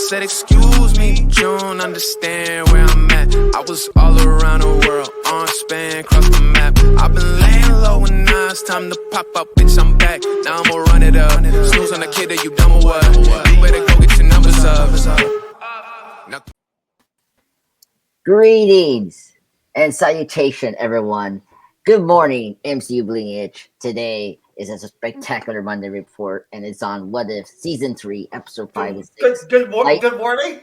said, excuse me, but you don't understand where I'm at. I was all around the world, on span, across the map. I've been laying low and now it's time to pop up, bitch, I'm back. Now I'ma run it up. Snooze on the kid that you dumb or what? You better go get your numbers up. Now Greetings and salutation, everyone. Good morning, MCU Bleeding Itch. Today is a spectacular Monday report, and it's on What If Season 3, Episode 5 and 6. Good morning. Well,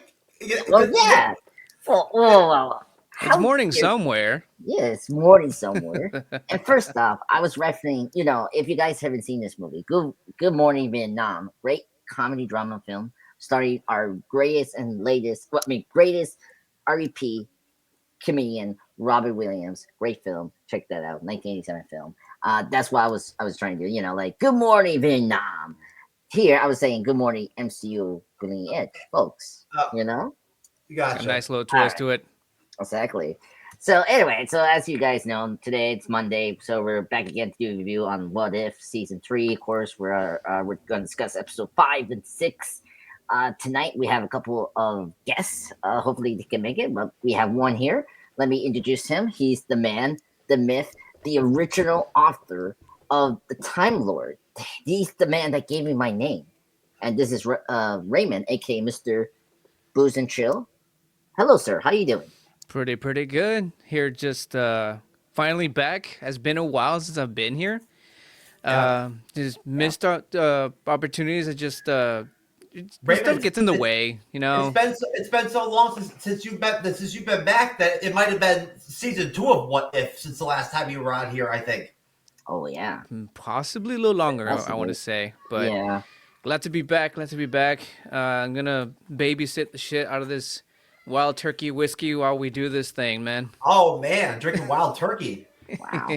yeah. Well, It's morning somewhere. Yeah, it's morning somewhere. And first off, I was referencing, if you guys haven't seen this movie, Good Morning Vietnam, great comedy drama film starring our greatest REP comedian Robert Williams. Great film. Check that out. 1987 film. That's what I was trying to do. Like Good Morning Vietnam. Here I was saying Good Morning MCU Bleeding Edge, folks. You gotcha. A nice little twist to it. Exactly. So anyway, as you guys know, today it's Monday, so we're back again to do a review on What If Season 3. Of course, we're going to discuss Episode 5 and 6. Tonight we have a couple of guests. Hopefully they can make it, but we have one here. Let me introduce him. He's the man, the myth, the original author of The Time Lord. He's the man that gave me my name. And this is Raymond, aka Mr. Booze and Chill. Hello, sir. How you doing? Pretty good. Here, just finally back. Has been a while since I've been here. Just missed out opportunities. It just stuff gets in the way, It's been so long since you've been back that it might have been season 2 of What If since the last time you were on here, I think. Oh yeah, possibly a little longer. I want to say, but yeah, glad to be back. I'm gonna babysit the shit out of this wild turkey whiskey while we do this thing, man. Oh man, drinking wild turkey. Wow.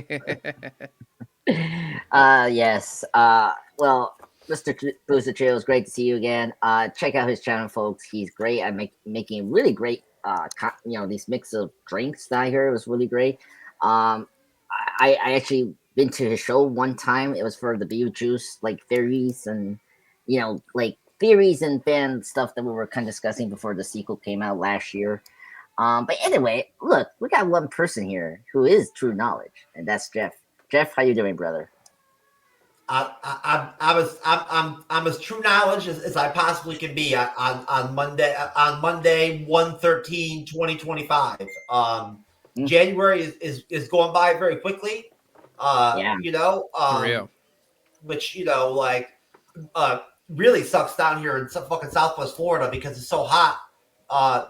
Yes. Well, Mr. Booster Chill, it's great to see you again. Check out his channel, folks. He's great at making really great, these mix of drinks that I heard was really great. I actually been to his show one time. It was for the Beer Juice, like theories and, theories and fan stuff that we were kind of discussing before the sequel came out last year. But anyway, look, we got one person here who is True Knowledge, and that's Jeff. Jeff, how you doing, brother? I'm as True Knowledge as I possibly can be on Monday 1/13/2025. January is going by very quickly. Which really sucks down here in some fucking Southwest Florida because it's so hot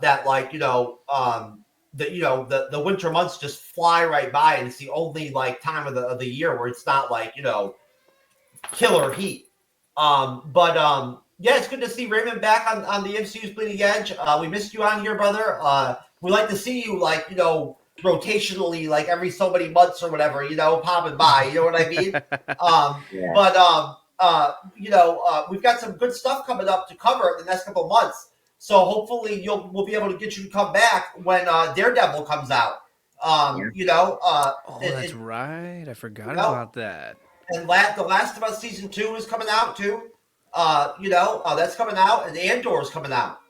that the winter months just fly right by, and it's the only time of the year where it's not killer heat. It's good to see Raymond back on the MCU's Bleeding Edge. We missed you on here, brother. We like to see you rotationally every so many months or whatever, popping by, you know what I mean? We've got some good stuff coming up to cover in the next couple of months. So hopefully we'll be able to get you to come back when Daredevil comes out. That's right. I forgot about that. And The Last of Us Season 2 is coming out too. That's coming out, and Andor is coming out.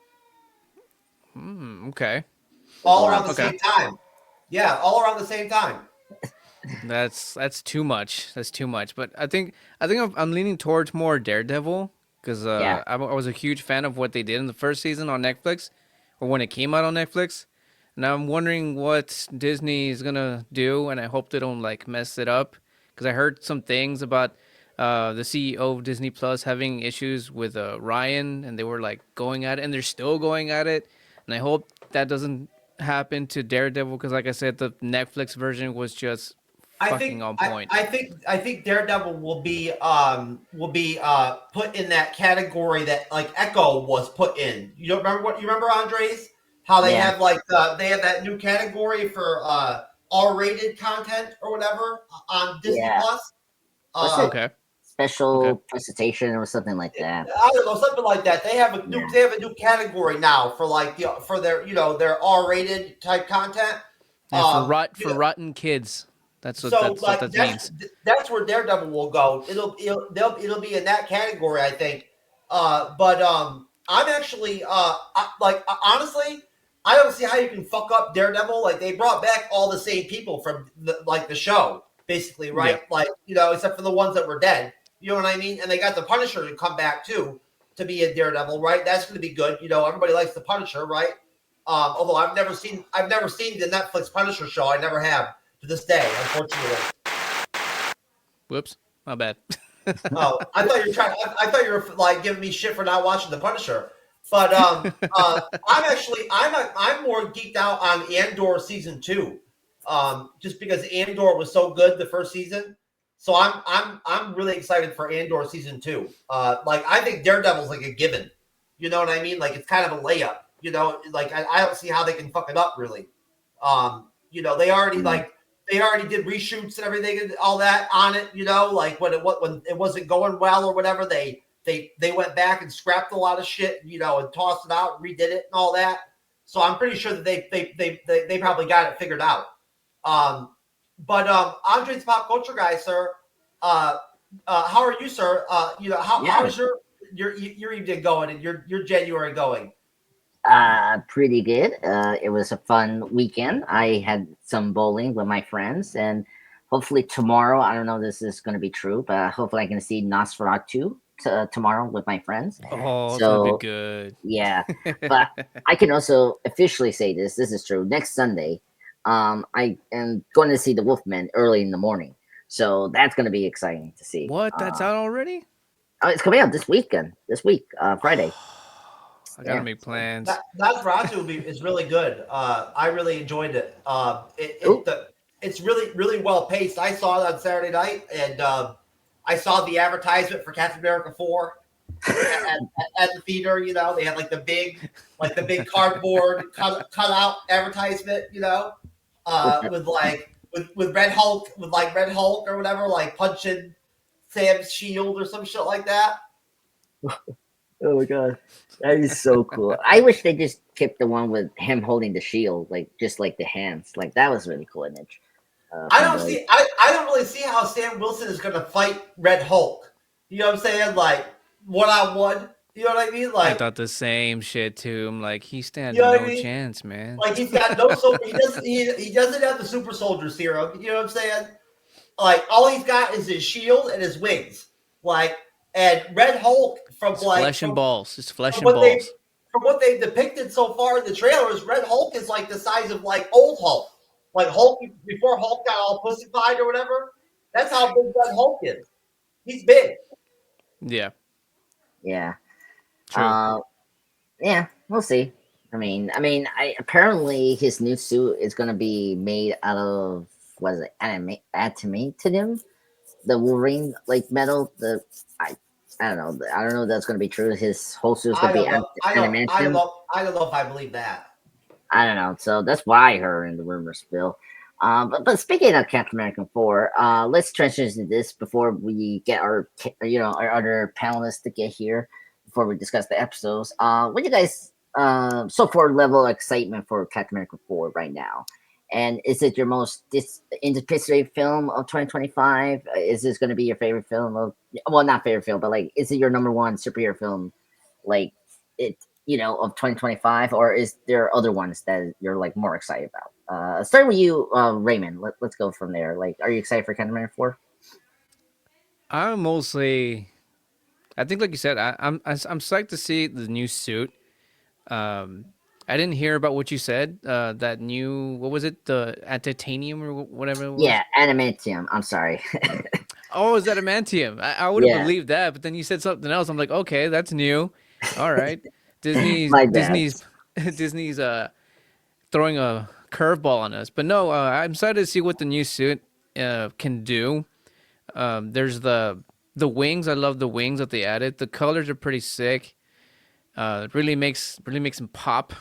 Okay. All around the same time. Yeah, all around the same time. That's too much. But I think I'm leaning towards more Daredevil because I was a huge fan of what they did in the first season on Netflix, or when it came out on Netflix. And I'm wondering what Disney is gonna do, and I hope they don't mess it up. Because I heard some things about the CEO of Disney Plus having issues with Ryan, and they were going at it, and they're still going at it. And I hope that doesn't happen to Daredevil, because like I said, the Netflix version was just fucking on point. I think Daredevil will be put in that category that Echo was put in. You remember Andres? How they have they have that new category for R-rated content or whatever on Disney Plus. Okay. Special presentation or something like that. I don't know, something like that. They have a new category now for for their R-rated type content. For rotten kids. That's what that means. That's where Daredevil will go. It'll be in that category, I think. actually honestly, I don't see how you can fuck up Daredevil. Like they brought back all the same people from the show, basically, right? Yeah. Like except for the ones that were dead. You know what I mean? And they got the Punisher to come back too to be a Daredevil, right? That's going to be good. Everybody likes the Punisher, right? Although I've never seen the Netflix Punisher show. I never have to this day, unfortunately. Whoops, my bad. Oh, I thought you were like giving me shit for not watching the Punisher. But I'm more geeked out on Andor season 2, just because Andor was so good the first season. So I'm really excited for Andor season 2. Like I think Daredevil's like a given. You know what I mean? Like it's kind of a layup. Like I don't see how they can fuck it up really. They already did reshoots and everything and all that on it. Like when it wasn't going well or whatever, they went back and scrapped a lot of shit, and tossed it out, and redid it, and all that. So I'm pretty sure that they probably got it figured out. But Andre's pop culture guy, sir. How are you, sir? How is your evening going and your January going? Pretty good. It was a fun weekend. I had some bowling with my friends, and hopefully tomorrow, I don't know if this is going to be true, but hopefully I can see Nosferatu tomorrow with my friends. Oh, so that'd be good. Yeah, but I can also officially say this is true. Next Sunday, I am going to see the Wolfman early in the morning, so that's going to be exciting to see. What? That's out already? It's coming out this week, Friday. I gotta make plans. Nosferatu is really good. I really enjoyed it. It's really, really well paced. I saw it on Saturday night, and I saw the advertisement for Captain America 4 at the theater. They had like the big cardboard cut out advertisement. With Red Hulk, Red Hulk or whatever, like punching Sam's shield or some shit like that. Oh my god, that is so cool. I wish they just kept the one with him holding the shield, just like the hands. Like that was really cool image. I don't really see how Sam Wilson is going to fight Red Hulk. You know what I'm saying? Like one-on-one. You know what I mean? Like I thought the same shit too. I'm like, he stands no chance, man. Like he's got no he doesn't have the super soldier serum. You know what I'm saying? Like all he's got is his shield and his wings. And Red Hulk It's flesh and balls. It's flesh and balls. From what they've depicted so far in the trailers, Red Hulk is like the size of like old Hulk. Like Hulk before Hulk got all pussified or whatever. That's how big Red Hulk is. He's big. Yeah. Yeah. True. Yeah, we'll see. Apparently his new suit is gonna be made out of adamantium, the Wolverine metal. I don't know. I don't know if that's going to be true. His whole suit's going to be adamantium. I don't know if I believe that. I don't know. So that's what I heard in the rumors, Bill. But speaking of Captain America 4, let's transition to this before we get our other panelists to get here before we discuss the episodes. What do you guys so far level of excitement for Captain America 4 right now? And is it your most anticipated film of 2025? Is this going to be your favorite film not favorite film, but is it your number one superhero film, of 2025, or is there other ones that you're more excited about? Starting with you, Raymond. Let's go from there. Are you excited for Captain America 4? I'm mostly, I think, like you said, I'm psyched to see the new suit. I didn't hear about what you said. That new, what was it? The titanium or whatever it was? Yeah, adamantium. I'm sorry. Oh, is that adamantium? I would have believed that, but then you said something else. I'm like, okay, that's new. All right. Disney's throwing a curveball on us. But no, I'm excited to see what the new suit can do. There's the wings. I love the wings that they added. The colors are pretty sick. It really makes them pop.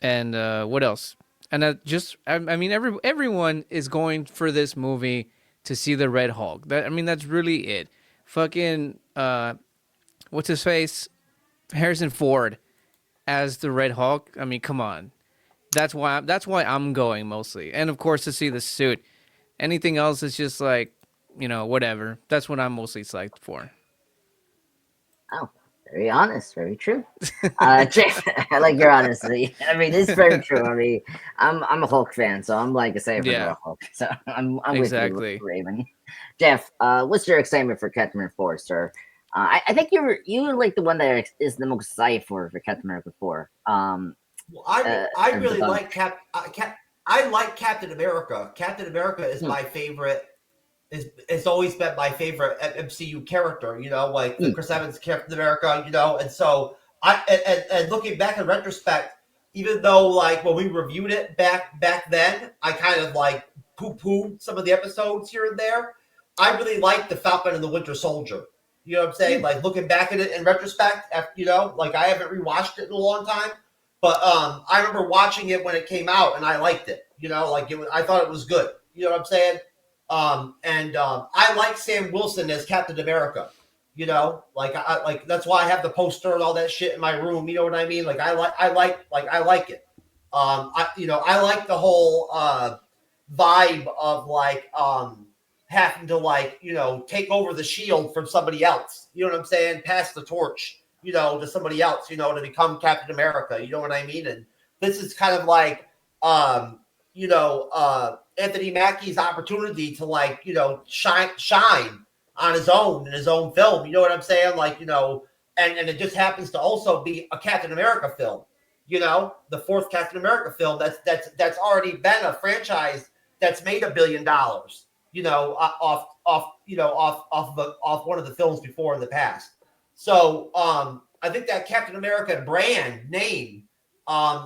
And what else? And everyone is going for this movie to see the Red Hulk. That's really it. Fucking what's his face? Harrison Ford as the Red Hulk. Come on. That's why I'm going mostly. And of course to see the suit. Anything else is just whatever. That's what I'm mostly psyched for. Oh, Very honest, very true. Jeff, I like your honesty. I mean, it's very true. I mean, I'm a Hulk fan, so I'm like excited for Yeah, the Hulk. So I'm with you, exactly. Raven. Jeff, what's your excitement for Captain America 4, sir? I think you're like the one that is the most excited for Captain America 4. Well, I really the like I like Captain America. Captain America is Hmm. my favorite. It's always been my favorite MCU character. You know, like the Chris Evans Captain America. You know, and so and looking back in retrospect, even though like when we reviewed it back then, I kind of like poo-pooed some of the episodes here and there. I really liked the Falcon and the Winter Soldier. You know what I'm saying? Like looking back at it in retrospect, you know, like I haven't rewatched it in a long time. But I remember watching it when it came out, and I liked it. You know, like I thought it was good. You know what I'm saying? I like Sam Wilson as Captain America. You know, like I like that's why I have the poster and all that shit in my room. You know what I mean? Like I like it. I like the whole vibe of like having to like take over the shield from somebody else. You know what I'm saying? Pass the torch, to somebody else, to become Captain America. You know what I mean? And this is kind of like, Anthony Mackie's opportunity to like, shine on his own in his own film. You know what I'm saying? Like, and it just happens to also be a Captain America film. The fourth Captain America film that's already been a franchise that's made $1 billion. Off one of the films before in the past. So I think that Captain America brand name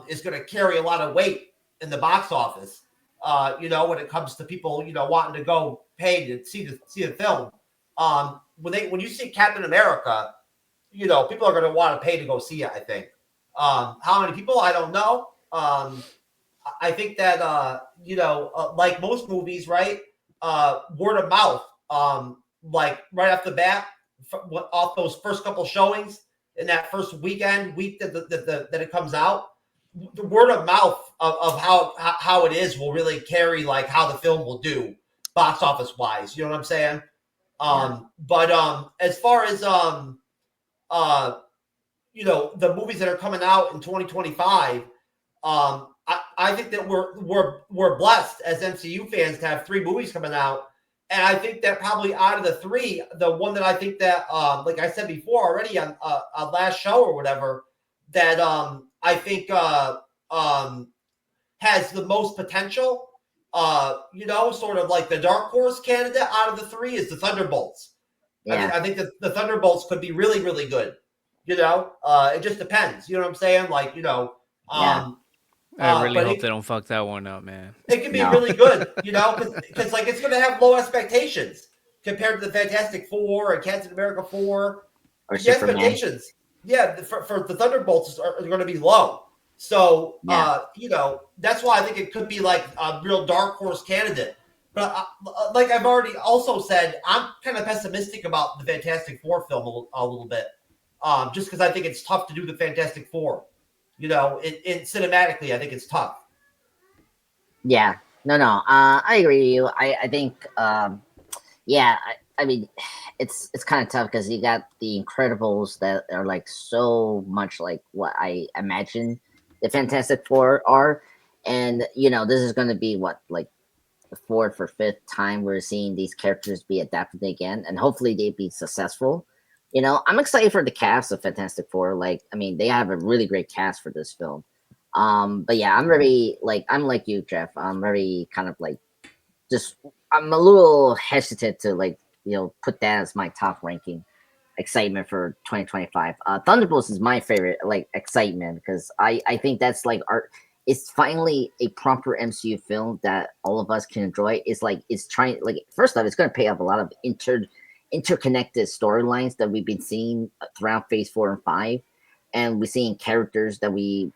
is going to carry a lot of weight in the box office. When it comes to people, wanting to go pay to see the film. When you see Captain America, people are going to want to pay to go see it. I think. How many people? I don't know. I think that like most movies, right? Word of mouth, like right off the bat, off those first couple showings in that first week that it comes out, the word of mouth of how it is will really carry like how the film will do box office wise. You know what I'm saying? But as far as the movies that are coming out in 2025, I think that we're blessed as MCU fans to have 3 movies coming out. And I think that probably out of the 3, the one that I think that, like I said before already on last show or whatever, that I think has the most potential, sort of like the dark horse candidate out of the 3 is the Thunderbolts. Yeah. I think that the Thunderbolts could be really, really good. It just depends. You know what I'm saying? Like, I really hope they don't fuck that one up, man. It can be really good, because like it's going to have low expectations compared to the Fantastic Four and Captain America 4. Or the expectations, for the Thunderbolts are going to be low. So, that's why I think it could be like a real dark horse candidate. But like I've already also said, I'm kind of pessimistic about the Fantastic Four film a little bit, just because I think it's tough to do the Fantastic Four. In cinematically, I think it's tough. Yeah, no. I agree with you. I think, I mean, it's kind of tough because you got the Incredibles that are like so much like what I imagine the Fantastic Four are, and this is going to be like the 4th or 5th time we're seeing these characters be adapted again, and hopefully they be successful. I'm excited for the cast of Fantastic Four. Like, I mean, they have a really great cast for this film. But yeah, I'm like you, Jeff. I'm very kind of like, I'm a little hesitant to like, put that as my top ranking excitement for 2025. Thunderbolts is my favorite, like, excitement because I think that's like it's finally a proper MCU film that all of us can enjoy. It's trying, like, first off, it's going to pay up a lot of interconnected storylines that we've been seeing throughout phase 4 and 5, and we're seeing characters that we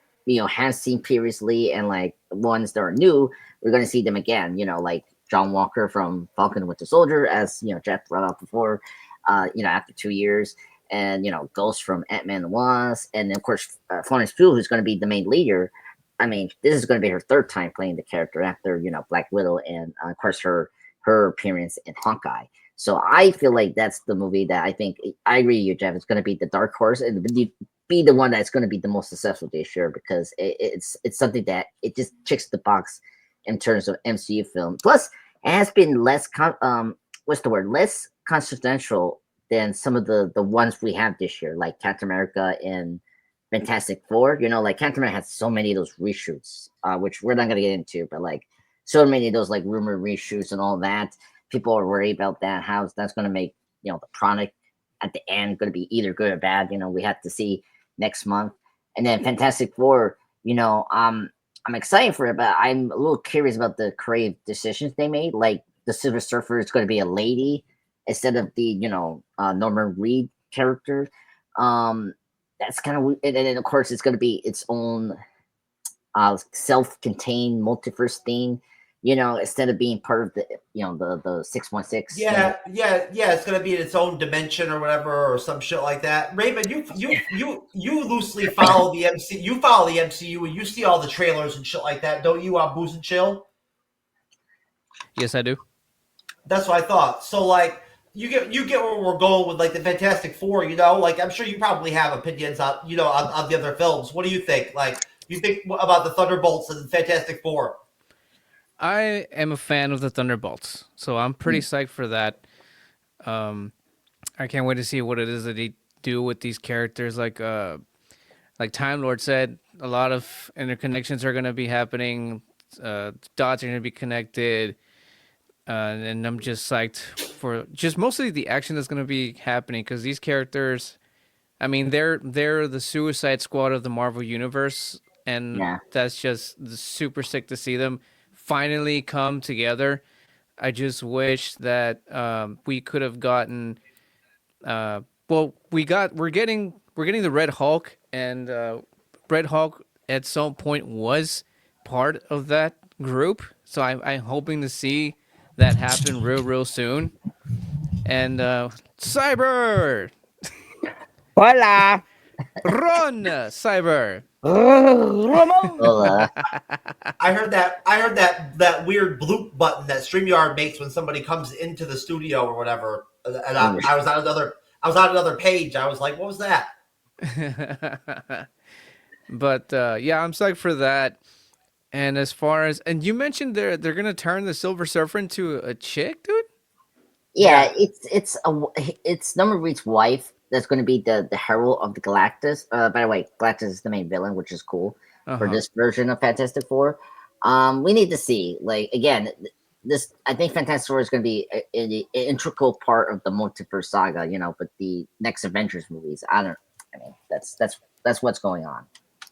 have seen previously, and like ones that are new, we're going to see them again, like John Walker from Falcon and Winter Soldier, as Jeff brought up before, after 2 years, and Ghost from Ant-Man and the Wasp, and then of course Florence Pugh, who's going to be the main leader. I mean, this is going to be her 3rd time playing the character after Black Widow, and of course her appearance in Hawkeye. So I feel like that's the movie that I think I agree with you, Jeff. It's going to be the dark horse and be the one that's going to be the most successful this year because it's something that it just checks the box in terms of MCU film. Plus, it has been what's the word? Less consequential than some of the ones we have this year, like Captain America and Fantastic Four. You know, like Captain America has so many of those reshoots, which we're not gonna get into, but like so many of those like rumor reshoots and all that. People are worried about that. How that's gonna make the product at the end gonna be either good or bad. You know, we have to see next month. And then Fantastic Four. I'm excited for it, but I'm a little curious about the creative decisions they made. Like the Silver Surfer is going to be a lady instead of the Norman Reed character. That's kind of, and then of course it's going to be its own self-contained multiverse thing. Instead of being part of the 616. Yeah. It's gonna be in its own dimension or whatever, or some shit like that. Raymond, you loosely follow the MC. You follow the MCU, and you see all the trailers and shit like that, don't you? On Booze and Chill. Yes, I do. That's what I thought. So like, you get where we're going with like the Fantastic Four. Like I'm sure you probably have opinions on on the other films. What do you think? Like, you think about the Thunderbolts and the Fantastic Four? I am a fan of the Thunderbolts, so I'm pretty psyched for that. I can't wait to see what it is that they do with these characters. Like Time Lord said, a lot of interconnections are going to be happening. Dots are going to be connected, and I'm just psyched for just mostly the action that's going to be happening because these characters, I mean, they're the Suicide Squad of the Marvel Universe, and that's just super sick to see them finally come together. I just wish that we could have gotten. We're getting the Red Hulk, and Red Hulk at some point was part of that group. So I'm hoping to see that happen real soon. And Cyber, Hola. run, Cyber. Well, I heard that weird bloop button that StreamYard makes when somebody comes into the studio or whatever. And I was on another page. I was like, what was that? But yeah, I'm psyched for that. And as far as you mentioned they're gonna turn the Silver Surfer into a chick, dude. Yeah, it's Norman Reed's wife that's going to be the herald of the Galactus. By the way, Galactus is the main villain, which is cool for this version of Fantastic Four. We need to see, like, again, this. I think Fantastic Four is going to be an integral part of the multiverse saga. But the next Avengers movies, I mean, that's what's going on.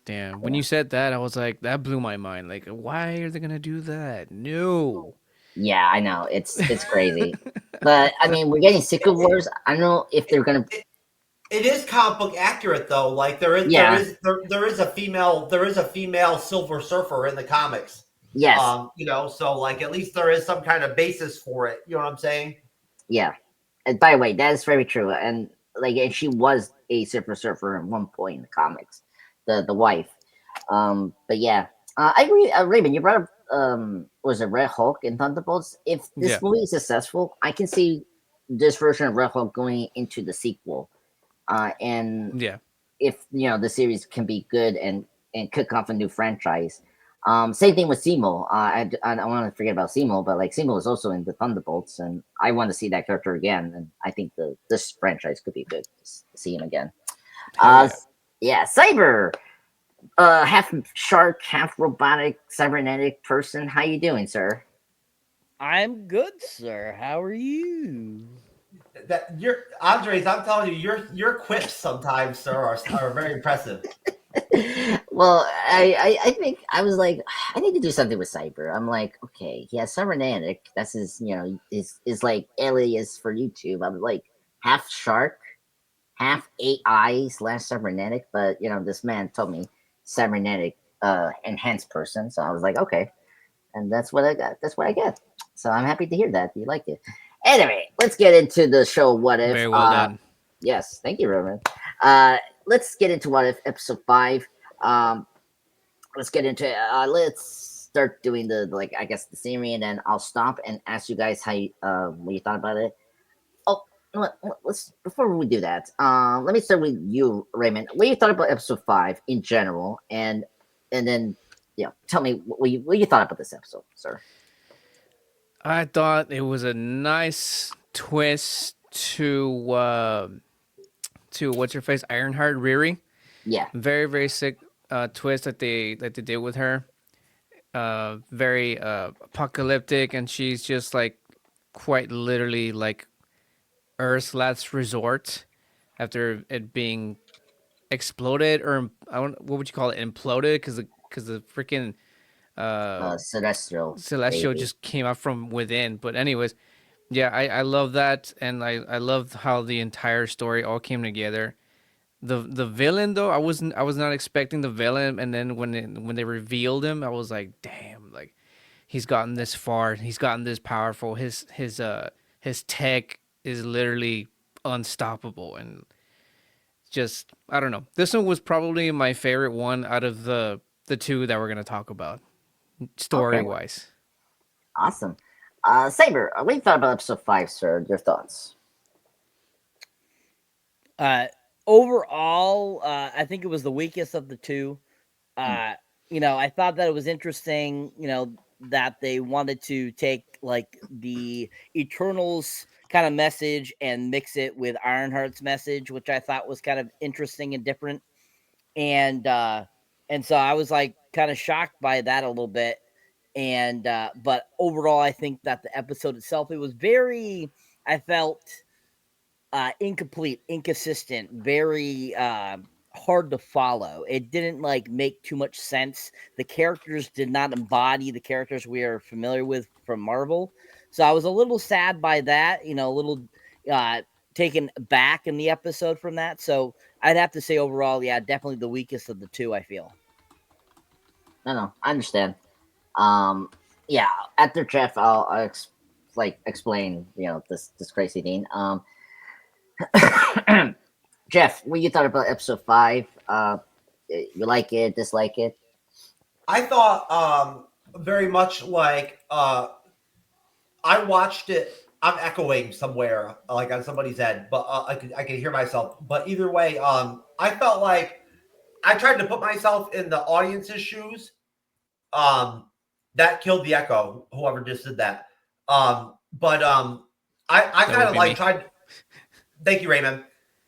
Damn, when you said that, I was like, that blew my mind. Like, why are they gonna do that? No. Yeah, I know it's crazy, but I mean, we're getting Secret Wars. I don't know if they're gonna. It is comic book accurate though. Like there is a female Silver Surfer in the comics. Yes. So like at least there is some kind of basis for it. You know what I'm saying? Yeah. And by the way, that is very true. And she was a Silver Surfer at one point in the comics, the wife. But yeah, I agree. Raymond, you brought up was it Red Hulk in Thunderbolts? If this movie is successful, I can see this version of Red Hulk going into the sequel. And if the series can be good and kick off a new franchise. Same thing with Simo. I don't want to forget about Simo, but like Simo is also in the Thunderbolts, and I want to see that character again. And I think this franchise could be good to see him again. Cyber. Half shark, half robotic, cybernetic person. How you doing, sir? I'm good, sir. How are you? That Andres, I'm telling you, your quips sometimes, sir, are very impressive. Well, I think I was like, I need to do something with Cyber. I'm like, okay, he has cybernetic. That's his, is like alias for YouTube. I was like, half shark, half AI/cybernetic. But this man told me cybernetic enhanced person, so I was like, okay, and that's what I got. That's what I get. So I'm happy to hear that you liked it. Anyway, let's get into the show. What if? Very well done. Yes, thank you, Roman. Let's get into What If episode 5. Let's get into it. Let's start doing the I guess the summary, and then I'll stop and ask you guys how what you thought about it. let's before we do that, let me start with you, Raymond. What you thought about episode 5 in general, and then tell me what you thought about this episode, sir. I thought it was a nice twist to what's her face, Ironheart Riri. Yeah, Very very sick twist that they did with her. Very apocalyptic, and she's just like quite literally like Earth's last resort after it being exploded, or I don't, what would you call it, imploded, because the freaking celestial celestial baby. just came out from within. But anyways, yeah, I love that, and I love how the entire story all came together. The villain though, I was not expecting the villain, and then when they revealed him, I was like, damn, like he's gotten this far, he's gotten this powerful. His tech is literally unstoppable, and just I don't know. This one was probably my favorite one out of the two that we're gonna talk about, story wise. Awesome. Saber, what do you thought about episode 5, sir? Your thoughts? Overall, I think it was the weakest of the two. I thought that it was interesting, that they wanted to take like the Eternals kind of message and mix it with Ironheart's message, which I thought was kind of interesting and different. And so I was like kind of shocked by that a little bit. And but overall, I think that the episode itself, it was very, I felt incomplete, inconsistent, very hard to follow. It didn't like make too much sense. The characters did not embody the characters we are familiar with from Marvel. So I was a little sad by that, a little taken back in the episode from that. So I'd have to say overall, yeah, definitely the weakest of the two, I feel. No, I understand. Yeah, after Jeff, I'll explain, this crazy thing. Jeff, what you thought about episode 5? You like it, dislike it? I thought very much like I watched it. I'm echoing somewhere, like on somebody's head, but I can hear myself. But either way, I felt like I tried to put myself in the audience's shoes. That killed the echo. Whoever just did that. I kind of like tried. Thank you, Raymond.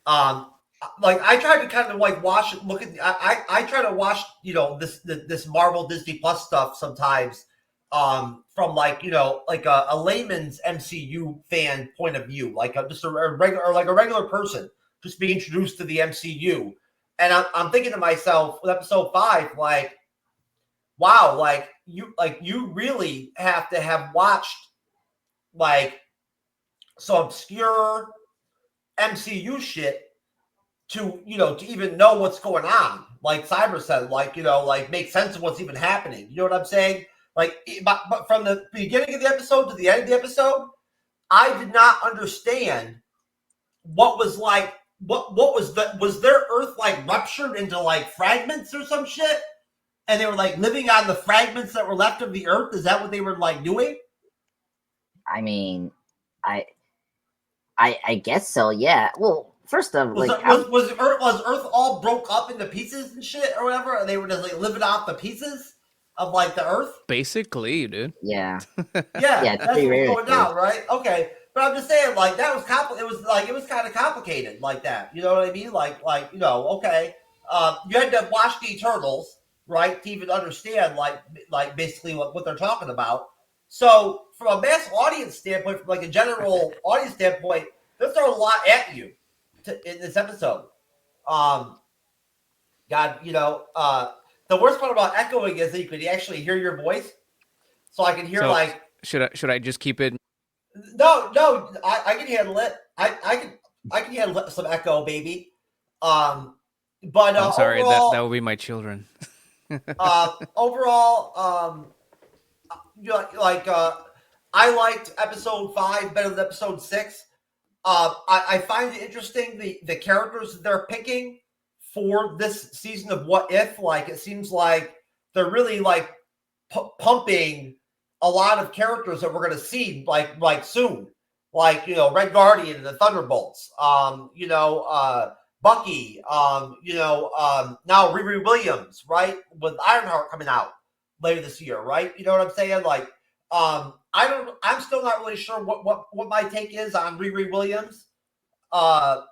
Like I tried to kind of like look at. I try to watch, this Marvel Disney Plus stuff sometimes, from like a layman's MCU fan point of view, like just a regular person just being introduced to the MCU, and I'm thinking to myself with episode 5, like, wow, like you really have to have watched like some obscure MCU shit to even know what's going on. Like Cyber said, like make sense of what's even happening. You know what I'm saying? Like, but from the beginning of the episode to the end of the episode, I did not understand what was like. What was their Earth like ruptured into like fragments or some shit, and they were like living on the fragments that were left of the Earth? Is that what they were like doing? I mean, I guess so. Yeah. Well, first of was Earth all broke up into pieces and shit or whatever, and they were just like living off the pieces of like the Earth? Basically, dude. Yeah. Yeah, that's what's going down, right? Okay, but I'm just saying, like that was it was kind of complicated, like that. You know what I mean? Like okay, you had to watch the Eternals, right, to even understand like basically what they're talking about. So from a mass audience standpoint, from like a general audience standpoint, they're throwing a lot at you in this episode. God, the worst part about echoing is that you could actually hear your voice. So I can hear should I just keep it? No, I can handle it. I can handle some echo, baby. But I'm sorry, overall, that would be my children. Overall, I liked episode 5 better than episode 6. I find it interesting the characters they're picking for this season of What If. Like it seems like they're really like pumping a lot of characters that we're going to see like soon. like Red Guardian and the Thunderbolts, Bucky, now Riri Williams, right, with Ironheart coming out later this year, right? You know what I'm saying? Like, I'm still not really sure what my take is on Riri Williams, but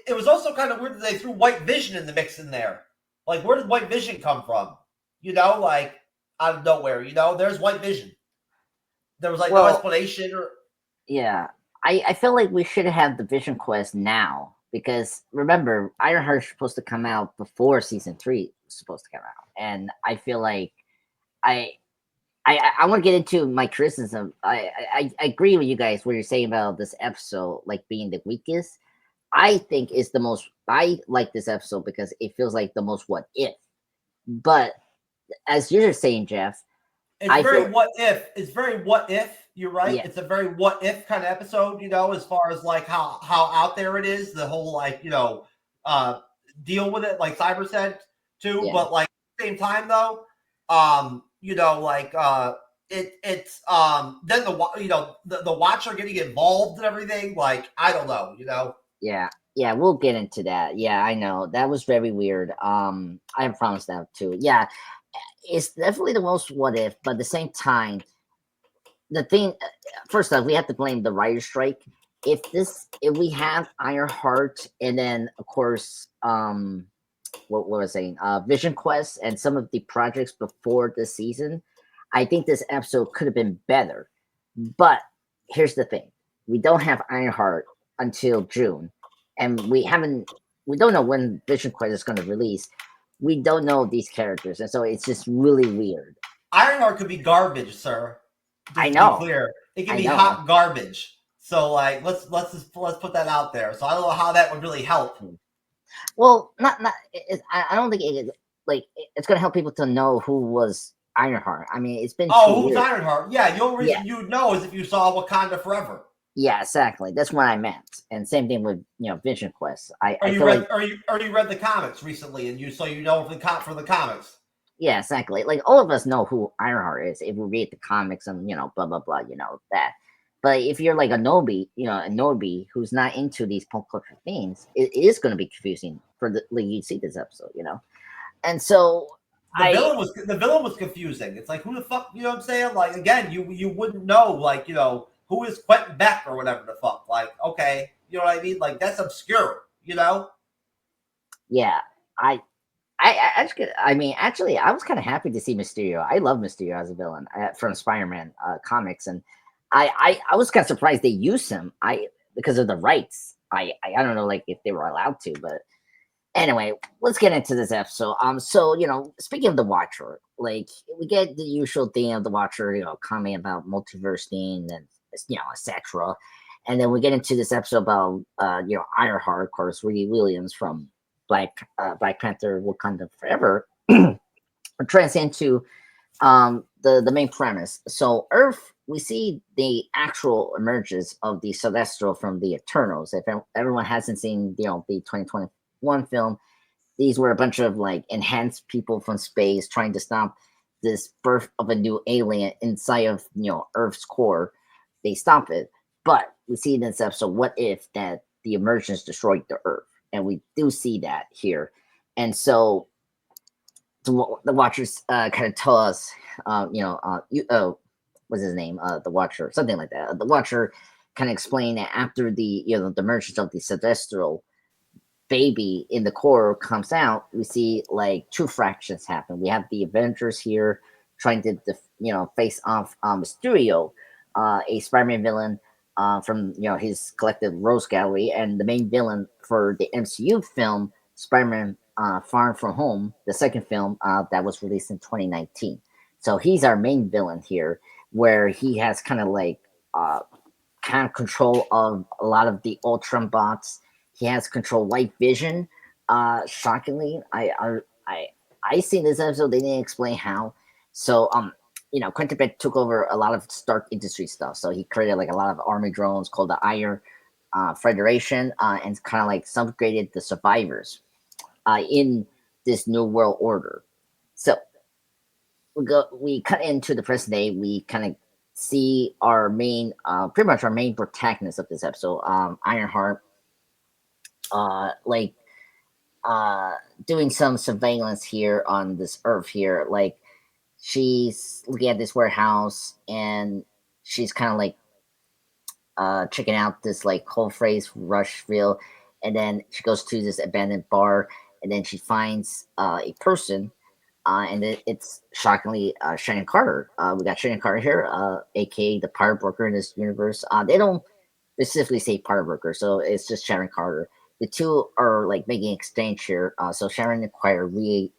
it was also kind of weird that they threw White Vision in the mix in there. Like, where did White Vision come from? Like out of nowhere. There's White Vision. There was no explanation or. Yeah, I feel like we should have the Vision Quest now because remember, Ironheart's supposed to come out before season 3 was supposed to come out, and I feel like I want to get into my criticism. I agree with you guys what you're saying about this episode like being the weakest. I think it's the most. I like this episode because it feels like the most what if. But as you're saying, Jeff, it's very what if. It's very what if. You're right. Yeah. It's a very what if kind of episode. As far as like how out there it is, the whole deal with it, like Cyber said too. Yeah. But like at the same time though, it's then the Watcher getting involved and everything. Like I don't know. Yeah, we'll get into that. Yeah, I know that was very weird. I promised that too. Yeah, it's definitely the most what if, but at the same time, the thing. First off, we have to blame the writer's strike. If we have Ironheart, and then of course, what was I saying? Vision Quest and some of the projects before this season, I think this episode could have been better. But here's the thing: we don't have Ironheart until June, and we don't know when Vision Quest is going to release. We don't know these characters, and so it's just really weird. Ironheart could be garbage, sir. I know. To be clear, it can be hot garbage. So like, let's put that out there. So I don't know how that would really help. Well, I don't think it's going to help people to know who was Ironheart. I mean, it's been who's Ironheart? Yeah, the only reason you'd know is if you saw Wakanda Forever. Yeah, exactly. That's what I meant. And same thing with Vision Quest. You read the comics recently, and so you know for the comics. Yeah, exactly. Like all of us know who Ironheart is if we read the comics and blah blah blah, that. But if you're like a Nobi who's not into these pop culture things, it is going to be confusing for you see this episode, And so the villain was confusing. It's like, who the fuck, you know what I'm saying? Like again, you wouldn't know, like who is Quentin Beck or whatever the fuck. Like okay, you know what I mean? Like that's obscure, Yeah, actually, I was kind of happy to see Mysterio. I love Mysterio as a villain from Spider-Man comics, and I was kind of surprised they used him. Because of the rights. I don't know, like if they were allowed to, but anyway, let's get into this episode. So speaking of the Watcher, like we get the usual thing of the Watcher, comment about multiverse thing and etc. And then we get into this episode about Ironheart, of course, Riri Williams from Black Panther Wakanda Forever, trans into the main premise. So Earth, we see the actual emergence of the Celestial from the Eternals. If everyone hasn't seen the 2021 film, these were a bunch of like enhanced people from space trying to stop this birth of a new alien inside of Earth's core. They stop it, but we see in this episode, what if that the emergence destroyed the Earth? And we do see that here. And so the Watchers kind of tell us, what's his name? The Watcher, something like that. The Watcher kind of explained that after the the emergence of the Celestial baby in the core comes out, we see like two fractions happen. We have the Avengers here trying to face off Mysterio, a Spider-Man villain from his collective Rose Gallery, and the main villain for the MCU film Spider-Man Far From Home, the second film that was released in 2019. So he's our main villain here, where he has kind of control of a lot of the Ultron bots. He has control White Vision. Shockingly, I seen this episode. They didn't explain how. So Quentin Beck took over a lot of Stark Industries stuff. So he created like a lot of army drones called the ACER Federation, and kind of like subgraded the survivors in this new world order. So we cut into the present day. We kind of see our main, pretty much our main protagonist of this episode, Ironheart, like doing some surveillance here on this Earth here. Like she's looking at this warehouse and she's kind of like checking out this like cold phrase Rushville, and then she goes to this abandoned bar, and then she finds a person, and it's shockingly Shannon Carter. We got Shannon Carter here, aka the pirate broker in this universe. They don't specifically say pirate broker, so it's just Sharon Carter. The two are like making an exchange here. So Sharon acquired really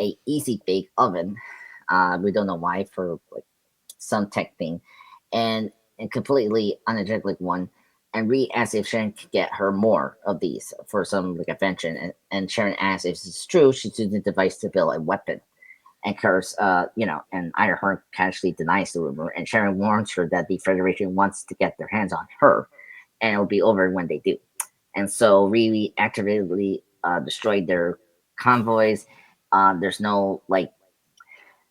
a easy bake oven. We don't know why, for like some tech thing, and completely unenergetic one. And Reed asks if Sharon could get her more of these for some like invention. And Sharon asks if it's true she's using the device to build a weapon. And Curse, and Ironheart casually denies the rumor. And Sharon warns her that the Federation wants to get their hands on her, and it'll be over when they do. And so Reed actively destroyed their convoys. There's no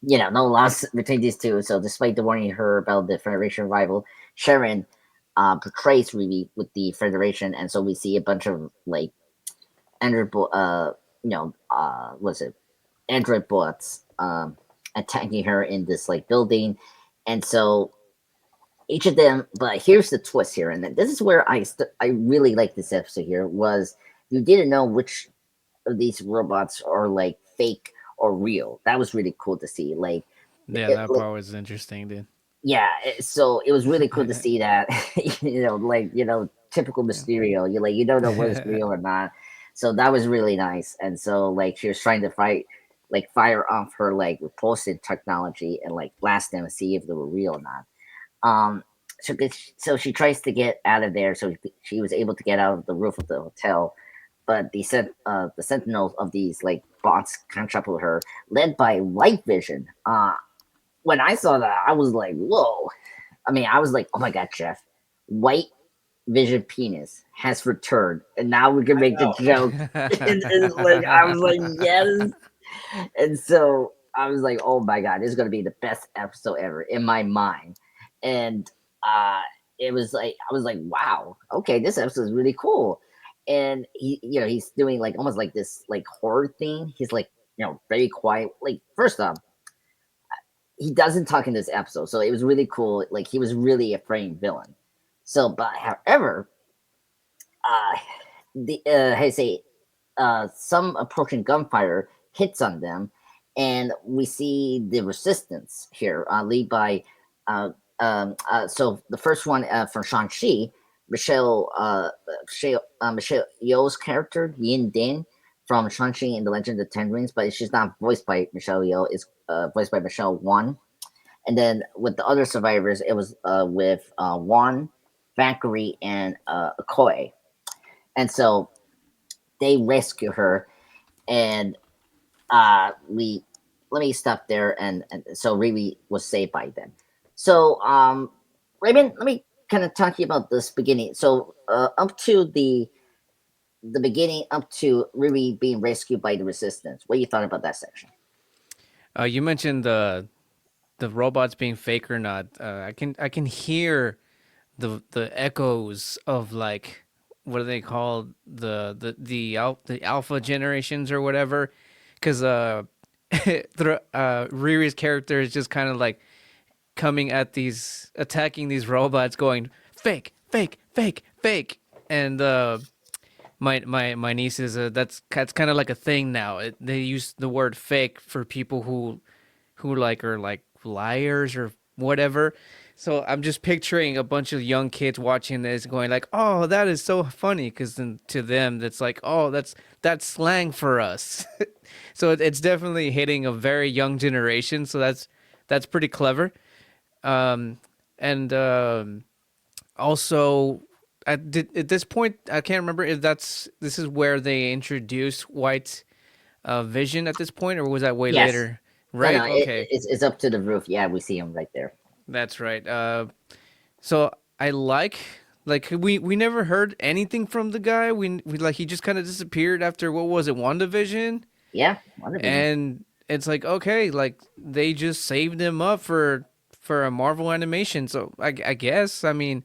no loss between these two. So despite the warning her about the Federation rival, Sharon portrays Ruby with the Federation, and so we see a bunch of like android, what's it, android bots attacking her in this like building, and so each of them. But here's the twist here, and this is where I really like this episode here, was you didn't know which of these robots are like fake or real. That was really cool to see. Like, yeah, that part was interesting, dude. Yeah, so it was really cool to see that. Typical Mysterio. You don't know what is real or not. So that was really nice. And so like she was trying to fire off her like repulsive technology and like blast them and see if they were real or not. So she tries to get out of there. So she was able to get out of the roof of the hotel, but the sentinels of these like bots kind of trouble with her, led by Light Vision. When I saw that, I was like, whoa. I mean, I was like, oh my God, Jeff, White Vision penis has returned. And now we can make the joke. and like, I was like, yes. And so I was like, oh my God, this is going to be the best episode ever in my mind. And it was like, I was like, wow, okay, this episode is really cool. And he's doing like almost like this like horror thing. He's like, very quiet. Like, first off, he doesn't talk in this episode, so it was really cool. Like, he was really a framed villain. So, but however, some approaching gunfire hits on them, and we see the resistance here, lead by so the first one from Shang-Chi, Michelle Yeoh's character Yin Din from Shang-Chi and the Legend of the Ten Rings, but she's not voiced by Michelle Yeoh. It's voiced by Michelle Wan. And then with the other survivors, it was with Wan, Valkyrie, and Okoye. And so they rescue her, and let me stop there. And so Riri was saved by them. So Raymond, let me kind of talk to you about this beginning. So up to the beginning, up to Riri being rescued by the Resistance. What you thought about that section? You mentioned the robots being fake or not. I can hear the echoes of like, what are they called, the alpha generations or whatever, because Riri's character is just kind of like coming at attacking these robots, going fake, fake, fake, fake, and my nieces, that's kind of like a thing now. They use the word fake for people who like are like liars or whatever. So I'm just picturing a bunch of young kids watching this going like, oh, that is so funny, because then to them that's like, oh, that's slang for us. So it's definitely hitting a very young generation, so that's pretty clever. Also at this point, I can't remember if this is where they introduced White Vision at this point, or was that way later? Right. No, okay. It's up to the roof. Yeah, we see him right there. That's right. So I like we never heard anything from the guy. We like, he just kind of disappeared after, what was it, WandaVision? Yeah, WandaVision. And it's like, okay, like they just saved him up for for a Marvel animation. So I guess, I mean,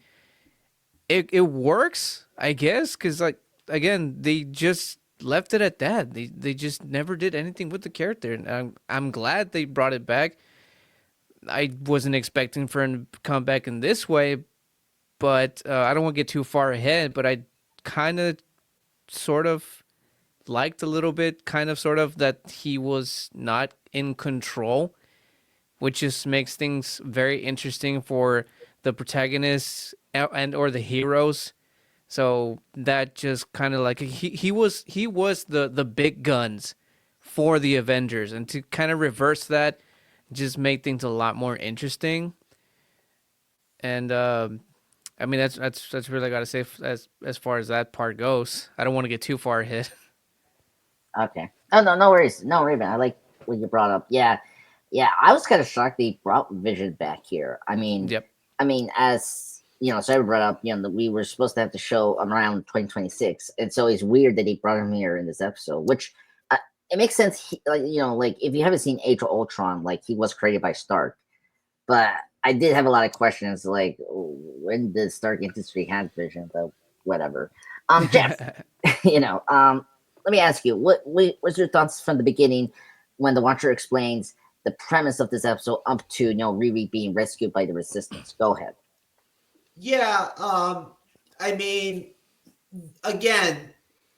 it works, I guess, because like again, they just left it at that. They just never did anything with the character, and I'm glad they brought it back. I wasn't expecting for him to come back in this way, but I don't want to get too far ahead. But I kind of, sort of, liked a little bit, kind of, sort of, that he was not in control, which just makes things very interesting for the protagonists and or the heroes. So that just kind of like he was the big guns for the Avengers, and to kind of reverse that just make things a lot more interesting. And I mean that's really I gotta say as far as that part goes. I don't want to get too far ahead. Okay. Oh no worries, no worries, man. I like what you brought up. Yeah. I was kind of shocked they brought Vision back here. I mean, Yep. As you know, so I brought up, that we were supposed to have the show around 2026, and so it's weird that he brought him here in this episode, which it makes sense. Like if you haven't seen Age of Ultron, like he was created by Stark, but I did have a lot of questions, like when did Stark Industry have Vision? But whatever. Jeff, let me ask you, what was your thoughts from the beginning when the Watcher explains the premise of this episode up to Riri being rescued by the Resistance? Go ahead. Yeah, I mean, again,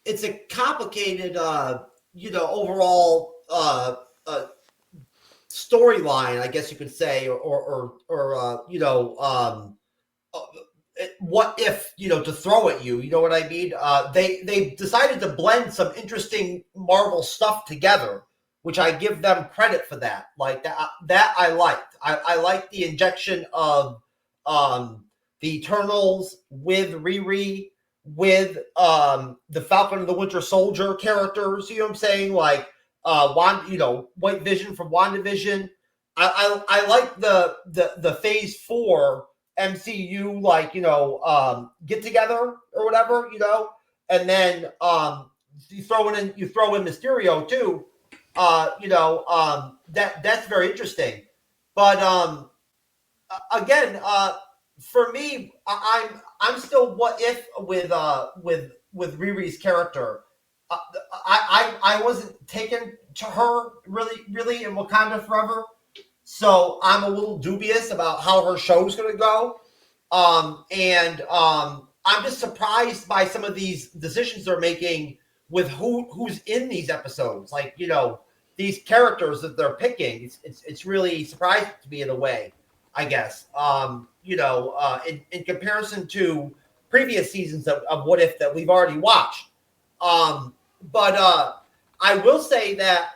it's a complicated, overall storyline, I guess you could say, or what if, to throw at you, you know what I mean? They decided to blend some interesting Marvel stuff together, which I give them credit for that. Like that I liked. I liked the injection of the Eternals with Riri, with the Falcon and the Winter Soldier characters. You know what I'm saying? Like White Vision from WandaVision. I like the Phase 4 MCU, like get together or whatever, and then you throw in Mysterio too. That's very interesting. But again, for me, I'm still what if with Riri's character. I wasn't taken to her really in Wakanda Forever, so I'm a little dubious about how her show's going to go. And I'm just surprised by some of these decisions they're making with who's in these episodes. Like, these characters that they're picking, it's really surprising to me in a way, I guess. In comparison to previous seasons of What If that we've already watched. But I will say that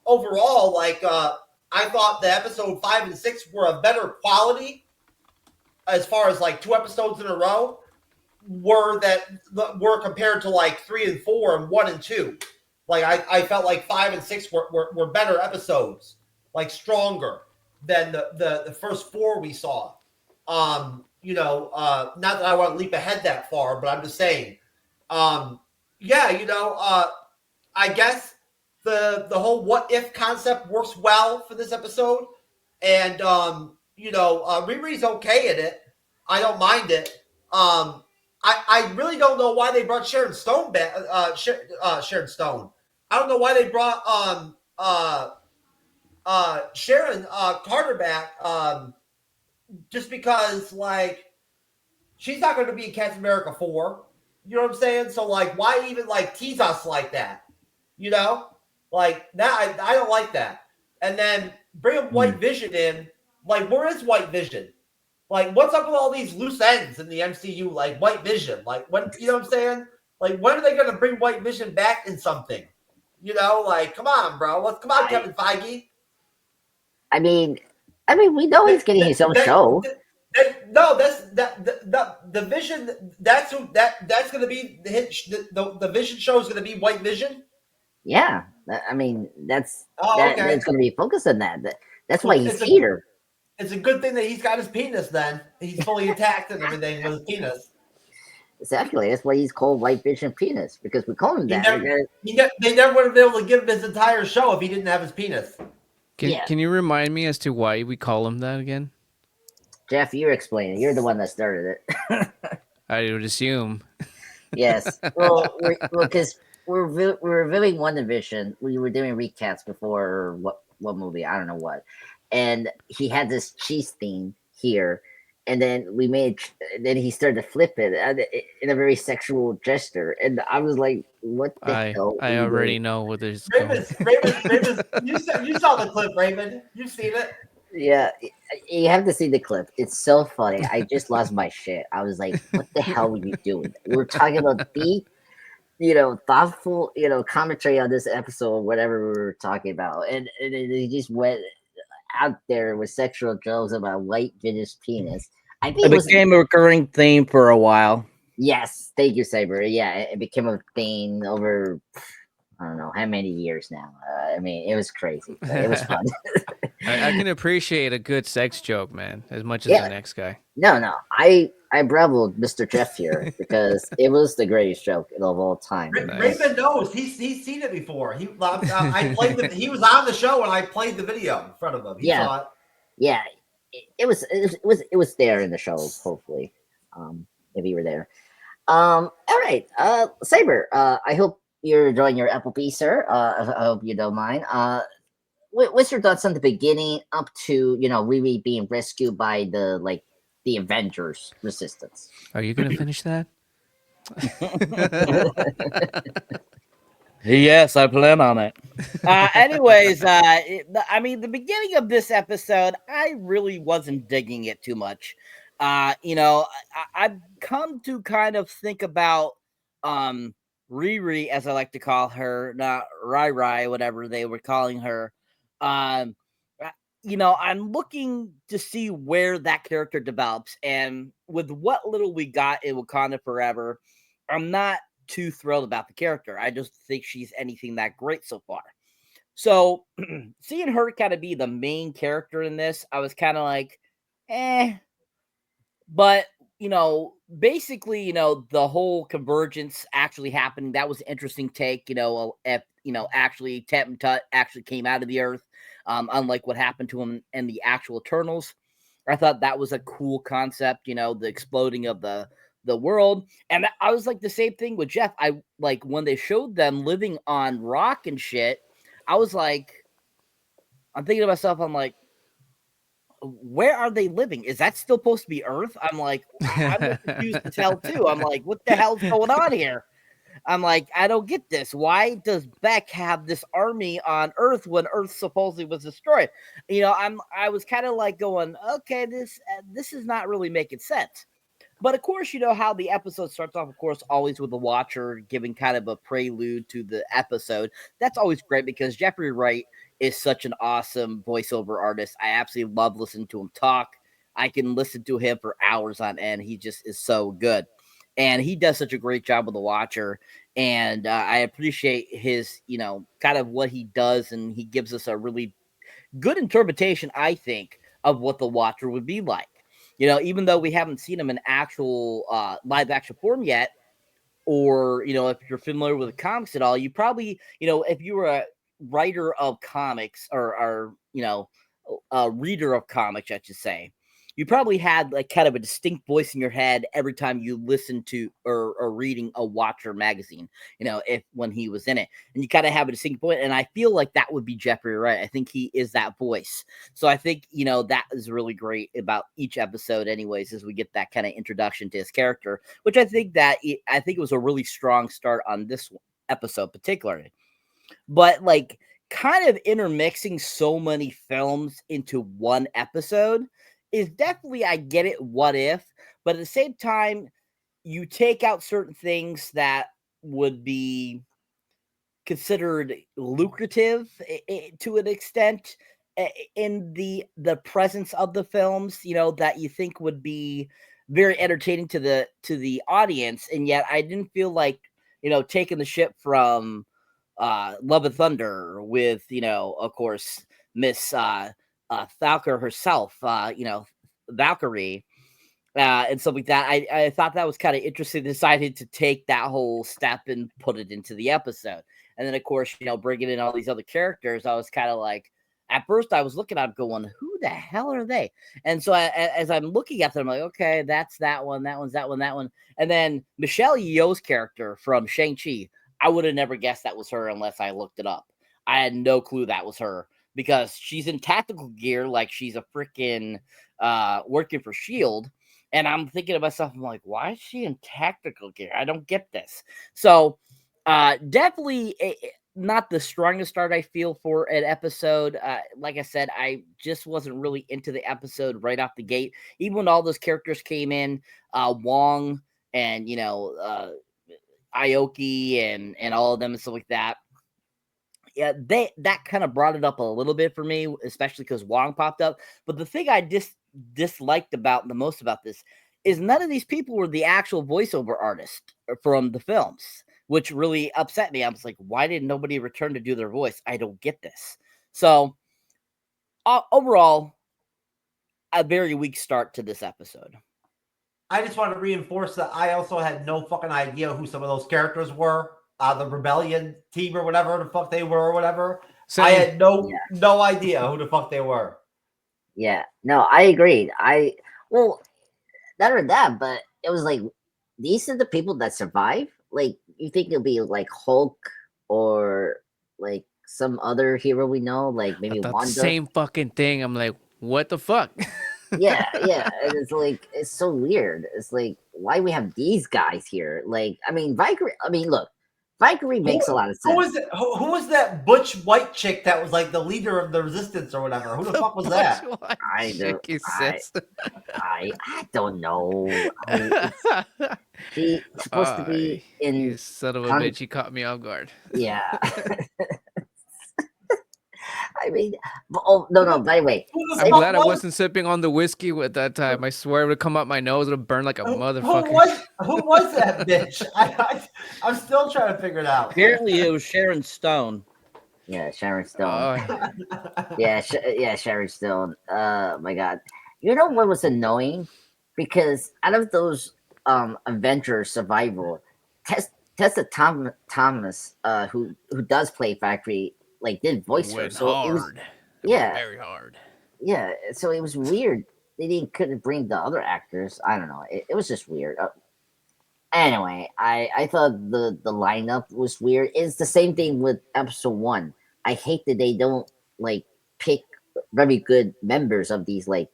overall, like I thought the episode 5 and 6 were of better quality as far as like 2 episodes in a row were compared to like 3 and 4 and 1 and 2. Like I felt like 5 and 6 were better episodes, like stronger than the first 4 we saw. Not that I want to leap ahead that far, but I'm just saying. I guess the whole what if concept works well for this episode, and Riri's okay at it. I don't mind it. I really don't know why they brought Sharon Stone back. Sharon Stone. I don't know why they brought Sharon Carter back. Just because, like, she's not going to be in Captain America 4. You know what I'm saying? So, like, why even, like, tease us like that? Like, that, I don't like that. And then bring White Vision in. Like, where is White Vision? Like, what's up with all these loose ends in the MCU? Like, White Vision. Like, when, you know what I'm saying? Like, when are they going to bring White Vision back in something? Like, come on, bro. Come on, Kevin Feige. I mean, we know he's getting his own show. The Vision. That's going to be the hit. The Vision show is going to be White Vision. Yeah, that's going to be focused on that. That's why he's here. It's a good thing that he's got his penis. Then he's fully intact and everything with his penis. Exactly. That's why he's called White Vision Penis, because we call him that. They never would have been able to give him his entire show if he didn't have his penis. Can you remind me as to why we call him that again? Jeff, you explain it. You're the one that started it. I would assume. Yes. Well, because we're reviewing WandaVision. We were doing recaps before what movie? I don't know what. And he had this cheese theme here, and then we made. Then he started to flip it in a very sexual gesture, and I was like, "What the hell?" I already know what there's. Raven, you saw the clip, Raven. You've seen it. Yeah, you have to see the clip. It's so funny. I just lost my shit. I was like, "What the hell were you doing?" We're talking about deep, thoughtful, commentary on this episode, whatever we were talking about, and he just went out there with sexual jokes about white British penis. I think it became a recurring theme for a while. Yes, thank you, Saber. Yeah, it became a thing over. I don't know how many years now. I mean, it was crazy. It was fun. I can appreciate a good sex joke, man, as much as the next guy. No. I bravoed Mr. Jeff here because it was the greatest joke of all time. Raven knows. He's seen it before. He was on the show and I played the video in front of him. He saw it. Yeah. It was there in the show, hopefully. If you were there. All right. Saber, I hope you're enjoying your Applebee, sir. I hope you don't mind. What's your thoughts on the beginning up to Riri being rescued by the Avengers Resistance? Are you gonna finish that? Yes, I plan on it. Anyways, I mean, the beginning of this episode, I really wasn't digging it too much. I've come to kind of think about Riri, as I like to call her, not Rai, whatever they were calling her. I'm looking to see where that character develops, and with what little we got in Wakanda Forever, I'm not too thrilled about the character. I just think she's anything that great so far. So seeing her kind of be the main character in this, I was kind of like, but basically, the whole convergence actually happening, that was an interesting take. Actually Tep Tut actually came out of the earth, unlike what happened to him in the actual Eternals. I thought that was a cool concept, the exploding of the world. And I was like the same thing with Jeff. I like when they showed them living on rock and shit, I was like, I'm thinking to myself, I'm like, where are they living? Is that still supposed to be Earth? I'm like, I'm confused to tell too. I'm like, what the hell's going on here? I'm like, I don't get this. Why does Beck have this army on Earth when Earth supposedly was destroyed? I was kind of like going, okay, this is not really making sense. But of course, how the episode starts off, of course, always with the Watcher giving kind of a prelude to the episode. That's always great because Jeffrey Wright is such an awesome voiceover artist. I absolutely love listening to him talk. I can listen to him for hours on end. He just is so good. And he does such a great job with the Watcher. And I appreciate his, kind of what he does. And he gives us a really good interpretation, I think, of what the Watcher would be like. Even though we haven't seen him in actual live action form yet, or, if you're familiar with the comics at all, you probably, if you were a writer of comics or a reader of comics, I should say, you probably had like kind of a distinct voice in your head every time you listened to or reading a Watcher magazine, when he was in it, and you kind of have a distinct voice. And I feel like that would be Jeffrey Wright. I think he is that voice. So I think, that is really great about each episode anyways, as we get that kind of introduction to his character, which I think it was a really strong start on this episode particularly. But like kind of intermixing so many films into one episode is definitely, I get it, what if, but at the same time, you take out certain things that would be considered lucrative to an extent in the presence of the films, that you think would be very entertaining to the audience. And yet I didn't feel like, taking the ship from Love and Thunder with, of course, Miss Thalker herself, Valkyrie, and stuff like that. I thought that was kind of interesting. Decided to take that whole step and put it into the episode. And then, of course, bringing in all these other characters, I was kind of like, at first I was looking at them going, who the hell are they? And so as I'm looking at them, I'm like, okay, that's that one, that one's that one, that one. And then Michelle Yeoh's character from Shang-Chi, I would have never guessed that was her unless I looked it up. I had no clue that was her because she's in tactical gear like she's a freaking working for S.H.I.E.L.D. And I'm thinking to myself, I'm like, why is she in tactical gear? I don't get this. So definitely not the strongest start I feel for an episode. Like I said, I just wasn't really into the episode right off the gate. Even when all those characters came in, Wong and, Aoki and all of them and stuff like that. Yeah, that kind of brought it up a little bit for me, especially because Wong popped up. But the thing I disliked the most about this is none of these people were the actual voiceover artist from the films, which really upset me. I was like, why did nobody return to do their voice? I don't get this. So overall, a very weak start to this episode. I just want to reinforce that I also had no fucking idea who some of those characters were. The Rebellion team or whatever the fuck they were or whatever. Same. I had no idea who the fuck they were. Yeah, no, I agreed. Well, not only that, but it was like, these are the people that survive. Like, you think it'll be like Hulk or like some other hero we know, like maybe Wanda. Same fucking thing. I'm like, what the fuck? yeah, and it's like, it's so weird. It's like, why we have these guys here? Like, I mean, Valkyrie. I mean, look, Valkyrie makes a lot of sense. Who was that butch white chick that was like the leader of the resistance or whatever? Who the fuck was that? I don't know. She's supposed to be in. You son of a bitch! You caught me off guard. Yeah. I mean, no. By the way, I'm glad I wasn't sipping on the whiskey at that time. I swear it would come up my nose. It would burn like a motherfucker. Who was that bitch? I'm still trying to figure it out. Apparently, it was Sharon Stone. Yeah, Sharon Stone. Yeah, Sharon Stone. My God. You know what was annoying? Because out of those Avengers survival, Tessa Thomas, who does play Valkyrie, like did voice her, so hard. It was very hard. Yeah, so it was weird. They couldn't bring the other actors. I don't know. It was just weird. Anyway, I thought the lineup was weird. It's the same thing with episode 1. I hate that they don't like pick very good members of these like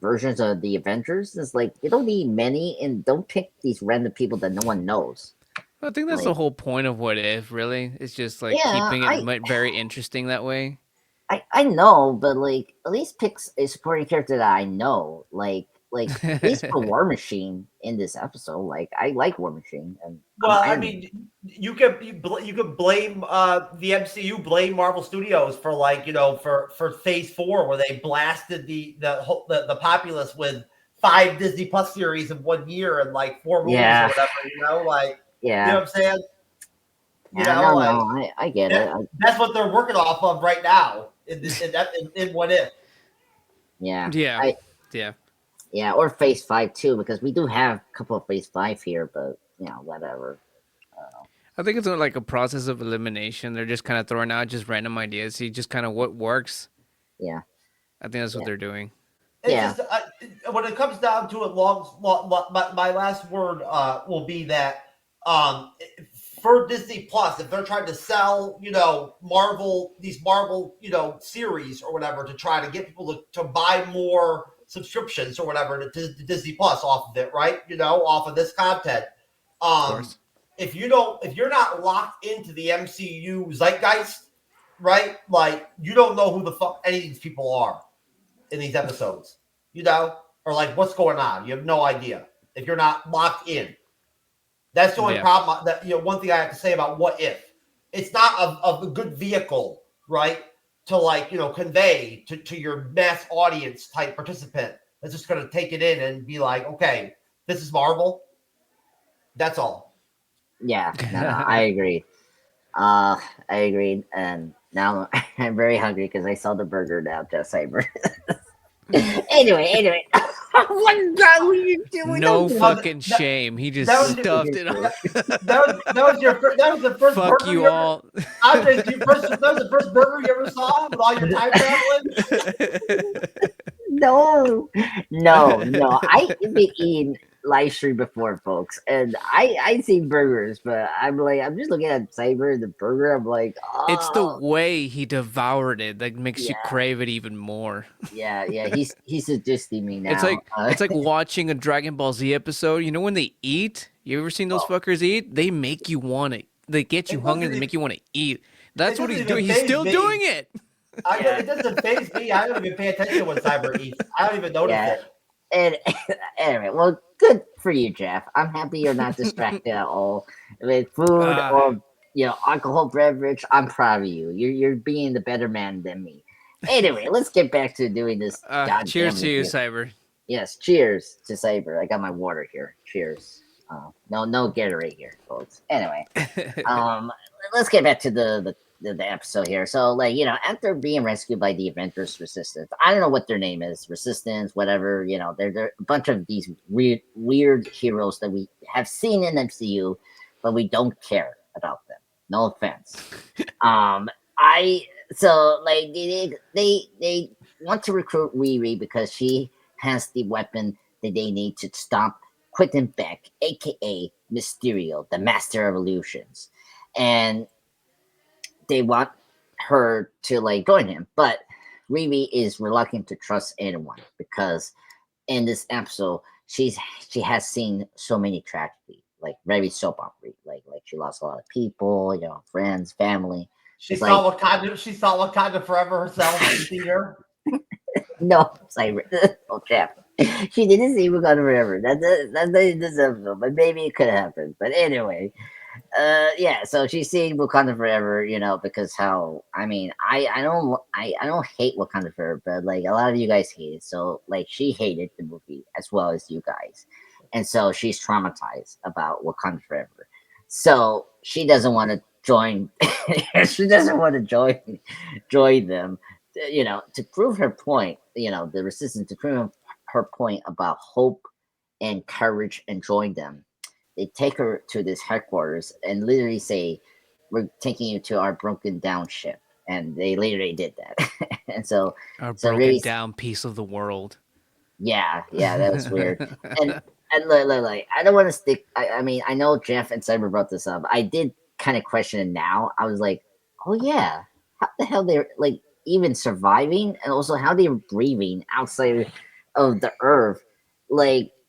versions of the Avengers. It's like, you don't need many, and don't pick these random people that no one knows. I think that's the whole point of What If, really. It's just like keeping it very interesting that way. I know, but like at least pick a supporting character that I know. Like at least for War Machine in this episode. Like, I like War Machine. And I mean, you could blame the MCU, blame Marvel Studios for for Phase 4 where they blasted the populace with 5 Disney Plus series in 1 year and like 4 movies or whatever. Yeah. You know what I'm saying? I get it. That's what they're working off of right now in What If. Yeah. Yeah. Or Phase 5 too, because we do have a couple of Phase 5 here, but whatever. I think it's like a process of elimination. They're just kind of throwing out just random ideas, see just kind of what works. Yeah. I think that's what they're doing. It's just, when it comes down to it, my last word will be that for Disney Plus, if they're trying to sell, these Marvel, series or whatever to try to get people to buy more subscriptions or whatever to Disney Plus off of it, right? Off of this content. If you're not locked into the MCU zeitgeist, right? Like, you don't know who the fuck any of these people are in these episodes, or like what's going on. You have no idea if you're not locked in. That's the only problem. One thing I have to say about What If, it's not a good vehicle, right? To convey to your mass audience type participant that's just going to take it in and be like, okay, this is Marvel. That's all. Yeah, no, I agree. I agreed, and now I'm very hungry because I saw the burger now, just Cyber. Anyway. What the were you doing? No Don't fucking shame. He just that was- stuffed it on. that was the first Fuck burger you you ever, all. Andre, that was the first burger you ever saw with all your time traveling? No, no. I been eating live stream before, folks, and I seen burgers, but I'm just looking at Cyber the burger. I'm like, It's the oh, way he devoured it that makes you yeah, crave it even more. yeah. He's suggesting me now. It's like watching a Dragon Ball Z episode. You know when they eat? You ever seen those fuckers eat? They make you want it. They get you It hungry. doesn't They even- make you want to eat. That's it what he's doesn't doing. even He's faze still me. doing it. It doesn't faze me. I don't even pay attention when Cyber eats. I don't even notice Yeah. it. And anyway, well, good for you, Jeff. I'm happy you're not distracted at all with food or alcohol beverage. I'm proud of you. You're being the better man than me. Anyway, let's get back to doing this. Cheers to you, review. Cyber. Yes, cheers to Saber. I got my water here. Cheers. No Gatorade here, folks. Anyway, let's get back to the episode here. So, after being rescued by the Avengers Resistance, I don't know what their name is, Resistance, whatever. They're a bunch of these weird heroes that we have seen in MCU, but we don't care about them. No offense. They want to recruit Riri because she has the weapon that they need to stop Quentin Beck, aka Mysterio, the Master of Illusions, and they want her to join him, but Riri is reluctant to trust anyone because in this episode she has seen so many tragedies, very soap opera, like she lost a lot of people, friends, family. She saw Wakanda Forever herself in the theater. No, oh crap. She didn't see Wakanda Forever. That's in this episode, but maybe it could happen. But anyway, so she's seeing Wakanda Forever, because I don't hate Wakanda Forever, but a lot of you guys hate it. So she hated the movie as well as you guys, and so she's traumatized about Wakanda Forever. So she doesn't want to join. She doesn't want to join them. To prove her point, the Resistance, to prove her point about hope and courage and join them, they take her to this headquarters and literally say, "We're taking you to our broken down ship," and they literally did that. And so, Our so broken really, down piece of the world. yeah, that was weird. And look, I don't want to stick. I mean, I know Jeff and Cyber brought this up. I did kind of question it now. I was like, oh yeah, how the hell they're even surviving, and also how they're breathing outside of the Earth,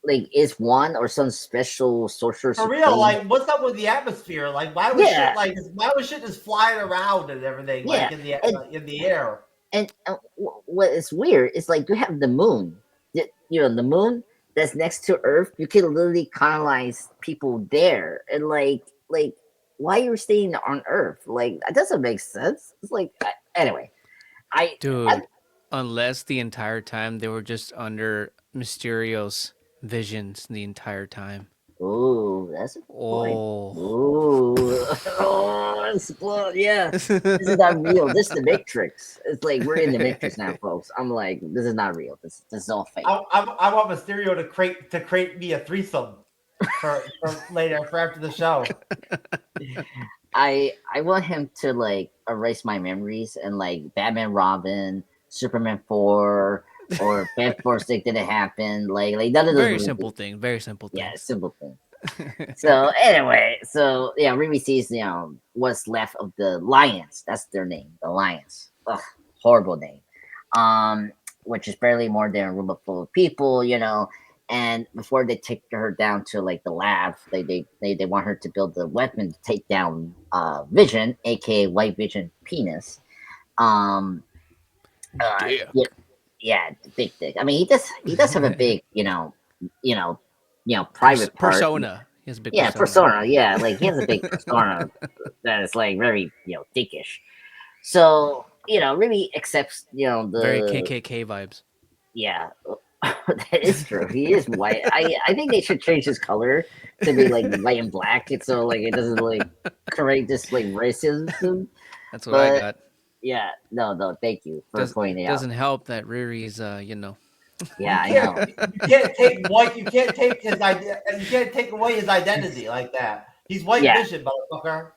is one or some special sorcerer For real, what's up with the atmosphere? Why was shit just flying around and everything, in the air? And what is weird is you have the moon, the moon that's next to Earth. You can literally colonize people there, and why you're staying on Earth? That doesn't make sense. It's anyway. Unless the entire time they were just under Mysterio's visions the entire time. Oh, that's a point. Yeah. This is not real. This is the Matrix. It's we're in the Matrix now, folks. I'm this is not real. This is all fake. I want Mysterio to create me a threesome for later, for after the show. I want him to erase my memories and Batman Robin, Superman 4, or Bad Force Stick didn't happen. None of those. Very simple thing. Yeah, simple thing. So anyway, Riri sees what's left of the Lions. That's their name, the Lions. Ugh, horrible name. Which is barely more than a room full of people, And before they take her down to the lab, they want her to build the weapon to take down Vision, aka White Vision penis. Yeah, big dick. I mean, he does have a big, private persona. He has a big persona. Yeah, he has a big persona that is very, dickish. So really accepts the very KKK vibes. Yeah, that is true. He is white. I think they should change his color to be white and black. So it doesn't create this racism. That's what I got. Yeah, no, thank you for pointing out. Doesn't help that Riri's Yeah, I can't know. you can't take white. You can't take his idea. You can't take away his identity like that. He's white Yeah, vision, motherfucker.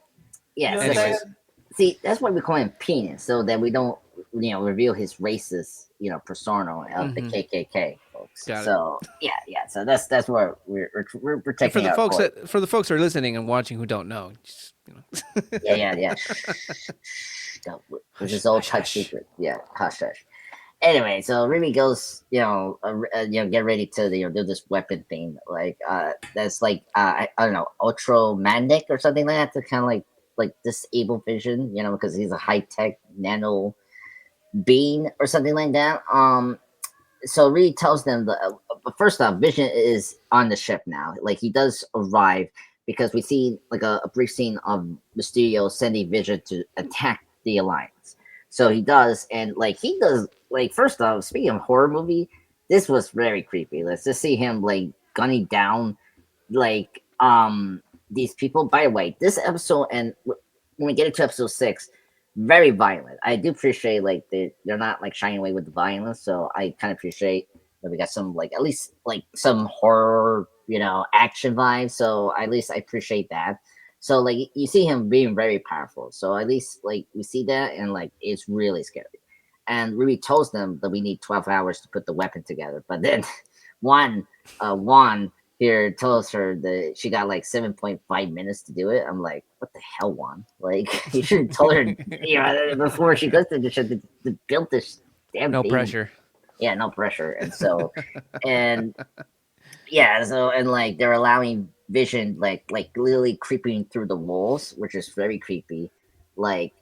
You yeah. know what So I'm saying? Anyways, see, that's why we call him penis, so that we don't, reveal his racist, persona of the hmm KKK folks. got it. So yeah. So that's where we're And protecting our court. for the folks who are listening and watching who don't know, just, Yeah. Don't, this hush, is all hush, top hush. secret. Yeah, hush. Anyway, so Remy goes, get ready to do this weapon thing, like that's like I don't know, ultramagnetic or something like that, to kind of like disable vision, because he's a high tech nano being or something like that. So Reed tells them first off, Vision is on the ship now. Like he does arrive because we see like a brief scene of Mysterio sending Vision to attack the Alliance. So he does, and like he does. Like first off, speaking of horror movie, this was very creepy. Let's just see him like gunning down like these people. By the way, this episode and when we get into episode 6, very violent. I do appreciate like they're not like shying away with the violence, so I kind of appreciate that we got some like at least like some horror, action vibes. So at least I appreciate that. So like you see him being very powerful. So at least like we see that and like it's really scary. And Ruby tells them that we need 12 hours to put the weapon together. But then Juan here tells her that she got like 7.5 minutes to do it. I'm like, what the hell, Juan? Like, you should have told her, before she goes to the ship to build this damn No thing. pressure. Yeah, no pressure. And so, and yeah, so, and like they're allowing Vision, like literally creeping through the walls, which is very creepy. Like,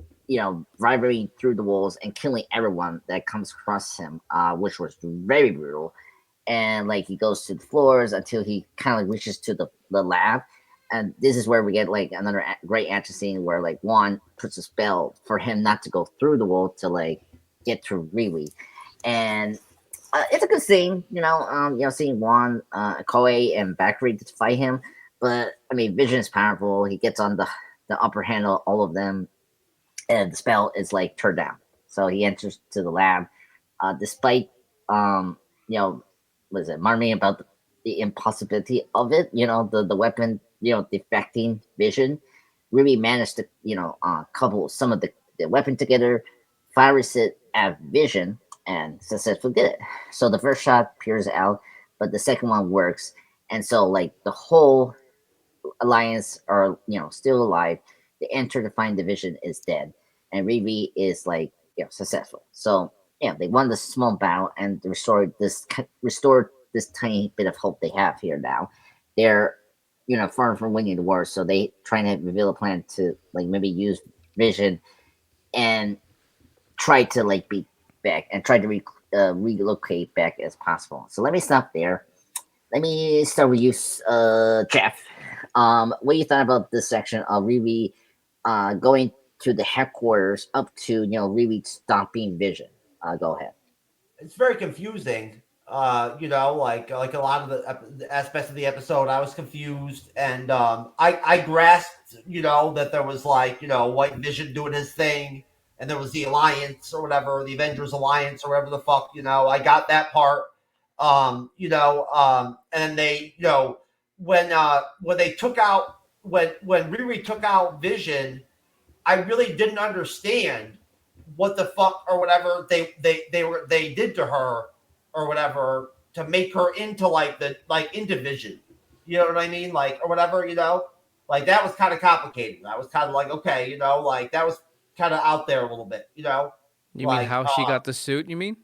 vibrating through the walls and killing everyone that comes across him, which was very brutal. And like he goes to the floors until he kind of reaches to the lab, and this is where we get like another great action scene where like Juan puts a spell for him not to go through the wall to like get to Riri, and it's a good scene, seeing Juan, Koei, and Bakri to fight him. But I mean, Vision is powerful. He gets on the upper hand of all of them, and the spell is like turned down. So he enters to the lab, despite was it murmuring about the impossibility of it, the weapon, defecting Vision. Really managed to, couple some of the weapon together, fires it at Vision, and successfully did it. So the first shot peers out, but the second one works. And so like the whole alliance are, still alive. The enter to find Division is dead. And Riri is like, successful. So yeah, they won the small battle and restored this tiny bit of hope they have here now. They're far from winning the war, so they trying to reveal a plan to like maybe use Vision and try to like be back and try to relocate back as possible. So let me stop there. Let me start with you, Jeff. What you thought about this section of Riri going to the headquarters up to Riri stopping Vision? Go ahead. It's very confusing. Like a lot of the aspects of the episode, I was confused, and I grasped, that there was like White Vision doing his thing, and there was the Alliance or whatever, the Avengers Alliance or whatever the fuck, I got that part. And they, when they took out when Riri took out Vision, I really didn't understand what the fuck or whatever they did to her or whatever to make her into into Vision. You know what I mean? Like or whatever, like that was kind of complicated. I was kind of like, okay, like that was kind of out there a little bit, You mean like how she got the suit? You mean?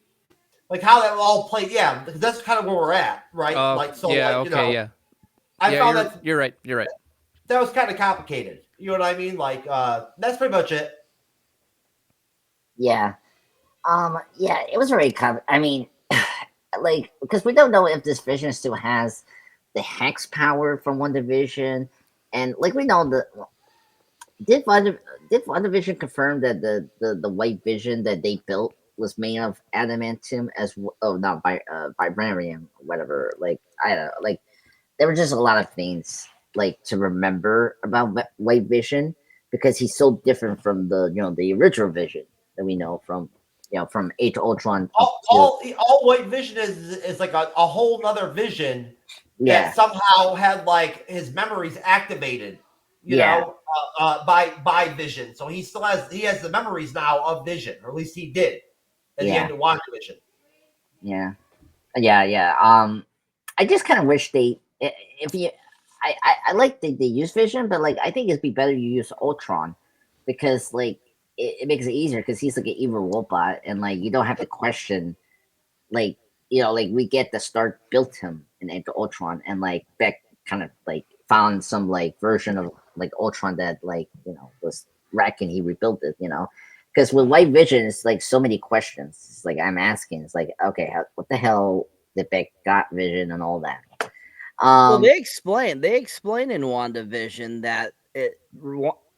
like how that all played. Yeah, because that's kind of where we're at, right? Like so, yeah, like okay, yeah. I found You're right. You're right. that was kind of complicated. You know what I mean? Like that's pretty much it. Yeah. Yeah, it was very I mean, like, because we don't know if this Vision still has the hex power from One Division, and like we know did WandaVision confirm that the White Vision that they built was made of adamantium not vibranium, whatever. Like I don't know, like there were just a lot of things like to remember about White Vision because he's so different from the the original Vision that we know from from Age of Ultron. All White Vision is like a whole nother Vision that somehow had like his memories activated, by Vision. So he still has the memories now of Vision, or at least he did at the end of WandaVision. Yeah. I just kind of wish I like they use Vision, but like I think it'd be better you use Ultron because like it makes it easier because he's like an evil robot and like you don't have to question like like we get the start built him in Ultron and like Beck kind of like found some like version of like Ultron that like was wrecking, he rebuilt it, because with White Vision it's like so many questions. It's like I'm asking, it's like, okay, what the hell did Beck got Vision and all that. Well, they explain in WandaVision that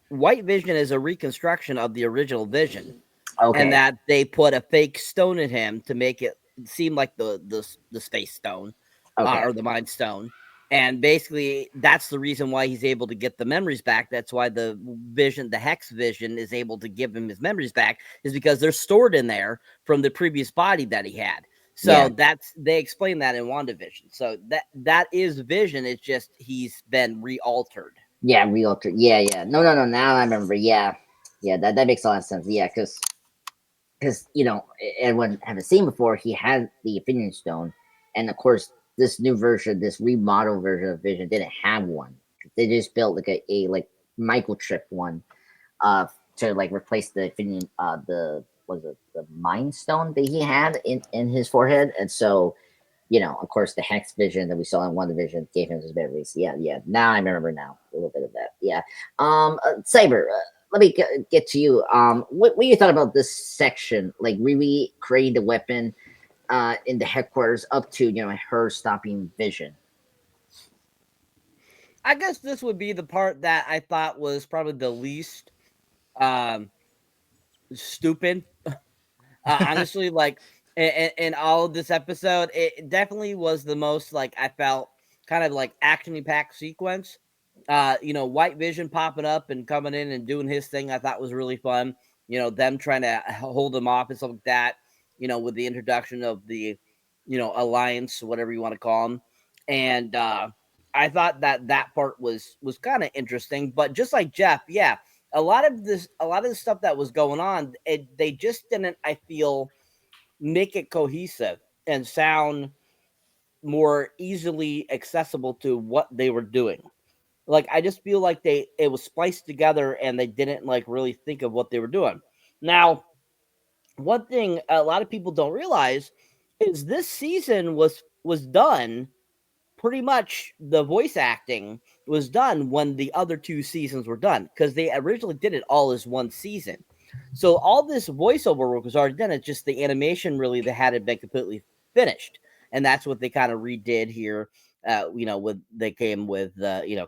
White Vision is a reconstruction of the original Vision, and that they put a fake stone in him to make it seem like the space stone or the Mind Stone, and basically that's the reason why he's able to get the memories back. That's why the Hex Vision, is able to give him his memories back, is because they're stored in there from the previous body that he had. So they explain that in WandaVision. So that is Vision. It's just he's been re-altered. Yeah, re-altered. Yeah. No. Now I remember. Yeah. That makes a lot of sense. Yeah, because everyone haven't seen before. He had the Infinity Stone, and of course, this new version, this remodel version of Vision, didn't have one. They just built like a like microchip one, to like replace the Infinity the Mind Stone that he had in his forehead, and so of course the Hex Vision that we saw in WandaVision gave him his memories. Yeah. Now I remember a little bit of that. Yeah. Cyber, let me get to you. What you thought about this section, like really creating the weapon in the headquarters up to her stopping Vision? I guess this would be the part that I thought was probably the least stupid. Honestly, like in all of this episode, it definitely was the most like I felt kind of like action packed sequence. White Vision popping up and coming in and doing his thing, I thought was really fun. Them trying to hold him off and stuff like that. With the introduction of the alliance, whatever you want to call them, and I thought that part was kind of interesting. But just like Jeff, a lot of the stuff that was going on, they just didn't, I feel, make it cohesive and sound more easily accessible to what they were doing. Like, I just feel like it was spliced together and they didn't like really think of what they were doing. Now, one thing a lot of people don't realize is this season was done pretty much, the voice acting was done when the other two seasons were done, because they originally did it all as one season. So all this voiceover work was already done. It's just the animation really that hadn't been completely finished, and that's what they kind of redid here. They came with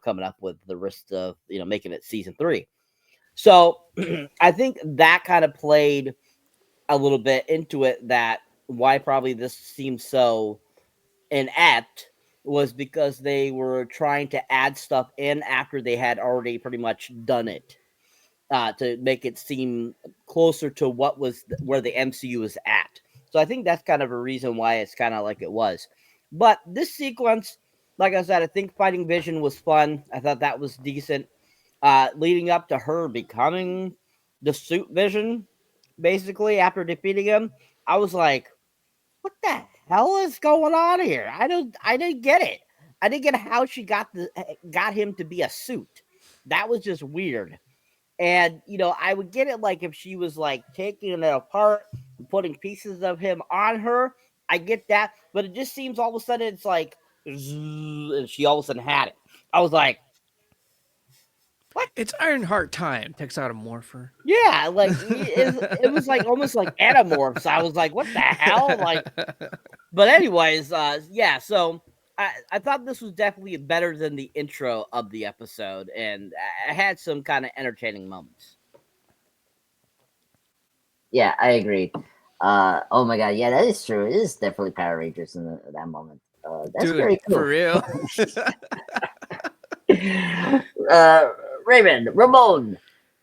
coming up with the rest of making it season 3. So I think that kind of played a little bit into it, that why probably this seems so inept was because they were trying to add stuff in after they had already pretty much done it, to make it seem closer to where the MCU is at. So I think that's kind of a reason why it's kind of like it was. But this sequence, like I said, I think fighting Vision was fun. I thought that was decent. Leading up to her becoming the suit Vision, basically after defeating him, I was like, what the hell is going on here? I didn't get it. I didn't get how she got him to be a suit. That was just weird. And I would get it like if she was like taking it apart and putting pieces of him on her. I get that, but it just seems all of a sudden it's like, and she all of a sudden had it. I was like, what? It's Ironheart time. Takes out a morpher. Yeah, like it was like almost like Animorphs. I was like, what the hell? Like, but anyways, so I thought this was definitely better than the intro of the episode, and I had some kind of entertaining moments. Yeah, I agree. Oh my god, yeah, that is true. It is definitely Power Rangers in that moment. That's Dude, very cool. For real. Raymond, Ramon,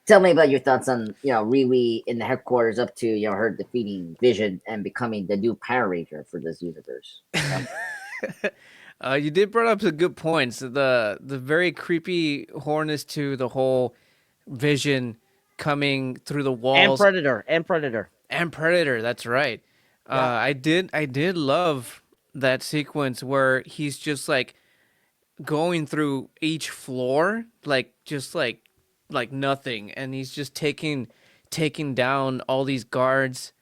tell me about your thoughts on Riri in the headquarters up to her defeating Vision and becoming the new Power Ranger for this universe. You did bring up some good points. The very creepy horness to the whole Vision coming through the walls and Predator. That's right. Yeah. I did love that sequence where he's just like going through each floor, like just like nothing, and he's just taking down all these guards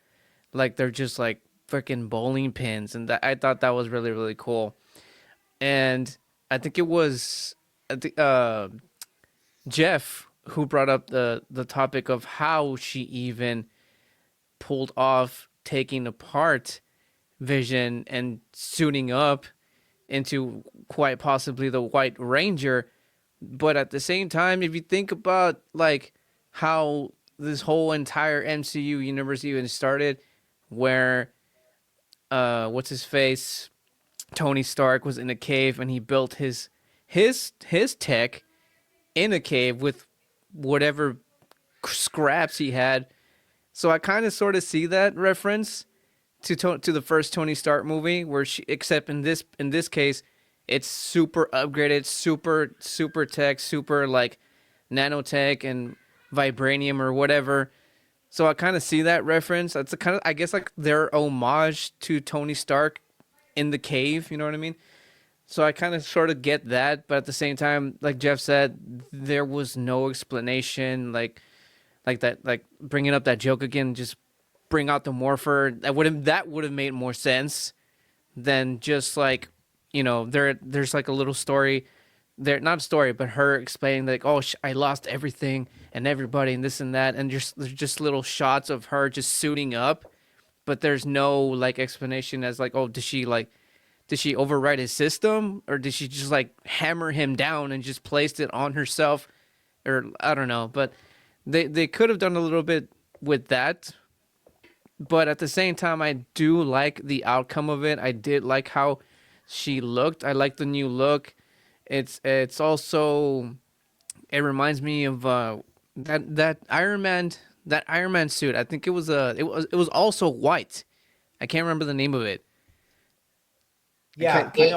like they're just like freaking bowling pins, and I thought that was really really cool. And I think it was Jeff who brought up the topic of how she even pulled off taking apart Vision and suiting up into quite possibly the White Ranger. But at the same time, if you think about like how this whole entire MCU universe even started, where what's his face, Tony Stark was in a cave and he built his tech in a cave with whatever scraps he had. So I kind of sort of see that reference to the first Tony Stark movie, where except in this case, it's super upgraded, super tech, super like nanotech and vibranium or whatever. So I kind of see that reference. That's a kind of, I guess, like their homage to Tony Stark in the cave. You know what I mean? So I kind of sort of get that, but at the same time, like Jeff said, there was no explanation, like that, like bringing up that joke again, just bring out the morpher. That would have made more sense than just like, there's like a little story there, not a story, but her explaining like, oh, I lost everything and everybody and this and that, and there's just little shots of her just suiting up, but there's no like explanation as like, oh, did she override his system, or did she just like hammer him down and just placed it on herself, or I don't know, but they could have done a little bit with that. But at the same time, I do like the outcome of it. I did like how she looked. I like the new look. It's also, it reminds me of that Iron Man suit. I think it was also white. I can't remember the name of it. Yeah, I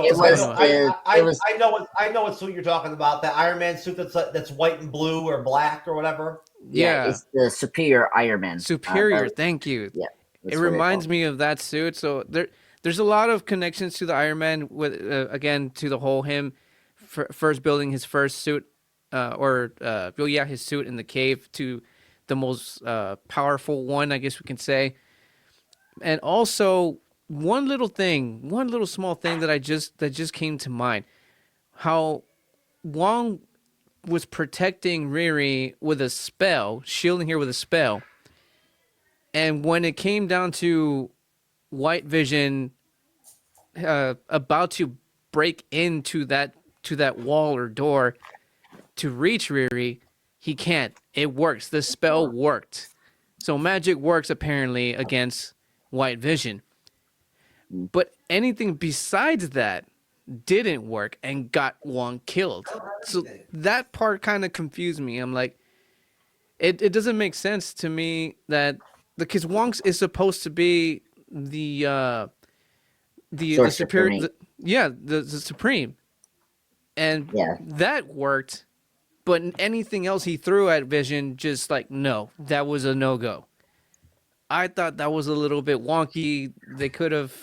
know what suit you're talking about. That Iron Man suit that's white and blue or black or whatever. Yeah, it's the Superior Iron Man. Superior, thank you. Yeah, it reminds me of that suit. So there's a lot of connections to the Iron Man with again to the whole him first building his first suit, his suit in the cave to the most powerful one, I guess we can say, and also. One little small thing that just came to mind, how Wong was protecting Riri with a spell, shielding her with a spell, and when it came down to White Vision about to break into that wall or door to reach Riri, he can't. It works. The spell worked. So magic works apparently against White Vision. But anything besides that didn't work and got Wong killed. So that part kind of confused me. I'm like, it doesn't make sense to me that because Wong is supposed to be the superior, the supreme, and that worked. But anything else he threw at Vision, just like no, that was a no go. I thought that was a little bit wonky. They could have,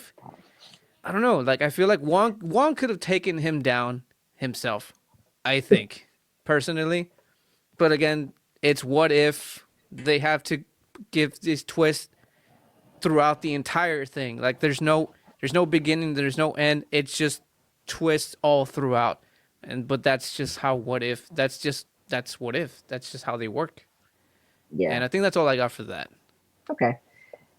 I don't know. Like I feel like Wong could have taken him down himself. I think personally, but again, it's what if they have to give this twist throughout the entire thing. Like there's no beginning, there's no end. It's just twists all throughout. But that's just how what if. That's what if. That's just how they work. Yeah. And I think that's all I got for that. Okay.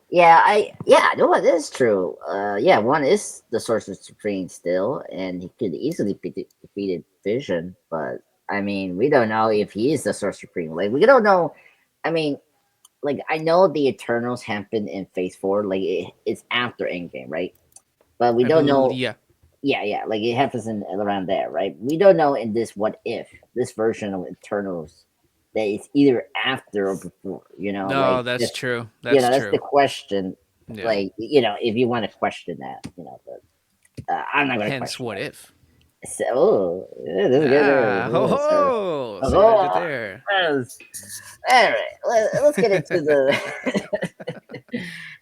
Yeah, no, it is true. One is the Sorcerer Supreme still, and he could easily be defeated Vision, but I mean, we don't know if he is the Sorcerer Supreme. Like, we don't know. I mean, like, I know the Eternals happened in Phase 4, like, it's after Endgame, right? But we don't know. Yeah, like, it happens around there, right? We don't know in this what if, this version of Eternals, that it's either after or before. No, like that's true. that's the question. Yeah. Like, if you want to question that, but I'm not going to Hence, question what it. if? So, this is good. See what I did there. Yes. All right, let's get into the.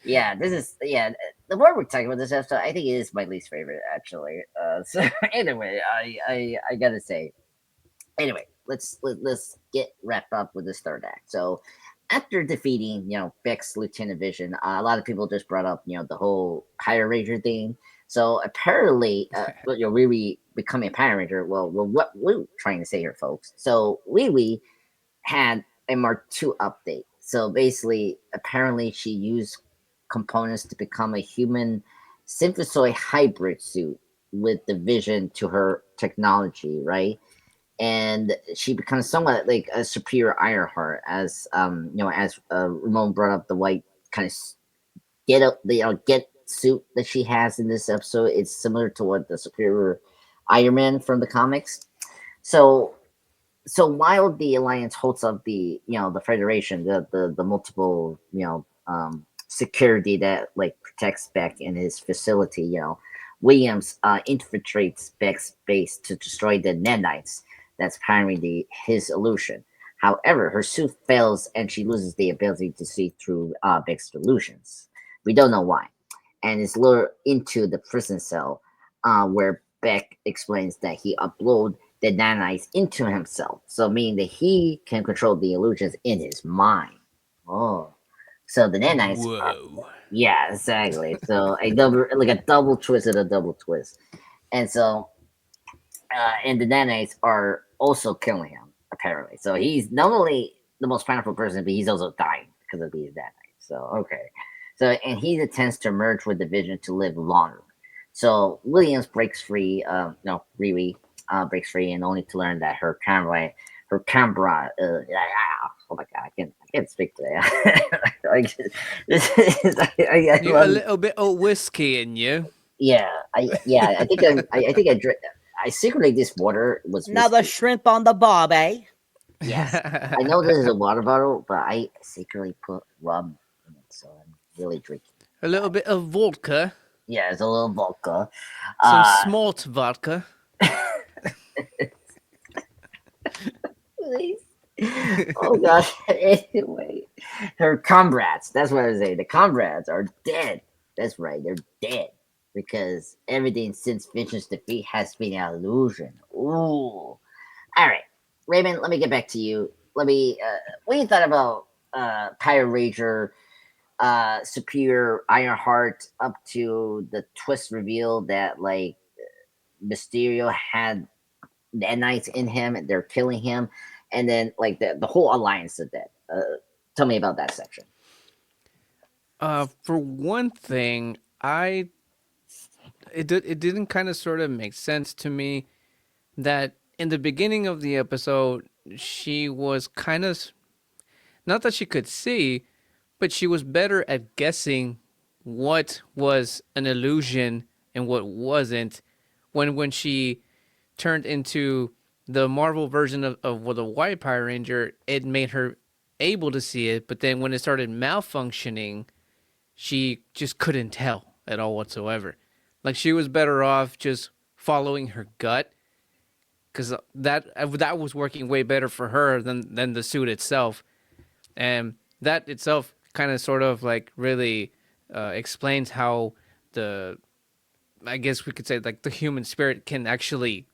Yeah, this is the more we're talking about this episode, I think it is my least favorite actually. So anyway, I gotta say, anyway, let's get wrapped up with this third act. So after defeating Beck's Lieutenant Vision, a lot of people just brought up the whole Power Ranger thing. So apparently, Riri becoming a Power Ranger. Well, what we're trying to say here, folks. So Riri had a Mark II update. So basically, apparently, she used components to become a human synthesoid hybrid suit with the vision to her technology, right? And she becomes somewhat like a superior Ironheart, as as Ramon brought up the white kind of get suit that she has in this episode. It's similar to what the superior Iron Man from the comics. So while the Alliance holds up the Federation, the multiple security that like protects Beck in his facility, Williams infiltrates Beck's base to destroy the nanites that's powering his illusion. However, her suit fails and she loses the ability to see through Beck's illusions. We don't know why, and is lured into the prison cell, where Beck explains that he uploaded the nanites into himself, so meaning that he can control the illusions in his mind. Oh, so the nanites. Whoa. Yeah, exactly. So a double twist and a double twist, and so and the nanites are also killing him apparently. So he's not only the most powerful person, but he's also dying because of these nanites. So okay, so and he attempts to merge with the Vision to live longer. So Williams breaks free. Riri breaks free, and only to learn that her camera. Oh my god, I can't speak today. You a little bit of whiskey in you. Yeah, I think I secretly this water was Another whiskey. shrimp on the bob, eh? Yes, I know this is a water bottle, but I secretly put rum in it, so I'm really drinking. A little bit of vodka. Yeah, it's a little vodka. Some smalt vodka. Please. Oh gosh. Anyway, her comrades. That's what I was saying. The comrades are dead. That's right. They're dead because everything since Vision's defeat has been an illusion. Ooh. All right, Raymond. Let me get back to you. What do you thought about Power Ranger, Superior Ironheart, up to the twist reveal that like Mysterio had nanites in him and they're killing him, and then like the whole alliance of that. Tell me about that section. For one thing, it didn't kind of sort of make sense to me that in the beginning of the episode she was kind of, not that she could see, but she was better at guessing what was an illusion and what wasn't when she turned into the Marvel version of the White Power Ranger. It made her able to see it, but then when it started malfunctioning, she just couldn't tell at all whatsoever. Like she was better off just following her gut, because that was working way better for her than the suit itself, and that itself kind of sort of like really explains how I guess we could say like the human spirit can actually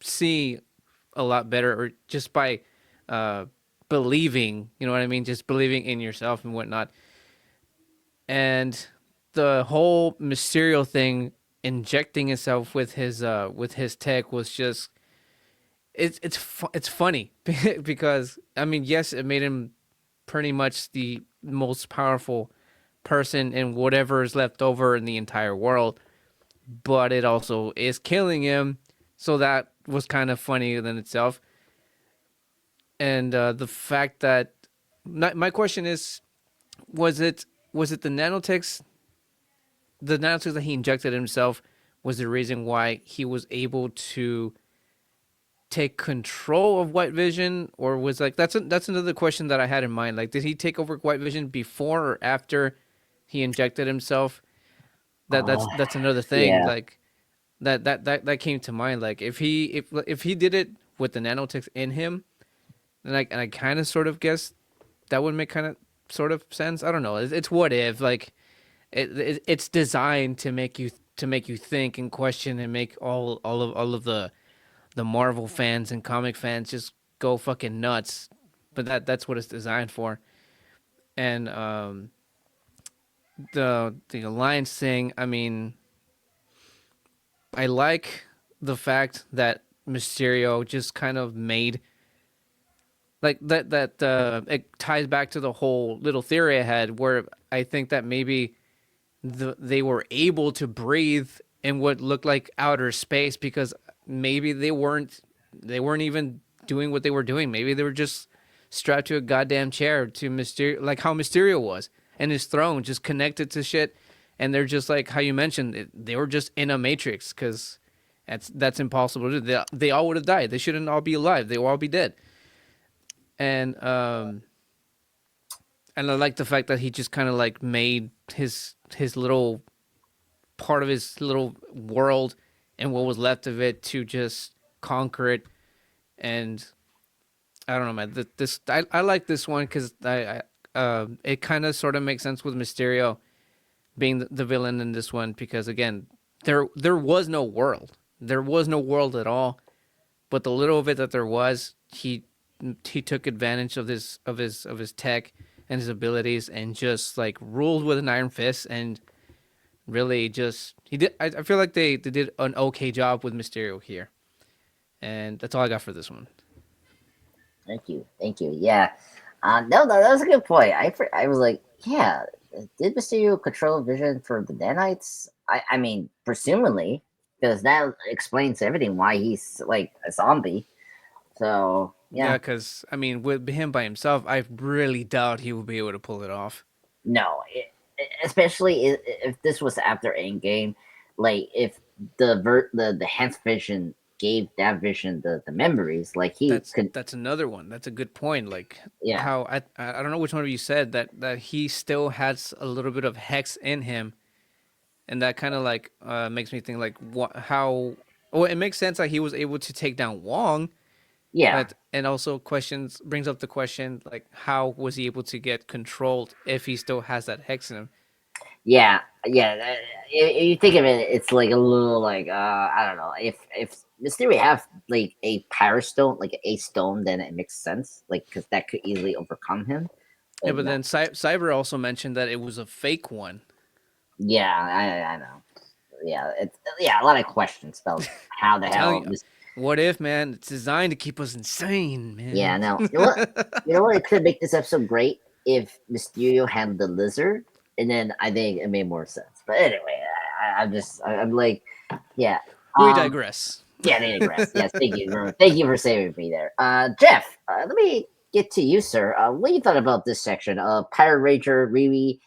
see a lot better, or just by believing, you know what I mean, just believing in yourself and whatnot. And the whole Mysterio thing, injecting itself with his tech, was just it's funny because I mean, yes, it made him pretty much the most powerful person in whatever is left over in the entire world, but it also is killing him. So that was kind of funny in itself. And the fact that my question is, was it the nanotechs that he injected himself was the reason why he was able to take control of White Vision, or was like that's another question that I had in mind. Like, did he take over White Vision before or after he injected himself? That's another thing. Yeah. Like that came to mind. Like if he did it with the nanotech in him, and I kind of sort of guess that would make kind of sort of sense. I don't know. It's what if, like it's designed to make you think and question and make all of the Marvel fans and comic fans just go fucking nuts. But that's what it's designed for. And the alliance thing, I mean, I like the fact that Mysterio just kind of made like that it ties back to the whole little theory I had, where I think that maybe they were able to breathe in what looked like outer space because maybe they weren't even doing what they were doing. Maybe they were just strapped to a goddamn chair to Mysterio, like how Mysterio was, and his throne just connected to shit. And they're just like how you mentioned, they were just in a matrix because that's impossible to do. They all would have died. They shouldn't all be alive. They would all be dead. And I like the fact that he just kind of like made his little part of his little world and what was left of it to just conquer it. And I don't know, man. I like this one because it kind of sort of makes sense with Mysterio being the villain in this one, because again, there was no world. There was no world at all. But the little of it that there was, he took advantage of his tech and his abilities and just like ruled with an iron fist, and really just he did. I feel like they did an okay job with Mysterio here, and that's all I got for this one. Thank you. Yeah, no, that was a good point. I was like, yeah, did Mysterio control Vision for the nanites? I mean, presumably, because that explains everything why he's like a zombie. So yeah, because I mean, with him by himself, I really doubt he would be able to pull it off. No, especially if this was after Endgame, like if the Hence Vision gave that Vision the memories, like that's another one. That's a good point. Like yeah, how I don't know which one of you said that he still has a little bit of Hex in him, and that kind of like makes me think like how. Well, it makes sense that he was able to take down Wong. Yeah. But, and also brings up the question, like, how was he able to get controlled if he still has that hex in him? Yeah. If you think of it, it's like a little like I don't know, if Mysterio have like a Power Stone, like a stone, then it makes sense, like because that could easily overcome him. Yeah, but then Cyber also mentioned that it was a fake one. Yeah, I know. Yeah, a lot of questions about how the hell. What if, man? It's designed to keep us insane, man. Yeah, no. You know what? It could make this episode great if Mysterio had the lizard, and then I think it made more sense. But anyway, I'm like, yeah. We digress. Yeah, they digress. Yes, thank you for saving me there. Jeff, let me get to you, sir. What do you thought about this section of Pirate Ranger, Riri,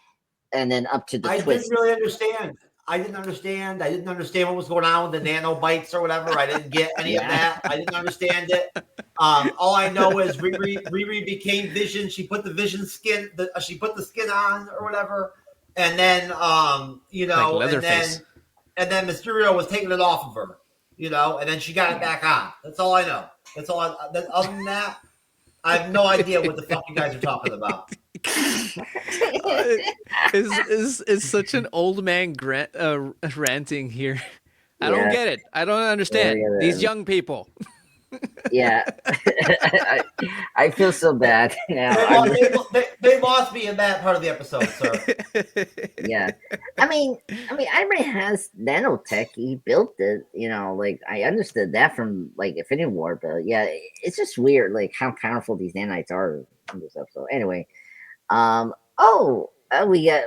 and then up to the twist? I didn't really understand. I didn't understand what was going on with the nanobites or whatever. I didn't get any of that. I didn't understand it. All I know is Riri became Vision. She put the Vision skin. She put the skin on or whatever, and then like and then Mysterio was taking it off of her, and then she got it back on. That's all I know. Other than that, I have no idea what the fuck you guys are talking about. Is such an old man ranting here. I don't get it. I don't understand these young people. Yeah, I feel so bad now. They lost me in that part of the episode, sir. Yeah, I mean, Iron Man has nanotech. He built it. Like I understood that from like Infinity War, but yeah, it's just weird, like how powerful these nanites are in this episode. Anyway.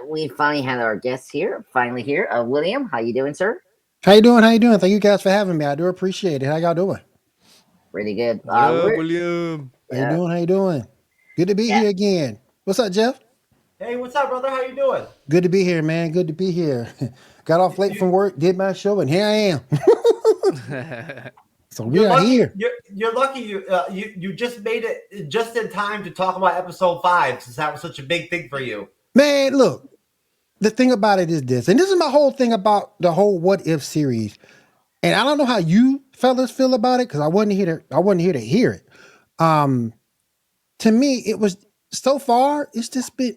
We finally had our guest here. William, how you doing, sir? How you doing? Thank you guys for having me. I do appreciate it. How y'all doing? Really good. William. How you doing? Good to be here again. What's up, Jeff? Hey, what's up, brother? How you doing? Good to be here, man. Good to be here. Got off late from work, did my show, and here I am. So we are here. You're lucky you just made it just in time to talk about episode 5, since that was such a big thing for you. Man, look, the thing about it is this, and this is my whole thing about the whole What If series. And I don't know how you fellas feel about it, because I wasn't here to hear it. To me, it was so far, it's just been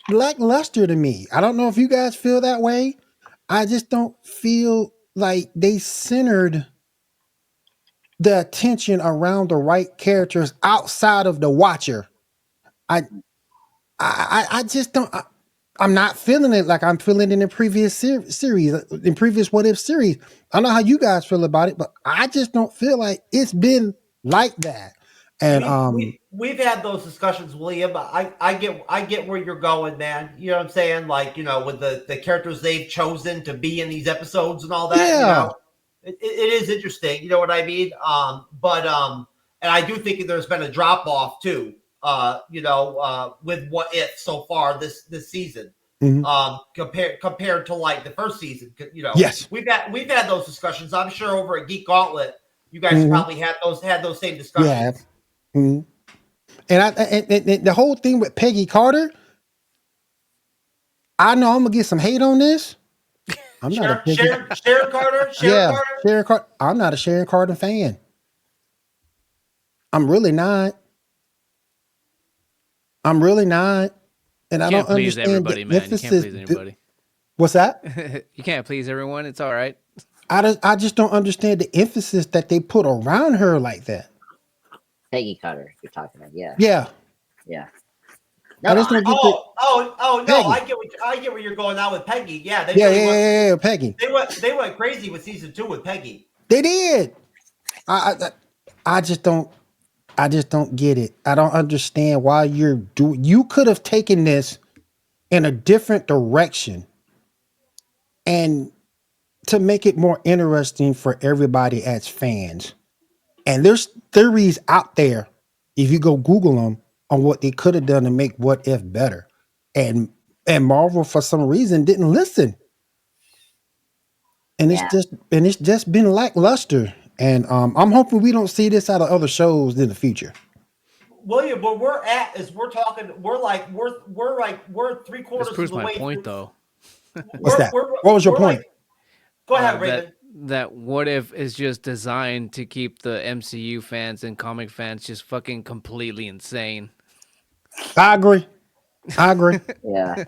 lackluster to me. I don't know if you guys feel that way. I just don't feel like they centered the attention around the right characters outside of the watcher. I just don't. I'm not feeling it like I'm feeling in the previous series, in previous What If series. I don't know how you guys feel about it, but I just don't feel like it's been like that. And we've had those discussions, William. I get where you're going, man. You know what I'm saying? Like, you know, with the characters they've chosen to be in these episodes and all that. Yeah. You know, it is interesting. You know what I mean? And I do think there's been a drop off too. With What If so far this season, compared to like the first season. You know, yes, we've had those discussions. I'm sure over at Geek Gauntlet, you guys probably had those same discussions. Yeah. Mm-hmm. And the whole thing with Peggy Carter, I know I'm gonna get some hate on this. I'm not a Peggy. Sharon Carter. Sharon Carter. I'm not a Sharon Carter fan. I'm really not. And I don't understand everybody, man. You can't please anybody. What's that? You can't please everyone. It's all right. I just don't understand the emphasis that they put around her like that. Peggy Carter, you're talking about, yeah. No, I get where you're going now with Peggy. Yeah, Peggy. They went crazy with season 2 with Peggy. They did. I just don't get it. I don't understand why you could have taken this in a different direction and to make it more interesting for everybody as fans. And there's theories out there, if you go Google them, on what they could have done to make What If better. And Marvel, for some reason, didn't listen. And it's just been lackluster. And I'm hoping we don't see this out of other shows in the future. William, where we're at is we're 3/4 This of proves the way my point, through. though. What's that? What was your point? Go ahead, Raven. That What If is just designed to keep the MCU fans and comic fans just fucking completely insane. I agree. Yeah.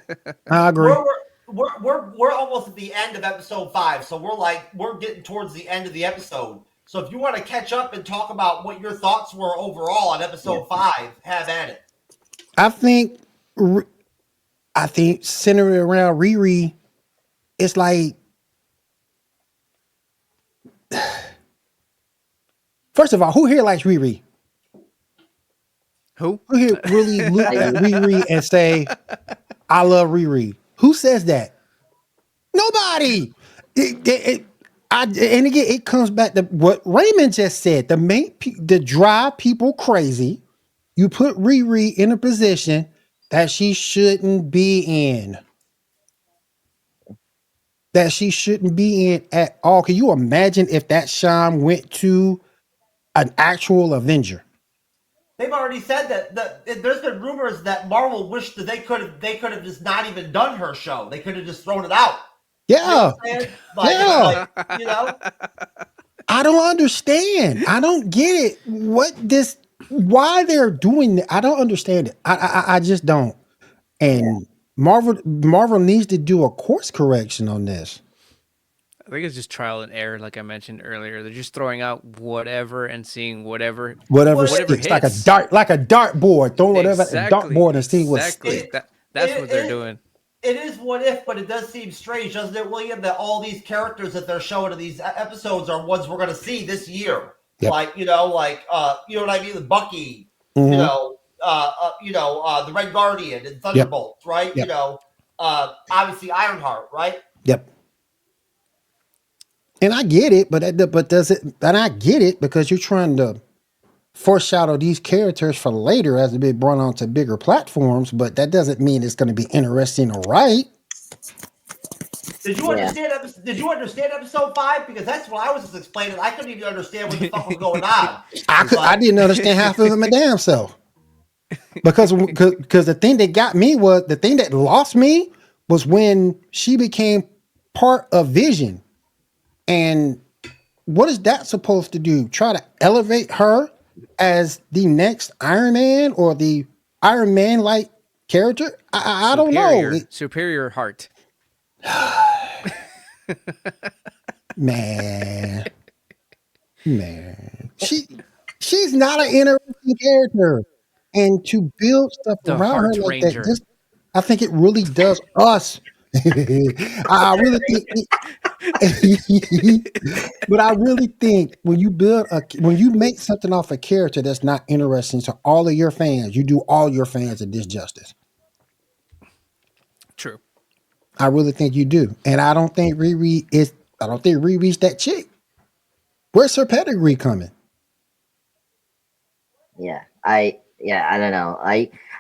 I agree. We're almost at the end of episode 5, so we're getting towards the end of the episode. So if you want to catch up and talk about what your thoughts were overall on episode 5, have at it. I think centered around Riri, it's like, first of all, who here likes Riri? Who here really look at Riri and say, I love Riri? Who says that? Nobody. And again, it comes back to what Raymond just said. The drive people crazy. You put Riri in a position that she shouldn't be in. That she shouldn't be in at all. Can you imagine if that shine went to an actual Avenger? They've already said that there's been rumors that Marvel wished that they could have just not even done her show. They could have just thrown it out. Yeah. You know you know? I don't understand. I don't get it. Why they're doing it. I don't understand it. I just don't. And Marvel needs to do a course correction on this. I think it's just trial and error, like I mentioned earlier. They're just throwing out whatever and seeing whatever sticks, hits. like a dartboard. Throw whatever at a dartboard and see what sticks. That's what they're doing. It is What If, but it does seem strange, doesn't it, William, that all these characters that they're showing in these episodes are ones we're going to see this year. Yep. You know what I mean? The Bucky, the Red Guardian and Thunderbolt, right? Yep. Obviously Ironheart, right? Yep. And I get it, but does it? And I get it because you're trying to foreshadow these characters for later as they be brought onto bigger platforms. But that doesn't mean it's going to be interesting or right. Did you understand? Did you understand episode 5? Because that's what I was just explaining. I couldn't even understand what the fuck was going on. I didn't understand half of it my damn self. Because the thing that got me was the thing that lost me was when she became part of Vision. And what is that supposed to do? Try to elevate her as the next Iron Man or the Iron Man like character? I don't know. Superior heart. Man. She's not an interesting character. And to build stuff around her like that, I think it really does us. I really think, but I really think when you make something off a character that's not interesting to all of your fans, you do all your fans a disjustice. True. I really think you do, and I don't think Riri's that chick. Where's her pedigree coming? I don't know.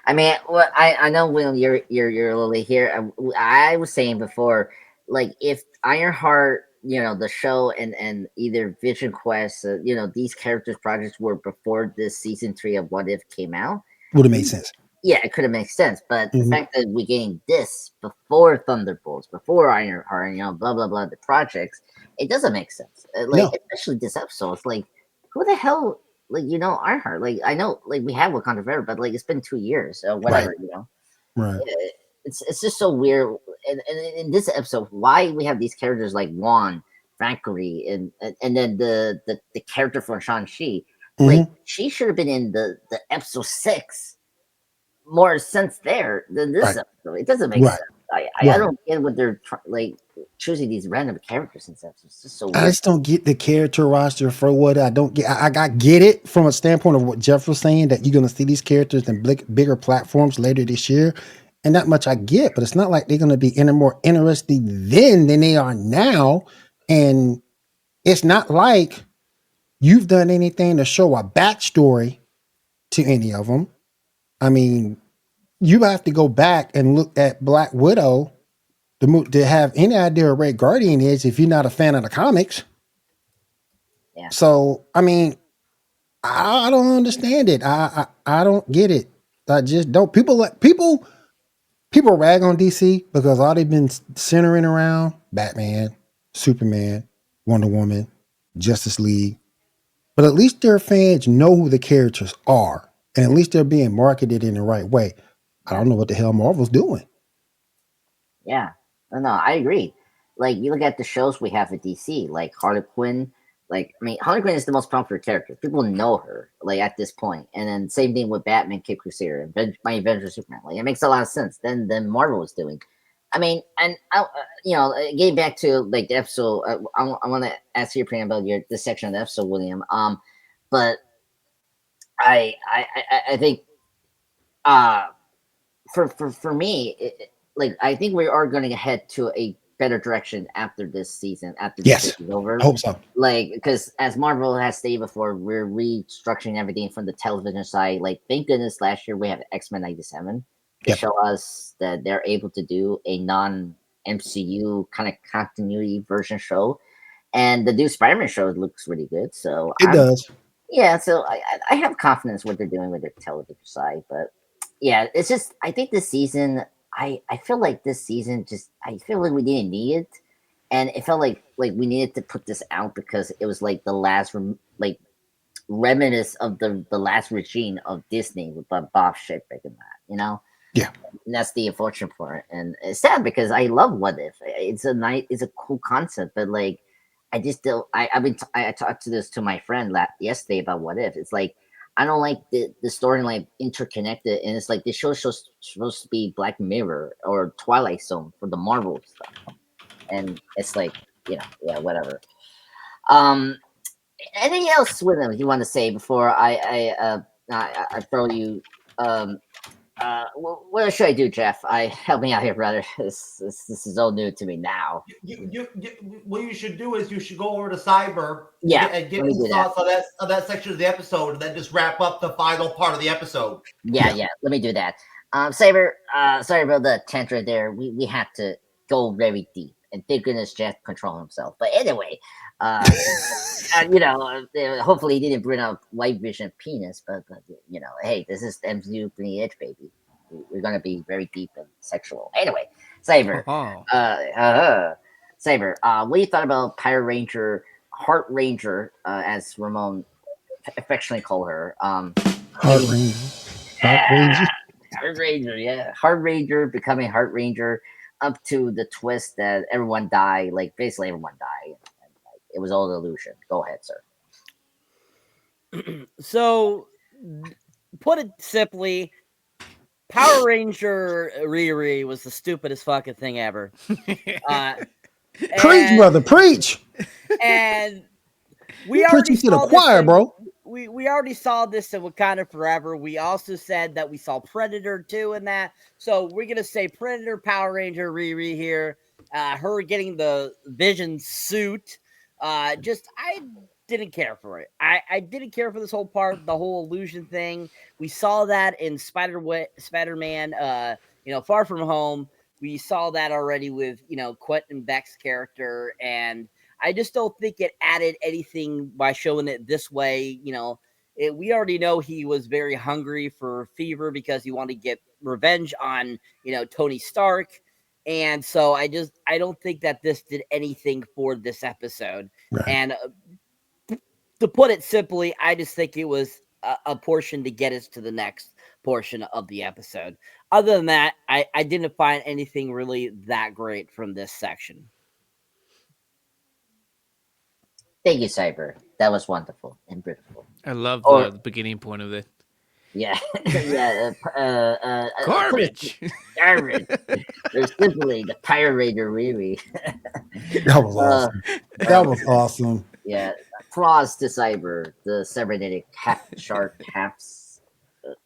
I mean, well, I know, Will, you're a little late here. I was saying before, like, if Ironheart, the show and either Vision Quest, these characters projects were before this season 3 of What If came out, would have made sense. Yeah, it could have made sense. But the fact that we're getting this before Thunderbolts, before Ironheart, blah blah blah, the projects, it doesn't make sense. Especially this episode, it's like, who the hell? Like, Ironheart. Like, I know, like, we have Wakanda Forever, but like, it's been 2 years or whatever. Right. It's just so weird. And in this episode, why we have these characters like Juan, Frankery, and then the character from Shang-Chi, like, she should have been in the episode 6. More sense there than this episode. It doesn't make sense. I don't get what they're choosing these random characters and stuff. It's just so weird. I just don't get the character roster for what I don't get. I get it from a standpoint of what Jeff was saying, that you're going to see these characters in bigger platforms later this year. And that much I get, but it's not like they're going to be any more interesting then than they are now. And it's not like you've done anything to show a backstory to any of them. I mean, you have to go back and look at Black Widow to have any idea what Red Guardian is if you're not a fan of the comics. Yeah. So, I mean, I don't understand it. I don't get it. I just don't. People rag on DC because all they've been centering around Batman, Superman, Wonder Woman, Justice League. But at least their fans know who the characters are. And at least they're being marketed in the right way. I don't know what the hell Marvel's doing. Yeah. No, I agree. Like, you look at the shows we have at DC, like Harley Quinn. Like, I mean, Harley Quinn is the most popular character. People know her, like, at this point. And then same thing with Batman, Kid Crusader, and My Adventure Superman. Like, it makes a lot of sense than Marvel was doing. I mean, and getting back to like the episode, I want to ask your opinion about this section of the episode, William. But I think for me, I think we are going to head to a better direction after this season, after this season is over. I hope so. Like, because as Marvel has stated before, we're restructuring everything from the television side. Like, thank goodness last year we have X-Men 97 to show us that they're able to do a non-MCU kind of continuity version show. And the new Spider-Man show looks really good. So it does. Yeah, so I have confidence what they're doing with their television side. But yeah, it's just, I think this season, I feel like this season I feel like we didn't need it. And it felt like we needed to put this out because it was like the last reminiscence of the last regime of Disney with Bob Chapek and that, Yeah. And that's the unfortunate part. And it's sad because I love What If. It's a cool concept, but like, I just don't. I talked to my friend yesterday about What If. It's like, I don't like the storyline interconnected, and it's like this show supposed to be Black Mirror or Twilight Zone for the Marvel stuff, and it's like, whatever. Anything else with them you want to say before I throw you? What should I do, Jeff? Help me out here, brother. This is all new to me now. What you should do is you should go over to Cyber, and get his thoughts on that section of the episode, and then just wrap up the final part of the episode. Yeah. Let me do that. Saber, sorry about the tantrum there. We have to go very deep, and thank goodness Jet control himself. But anyway, hopefully he didn't bring up white vision penis. But hey, this is MCU Bleeding Edge, baby. We're gonna be very deep and sexual. Anyway, Saber, Saber, what do you thought about Power Ranger, Heart Ranger, as Ramon affectionately call her? Heart Ranger. Heart Ranger. Heart Ranger, yeah. Heart Ranger becoming Heart Ranger, up to the twist that everyone died, like basically everyone died. And, it was all an illusion. Go ahead, sir. So, put it simply, Power Ranger Riri was the stupidest fucking thing ever. Preach, brother, preach. And we preaching to the choir, bro. We already saw this in Wakanda Forever. We also said that we saw Predator 2 in that. So we're going to say Predator, Power Ranger, Riri here. Her getting the Vision suit. I didn't care for it. I didn't care for this whole part, the whole illusion thing. We saw that in Spider-Man, Far From Home. We saw that already with, Quentin Beck's character, and I just don't think it added anything by showing it this way. We already know he was very hungry for Fever because he wanted to get revenge on, Tony Stark. And so I don't think that this did anything for this episode. Right. And to put it simply, I just think it was a portion to get us to the next portion of the episode. Other than that, I didn't find anything really that great from this section. Thank you, Cyber. That was wonderful and beautiful. I love the beginning point of it. Yeah, garbage. Garbage. There's simply the Power Ranger Riri. That was awesome. That was awesome. Yeah, applause to Cyber, the cybernetic half shark, half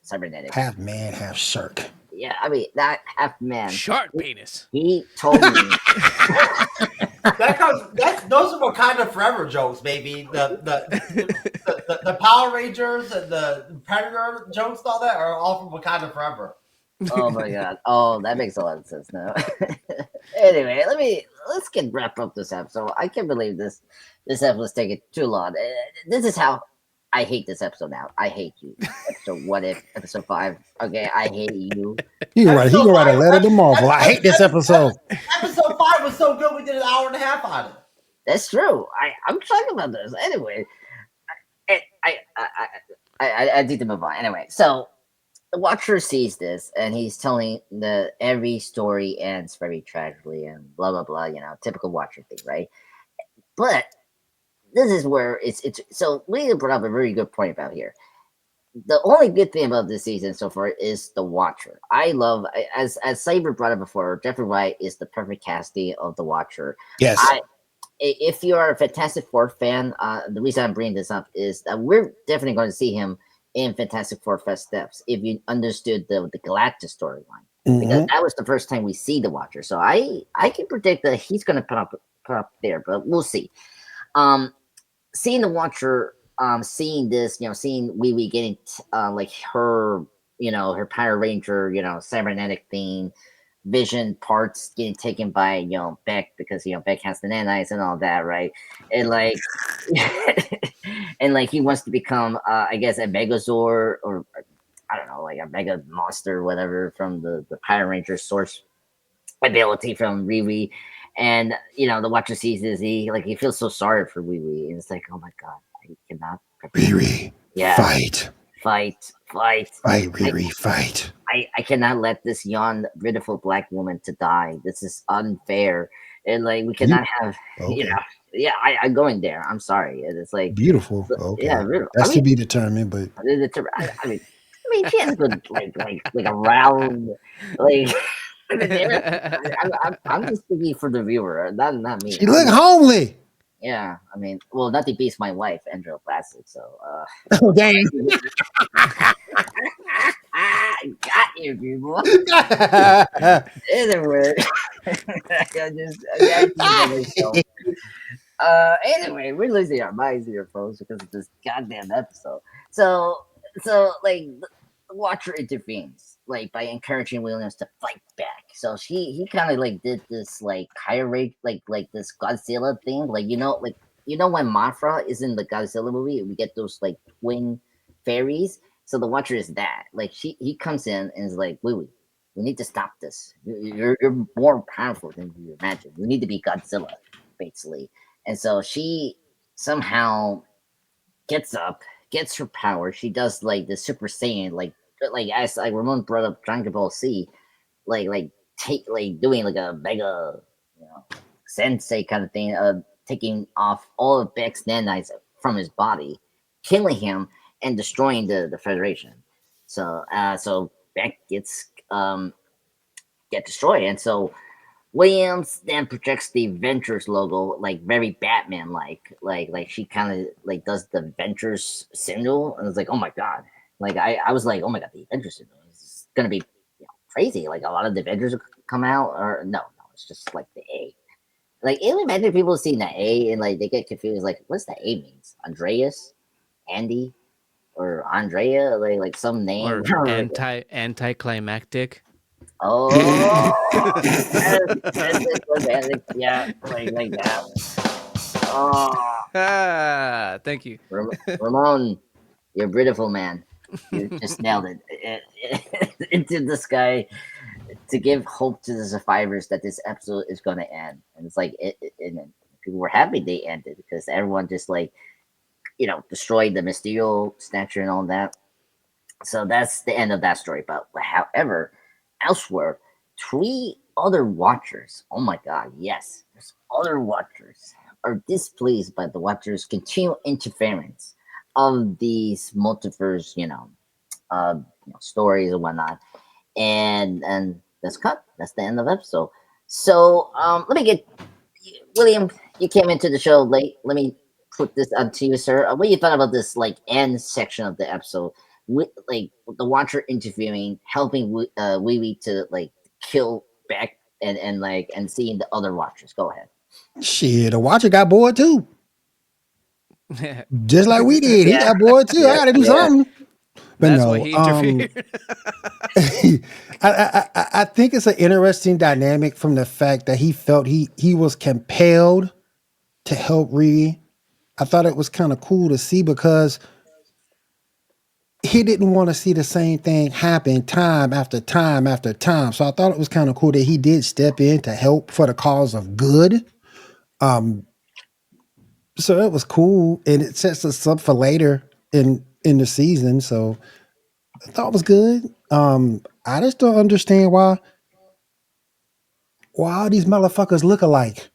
cybernetic, half man, half shark. Yeah, I mean that half man shark penis. He told me. Those are Wakanda Forever jokes, baby. The Power Rangers and the Predator jokes, all that are all from Wakanda Forever. Oh my god! Oh, that makes a lot of sense now. Anyway, let's wrap up this episode. I can't believe this episode's taking too long. This is how I hate this episode now. I hate you. Episode What If, episode 5. Okay, I hate you. He can write a letter to Marvel. I hate this episode. Episode 5 was so good we did an hour and a half on it. That's true. I'm talking about this. Anyway, I need to move on. Anyway, so the Watcher sees this and he's telling that every story ends very tragically and blah blah blah, typical Watcher thing, right? But this is where it's so we brought up a very good point about here. The only good thing about this season so far is the Watcher. I love, as Cyber brought up before, Jeffrey Wright is the perfect casting of the Watcher. Yes. If you're a Fantastic Four fan, the reason I'm bringing this up is that we're definitely going to see him in Fantastic Four First Steps if you understood the Galactus storyline. Mm-hmm. Because that was the first time we see the Watcher. So I can predict that he's going to put up there, but we'll see. Seeing the Watcher, seeing this, seeing Wee Wee getting like her, her Power Ranger, cybernetic thing, Vision parts getting taken by Beck because Beck has the nanites and all that, right? And like, and like he wants to become, I guess, a Megazord or I don't know, like a Mega Monster, or whatever, from the Power Ranger source ability from Riri. And the Watcher sees this, he feels so sorry for Wee Wee, and it's like, oh my god, I cannot. Riri, fight, Riri, fight. I cannot let this young, beautiful black woman to die. This is unfair, and like we cannot have, okay. Yeah, I'm going there. I'm sorry. It's like beautiful. Okay. Yeah, beautiful. That's to be determined, but I mean, she has good like a round like. I'm just speaking for the viewer, not me. She look homely. Yeah, I mean, well, nothing beats my wife, Andrea Classic. So, oh dang, got you, people. Anyway, anyway, we're losing our minds here, folks, because of this goddamn episode. So like. the Watcher intervenes, like by encouraging Williams to fight back. So he kind of like did this like higher rate, like this Godzilla thing, like when Mothra is in the Godzilla movie, we get those like twin fairies. So the Watcher is that. Like he comes in and is like, wait, we need to stop this. You're more powerful than you imagine. We need to be Godzilla, basically. And so she somehow gets up, gets her power. She does like the Super Saiyan, like as like Ramon brought up Dragon Ball C, like take like doing like a mega, sensei kind of thing, taking off all of Beck's nanites from his body, killing him and destroying the Federation. So Beck gets get destroyed, and so Williams then projects the Ventures logo, like very Batman like she kind of like does the Ventures symbol, and it's like, oh my god, like I was like, oh my god, the Ventures symbol is gonna be crazy. Like a lot of the Ventures will come out, or no, it's just like the A. Like imagine people seeing the A and like they get confused, like what's the A means? Andreas, Andy, or Andrea, like some name or anticlimactic. Oh, yeah, like that. Oh, Thank you. Ramon, you're beautiful, man. You just nailed it. Into the sky to give hope to the survivors that this episode is going to end. And it's like, and people were happy they ended because everyone just like, destroyed the Mysterio statue and all that. So that's the end of that story. But however, elsewhere, 3 other Watchers, oh my god, yes, there's other Watchers, are displeased by the Watchers' continual interference of these multiverse, stories and whatnot. And that's cut. That's the end of the episode. So let me get William. You came into the show late. Let me put this on to you, sir. What do you thought about this like end section of the episode? Like the Watcher interviewing, helping Wee Wee to like kill Beck and seeing the other Watchers. Go ahead. Shit, the Watcher got bored too. Just like we did. He got bored too. I gotta do something. But That's no, why he interfered. I think it's an interesting dynamic from the fact that he felt he was compelled to help Riri. I thought it was kind of cool to see because he didn't want to see the same thing happen time after time after time. So I thought it was kind of cool that he did step in to help for the cause of good. So it was cool, and it sets us up for later in the season. So I thought it was good. I just don't understand why all these motherfuckers look alike.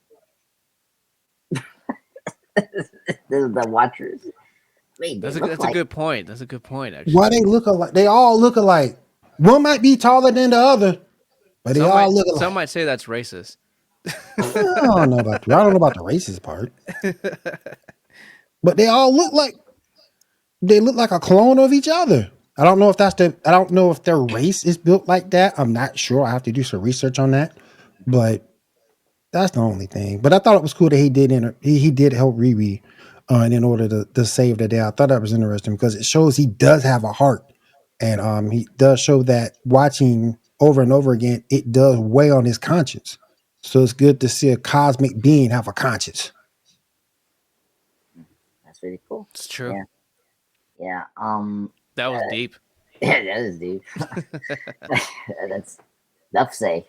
The Watchers. Wait, That's a good point. That's a good point, actually. Why they look alike? They all look alike. One might be taller than the other, but they all look alike. Some might say that's racist. I don't know about the racist part. But they all look like a clone of each other. I don't know if their race is built like that. I'm not sure. I have to do some research on that. But that's the only thing. But I thought it was cool that he did help Riri and in order to save the day. I thought that was interesting because it shows he does have a heart. And he does show that watching over and over again, it does weigh on his conscience. So it's good to see a cosmic being have a conscience. That's really cool. It's true. Yeah. That was deep. Yeah, that is deep. That's enough to say.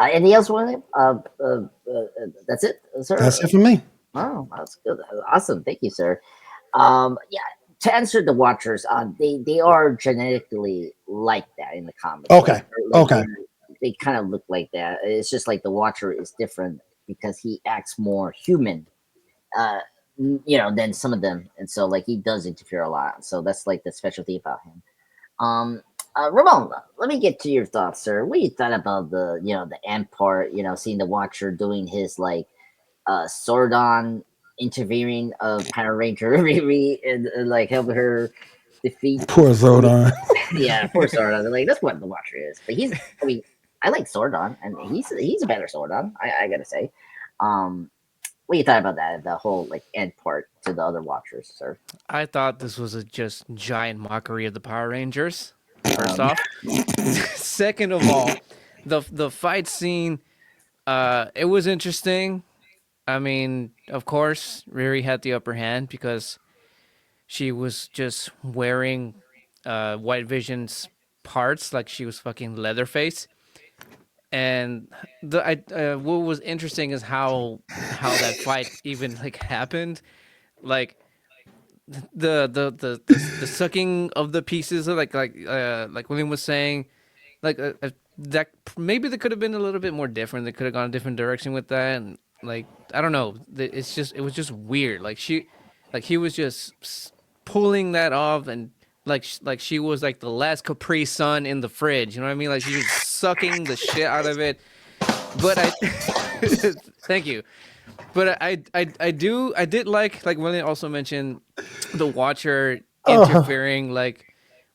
Anything else, William? That's it, sir. That's it for me. Oh, that's good. Awesome. Thank you, sir. Yeah. To answer the Watchers, they are genetically like that in the comics. Okay. They kind of look like that. It's just like the Watcher is different because he acts more human, than some of them, and so like he does interfere a lot. So that's like the specialty about him. Ramon, let me get to your thoughts, sir. What you thought about the end part? Seeing the Watcher doing his like Sordon intervening of Power Ranger Riri and like helping her defeat poor Zordon. Yeah, poor Sordon. Like that's what the Watcher is. But I like Sordon, and he's a better Sordon. I gotta say. What do you thought about that? The whole like end part to the other Watchers, sir. I thought this was a just giant mockery of the Power Rangers. First off, second of all, the fight scene, it was interesting. I mean, of course, Riri had the upper hand because she was just wearing White Vision's parts like she was fucking Leatherface. And what was interesting is how that fight even like happened. Like the sucking of the pieces, like William was saying, that maybe they could have been a little bit more different. They could have gone a different direction with that, and like I don't know. It was just weird. He was just pulling that off, and like she was like the last Capri Sun in the fridge. You know what I mean? Like she was sucking the shit out of it. But I, thank you. But I did like William also mentioned the Watcher interfering, like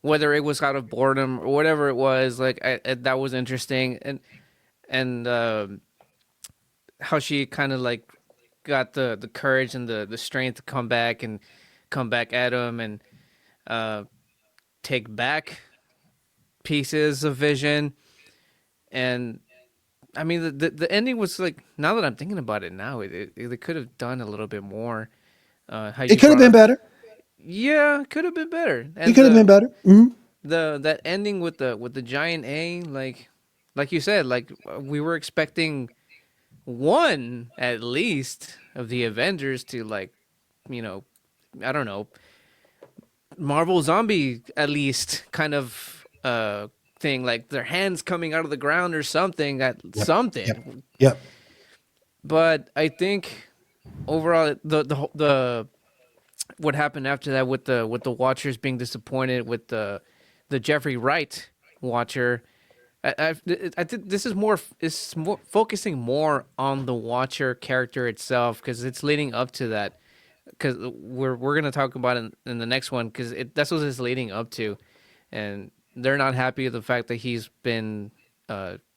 whether it was out of boredom or whatever it was, like that was interesting, and how she kind of like got the courage and the strength to come back at him and take back pieces of Vision. And I mean the ending was like, now that I'm thinking about it now, they could have done a little bit more. It could have been better. Yeah, it could have been better. And it could have been better. Mm-hmm. That ending with the giant A, like you said, like we were expecting one at least of the Avengers to, like, you know, I don't know, Marvel Zombie at least kind of thing, like their hands coming out of the ground or something. Yep. But I think overall the what happened after that with the Watchers being disappointed with the Jeffrey Wright Watcher, I think this is more focusing more on the Watcher character itself, because it's leading up to that. Because we're gonna talk about it in the next one, because that's what it's leading up to, and they're not happy with the fact that he's been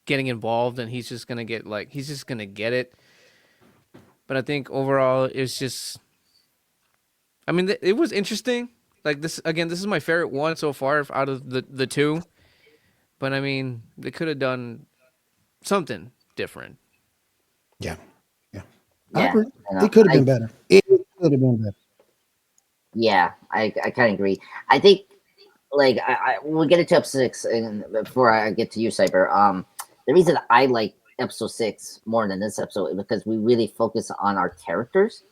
getting involved, and he's just gonna get it. But I think overall it's just, I mean, it was interesting. Like this again, this is my favorite one so far out of the two. But I mean, they could have done something different. Yeah. I agree. It could have been better. It could have been better. Yeah, I kind of agree. I think, like, we'll get into episode 6, and before I get to you, Cyber. The reason I like episode 6 more than this episode is because we really focus on our characters.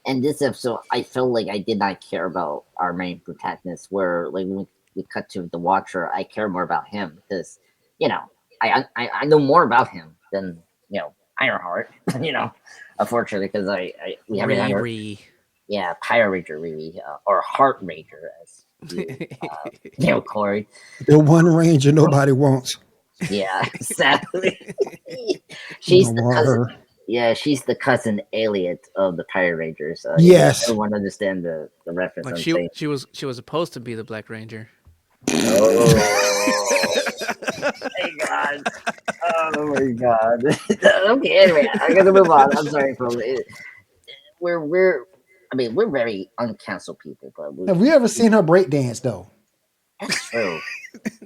And this episode, I felt like I did not care about our main protagonist. Where, like, when we cut to the Watcher, I care more about him because, you know, I know more about him than, you know, Ironheart. You know, unfortunately, because we haven't had Pyro Ranger Riri, or Heart Ranger, as you know, Corey. The one Ranger nobody wants. Yeah, exactly. She's the cousin. Yeah, she's the cousin Elliot of the Pyro Rangers. Yes, everyone understand the reference. But she was supposed to be the Black Ranger. Oh my god! Oh my god! Okay, anyway, I gotta move on. I'm sorry, folks. We're very uncancelled people, but have we ever seen her break dance though? That's true.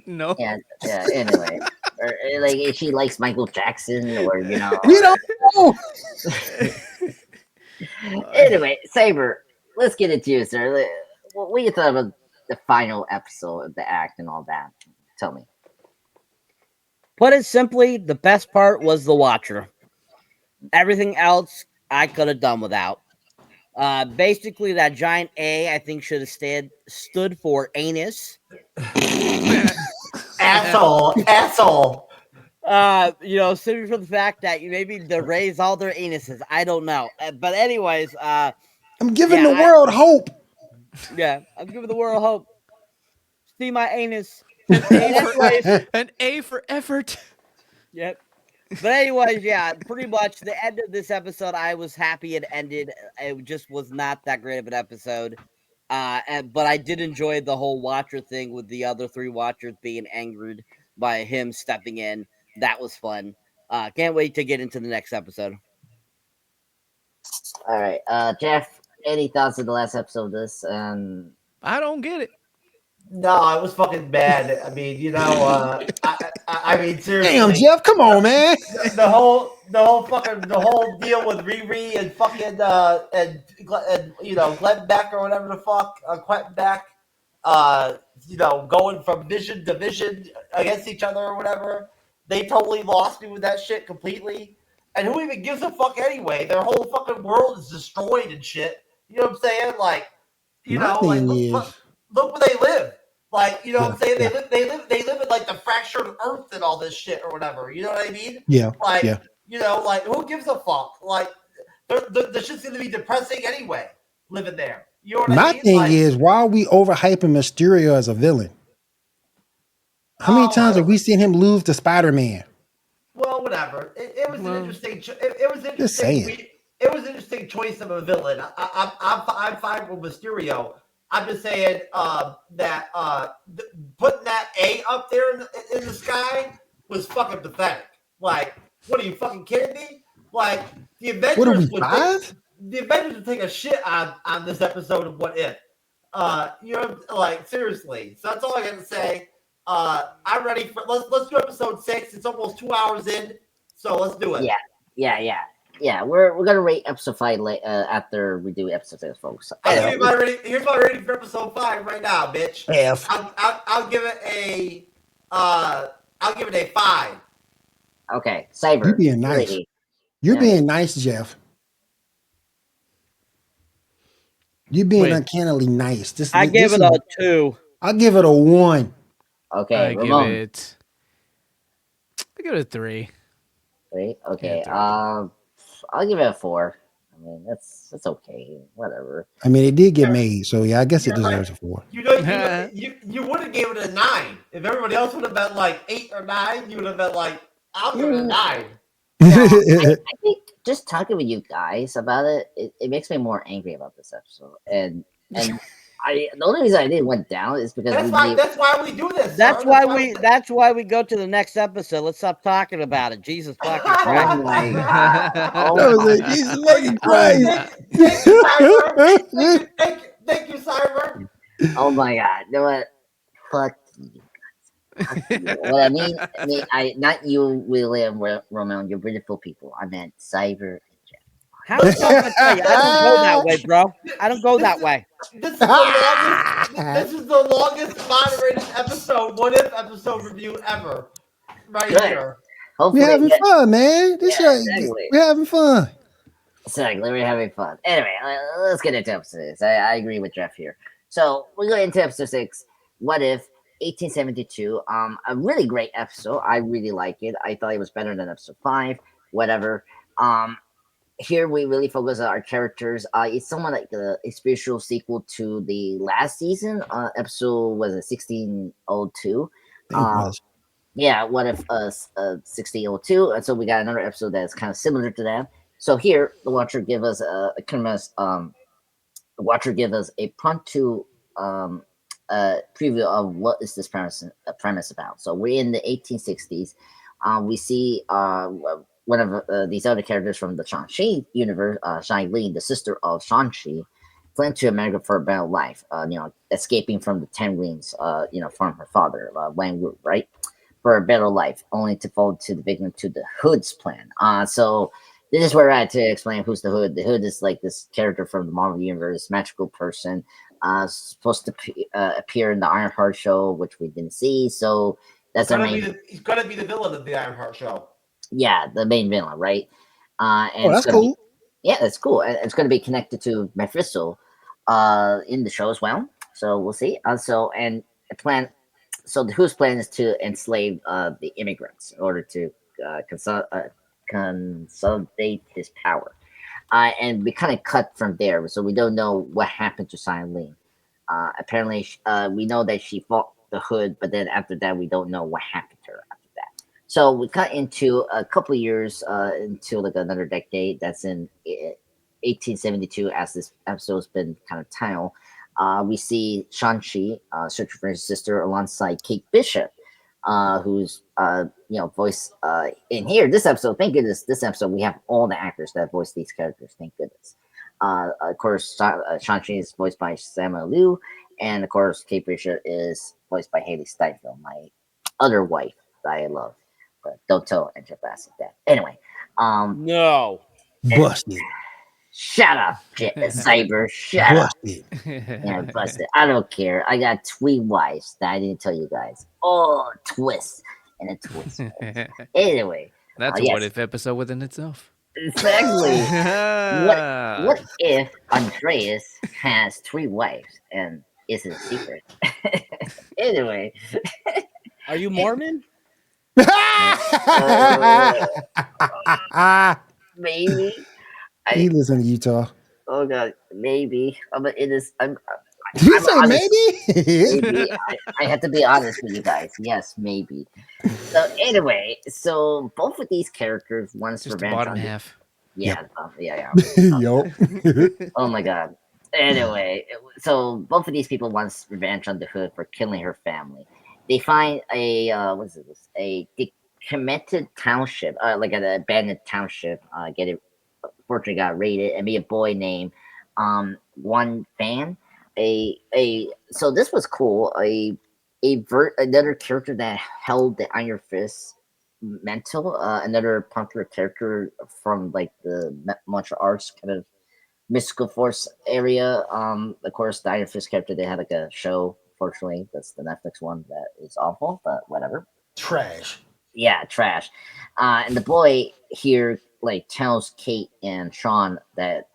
No. Yeah. Anyway, or like if she likes Michael Jackson, or you know, we don't know. Anyway, Saber, let's get into you, sir. What do you thought about the final episode of the act and all that? Tell me. Put it simply, the best part was the Watcher. Everything else I could have done without. Basically, that giant A, I think, should have stood for anus. Asshole. You know, simply for the fact that maybe they raise all their anuses. I don't know. But anyways, I'm giving the world hope. Yeah, I'm giving the world hope. See my anus. An A for effort. Yep. But anyways, yeah, pretty much the end of this episode, I was happy it ended. It just was not that great of an episode. But I did enjoy the whole Watcher thing with the other 3 Watchers being angered by him stepping in. That was fun. Can't wait to get into the next episode. All right, Jeff, any thoughts on the last episode of this? I don't get it. No, it was fucking bad. I mean, I mean, seriously. Damn, Jeff, come on, man. The whole deal with Riri and fucking and Glenn Beck or whatever the fuck, Quentin Beck, going from vision to vision against each other or whatever. They totally lost me with that shit completely. And who even gives a fuck anyway? Their whole fucking world is destroyed and shit. You know what I'm saying? Like, look where they live. Like, you know what I'm saying? They live in like the fractured earth and all this shit or whatever. You know what I mean? Yeah. Like, yeah. Like who gives a fuck? Like, the shit's gonna be depressing anyway. Living there. You know what I My mean? thing is, why are we overhyping Mysterio as a villain? How many times have we seen him lose to Spider-Man? Well, whatever. It was an interesting. It was interesting. Just saying. It was an interesting choice of a villain. I'm fine with Mysterio. I'm just saying that putting that A up there in the sky was fucking pathetic. Like, what are you fucking kidding me? Like, the Avengers would take a shit on this episode of What If. Like, seriously. So that's all I got to say. I'm ready for let's do episode 6. It's almost 2 hours in, so let's do it. Yeah. We're gonna rate episode 5 after we do episode 6, folks. Here's my rating for episode 5 right now, bitch. F. I'll give it a 5. Okay, Cyber. You're being nice. Really. You're being nice, Jeff. You're being uncannily nice. I give it a 2. I'll give it a 1. Okay, I give it a 3. 3? Okay. Yeah, 3. I'll give it a 4. I mean, that's okay. Whatever. I mean, it did get made, so yeah, I guess it deserves a 4. You would have gave it a 9. If everybody else would have been like 8 or 9, you would have been like, I'll give it a 9. I think just talking with you guys about it makes me more angry about this episode. And the only reason I didn't went down is because that's why we do this. That's why we go to the next episode. Let's stop talking about it. Jesus fucking Christ! Oh my God! Jesus fucking Christ! Thank you, Cyber. Oh my God! You know what? Fuck you guys. What I mean, not you, William, Roman. You're beautiful people. I meant Cyber. How I don't go that way, bro. I don't go that way. This is the longest moderated episode, What If episode review ever. Right here. Hopefully, we're having fun, man. Exactly. We're having fun. Exactly, we're having fun. Anyway, let's get into episode 6. I agree with Jeff here. So we're going into episode 6. What If 1872? A really great episode. I really like it. I thought it was better than episode 5. Whatever. Here we really focus on our characters. It's somewhat like a spiritual sequel to the last season. Episode was it 1602? Yeah, What If 1602? And so we got another episode that's kind of similar to that. So here the Watcher give us a prompt preview of what is this premise about. So we're in the 1860s. We see one of these other characters from the Shang-Chi universe, Shai-Li, the sister of Shang-Chi, fled to America for a better life, escaping from the Ten Rings, from her father, Wang Wu, right? For a better life, only to fall to the victim to the Hood's plan. So this is where I had to explain who's the Hood. The Hood is like this character from the Marvel universe, magical person, supposed to appear in the Ironheart show, which we didn't see. So that's he's gonna be the villain of the Ironheart show. Yeah, the main villain, right? And that's cool. That's cool. And it's going to be connected to Mephisto in the show as well. So we'll see. So the Who's plan is to enslave the immigrants in order to consolidate his power. And we kind of cut from there. So we don't know what happened to Silene. Apparently, we know that she fought the Hood, but then after that, we don't know what happened to her. So we cut into a couple of years into like another decade. That's in 1872, as this episode's been kind of titled. We see Shang-Chi searching for his sister alongside Kate Bishop, who's voiced in here. This episode, thank goodness, this episode we have all the actors that voice these characters. Thank goodness. Of course, Shang-Chi is voiced by Samuel Liu, And of course, Kate Bishop is voiced by Haley Steinfeld, my other wife that I love. But don't tell Angela Bassett that. Anyway, No. Busted. shut up, Cyber. Shut up. Busted. Yeah, busted. I don't care. I got 3 wives that I didn't tell you guys. Oh, twist and a twist. Anyway, That's a yes, what if episode within itself. exactly. What if Andreas has 3 wives and it's a secret? Anyway, Are you Mormon? maybe. He lives in Utah. Oh god, maybe. But it is. Did you say honest, maybe? maybe. I have to be honest with you guys. Yes, maybe. So anyway, so both of these characters once Just the revenge bottom on half. yeah, yeah. Yup. Oh my god. Anyway, so both of these people wants revenge on the Hood for killing her family. They find a what is this? A demented township, like an abandoned township. Get it? Fortunately, got raided, and be a boy named One Fan. So this was cool. Another character that held the Iron Fist mental. Another popular character from like the martial arts kind of mystical force area. Of course, the Iron Fist character they had like a show. Fortunately, that's the Netflix one that is awful, but whatever. Trash. Yeah, trash. And the boy here like tells Kate and Sean that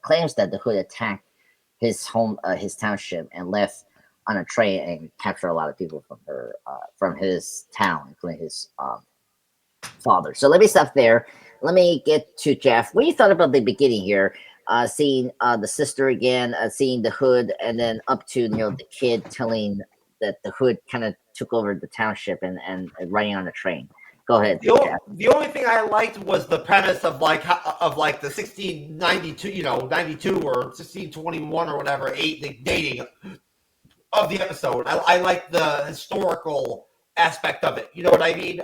claims that the Hood attacked his home, his township, and left on a train and captured a lot of people from his town, including his father. So let me stop there. Let me get to Jeff. What do you thought about the beginning here? Seeing the sister again, seeing the Hood, and then up to the kid telling that the Hood kind of took over the township and riding on the train. Go ahead, Jeff. The only thing I liked was the premise of like the 1692, 92 or 1621 or whatever, the dating of the episode. I like the historical aspect of it. You know what I mean?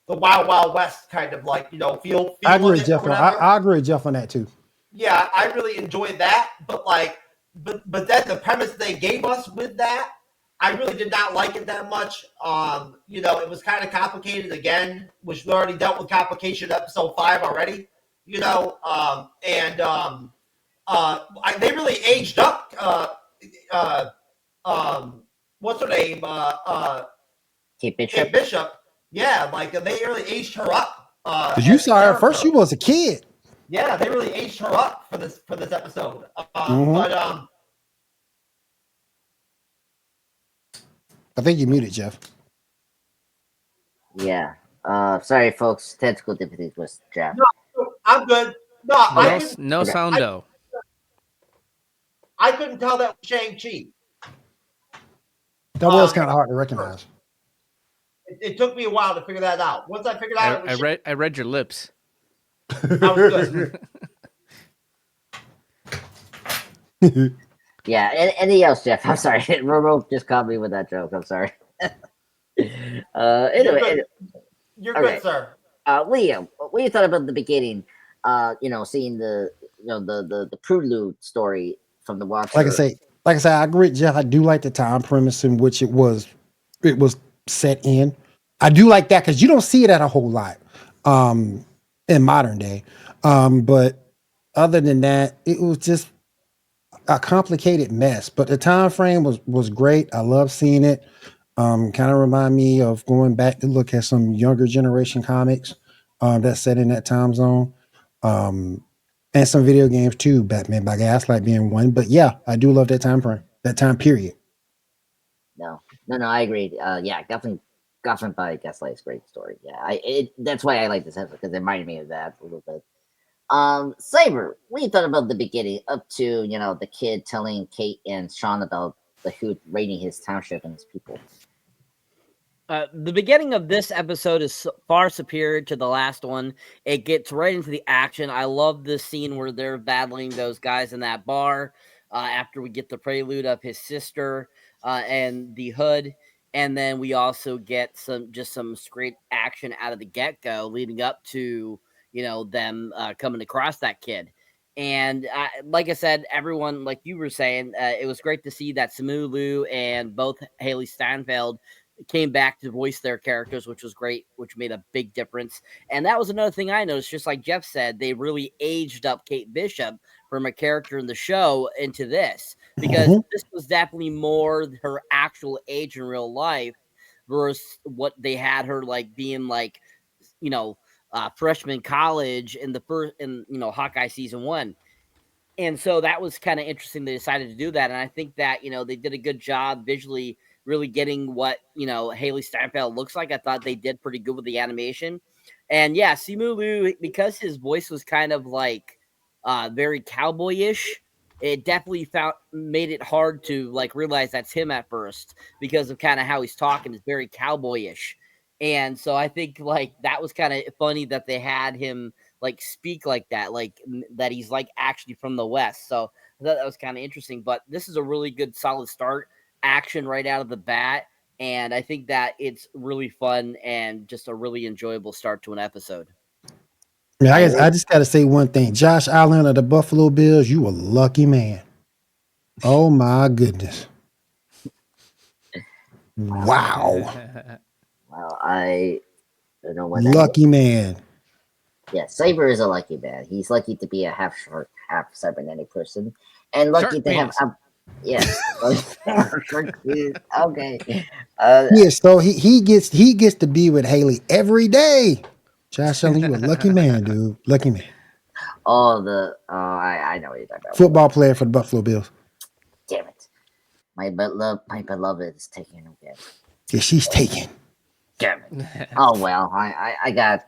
The Wild Wild West kind of like feel. I agree with Jeff. I agree with Jeff on that too. Yeah, I really enjoyed that, but then the premise they gave us with that, I really did not like it that much. It was kind of complicated again, which we already dealt with complication episode 5 already. They really aged up. What's her name? Kate Bishop. Kate Bishop. Yeah, like they really aged her up. You saw her first; she was a kid. Yeah, they really aged her up for this episode. I think you muted, Jeff. Yeah. Sorry, folks. Technical difficulties with Jeff. No, I'm good. No, no soundo. I couldn't tell that was Shang-Chi. That was kind of hard to recognize. It took me a while to figure that out. Once I figured out, I read your lips. I was good. Yeah. Anything else, Jeff? I'm sorry. Robo just caught me with that joke. I'm sorry. Anyway, you're good, sir. Liam, what you thought about the beginning? Seeing the prelude story from the Watcher. Like I say, I agree, Jeff. I do like the time premise in which it was set in. I do like that because you don't see it at a whole lot in modern day. But other than that, it was just a complicated mess. But the time frame was great. I love seeing it. Kind of remind me of going back to look at some younger generation comics that's set in that time zone. And some video games too, Batman by Gaslight being one. But yeah, I do love that time frame, that time period. No, I agree. Yeah, Gotham by Gaslight is a great story. Yeah, that's why I like this episode because it reminded me of that a little bit. Saber, what you thought about the beginning up to the kid telling Kate and Sean about the Hood raiding his township and his people? The beginning of this episode is far superior to the last one. It gets right into the action. I love this scene where they're battling those guys in that bar after we get the prelude of his sister and the Hood. And then we also get some straight action out of the get-go leading up to, them coming across that kid. And like I said, everyone, like you were saying, it was great to see that Simu Liu and both Haley Steinfeld came back to voice their characters, which was great, which made a big difference. And that was another thing I noticed, just like Jeff said, they really aged up Kate Bishop from a character in the show into this, because this was definitely more her actual age in real life versus what they had her like being like, freshman college in the first, Hawkeye season 1. And so that was kind of interesting. They decided to do that. And I think that, they did a good job visually really getting what, Haley Steinfeld looks like. I thought they did pretty good with the animation. And yeah, Simu Liu, because his voice was kind of like very cowboyish, it definitely made it hard to like realize that's him at first because of kind of how he's talking. It's very cowboyish. And so I think like that was kind of funny that they had him like speak like that, like that he's like actually from the West. So I thought that was kind of interesting. But this is a really good solid start, action right out of the bat. And I think that it's really fun and just a really enjoyable start to an episode. Yeah, I just got to say one thing. Josh Allen of the Buffalo Bills, you a lucky man. Oh, my goodness. Wow. Well, I don't know what lucky man. Yeah, Saber is a lucky man. He's lucky to be a half shark, half cybernetic person. And lucky to have... Yes. Okay. Yeah, so he gets to be with Haley every day. Josh Allen, you a lucky man, dude. Lucky man. I know what you're talking about. Football player for the Buffalo Bills. Damn it. My beloved is taken again. Yeah, she's taken. Damn it. Oh well, I got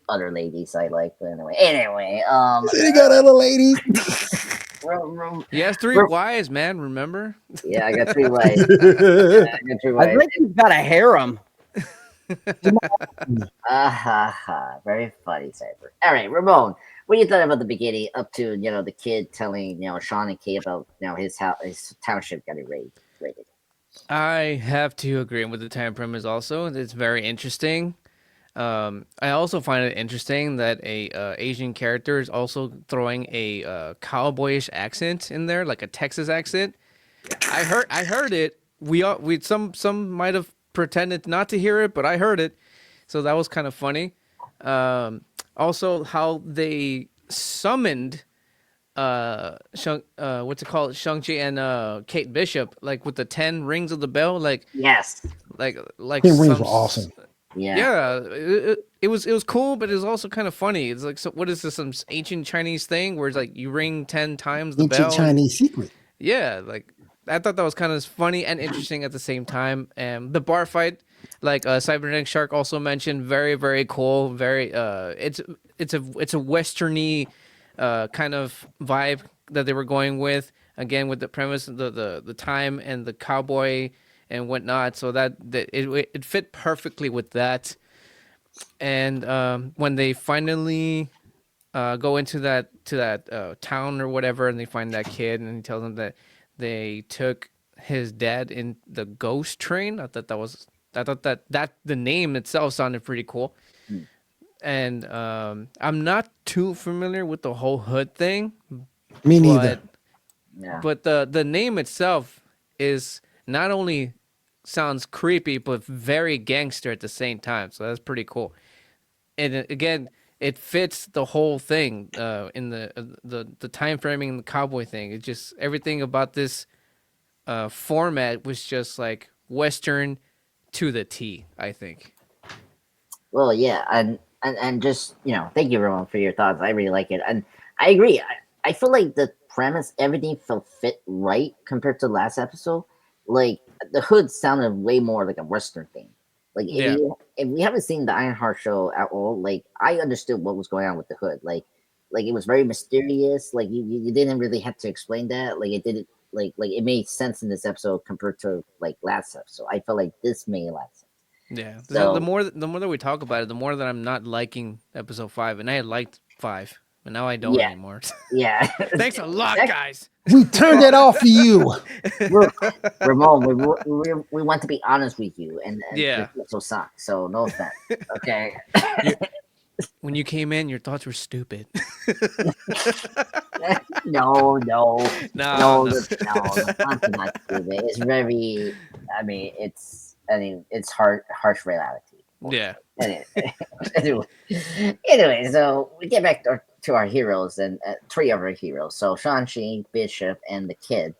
other ladies I like, but anyway. He got other ladies. He has 3 wives, man. Remember? Yeah, I got 3 wives. I think he's got a harem. Very funny, Cyber. All right, Ramon, what do you thought about the beginning up to the kid telling Sean and Kay about his township getting raided? I have to agree with the time premise. Also, it's very interesting. I also find it interesting that a Asian character is also throwing a cowboyish accent in there, like a Texas accent. I heard it. Some might have pretended not to hear it, but I heard it, so that was kind of funny. Also, how they summoned Shang-Chi and Kate Bishop, like with the 10 rings of the bell, like yes, like 10 rings were awesome. Yeah, it was cool, but it was also kind of funny. It's like, so what is this, some ancient Chinese thing where it's like you ring 10 times the bell? Ancient Chinese secret. Yeah, like I thought that was kind of funny and interesting at the same time. And the bar fight, like Cyberneticshark also mentioned, very very cool. Very it's a westerny kind of vibe that they were going with. Again, with the premise, the time and the cowboy and whatnot, so that it fit perfectly with that. And when they finally go into that town or whatever, and they find that kid, and he tells them that they took his dad in the ghost train. I thought that the name itself sounded pretty cool. And I'm not too familiar with the whole hood thing. Me neither. But the name itself is not only sounds creepy, but very gangster at the same time. So that's pretty cool. And again, it fits the whole thing in the time framing and the cowboy thing. It just, everything about this format was just like Western to the T, I think. Well, yeah, and just thank you, Ramon, for your thoughts. I really like it, and I agree. I feel like the premise, everything felt fit right compared to last episode. Like the hood sounded way more like a Western thing. Like if we haven't seen the Ironheart show at all, like I understood what was going on with the hood. Like it was very mysterious. Like you didn't really have to explain that. Like it didn't like it made sense in this episode compared to like last episode. I felt like this made a lot of sense. Yeah. So the more that we talk about it, the more that I'm not liking episode 5, and I had liked 5, but now I don't anymore. Yeah. Thanks a lot, guys. We turned it off for you. Ramon, we want to be honest with you, and yeah, so suck. So no offense. Okay. When you came in, your thoughts were stupid. No, No, no. not stupid. It's very. I mean, it's harsh reality. Yeah. Anyway, anyway, anyway, so we get back to our heroes and three of our heroes. So Shang-Chi, Bishop, and the kid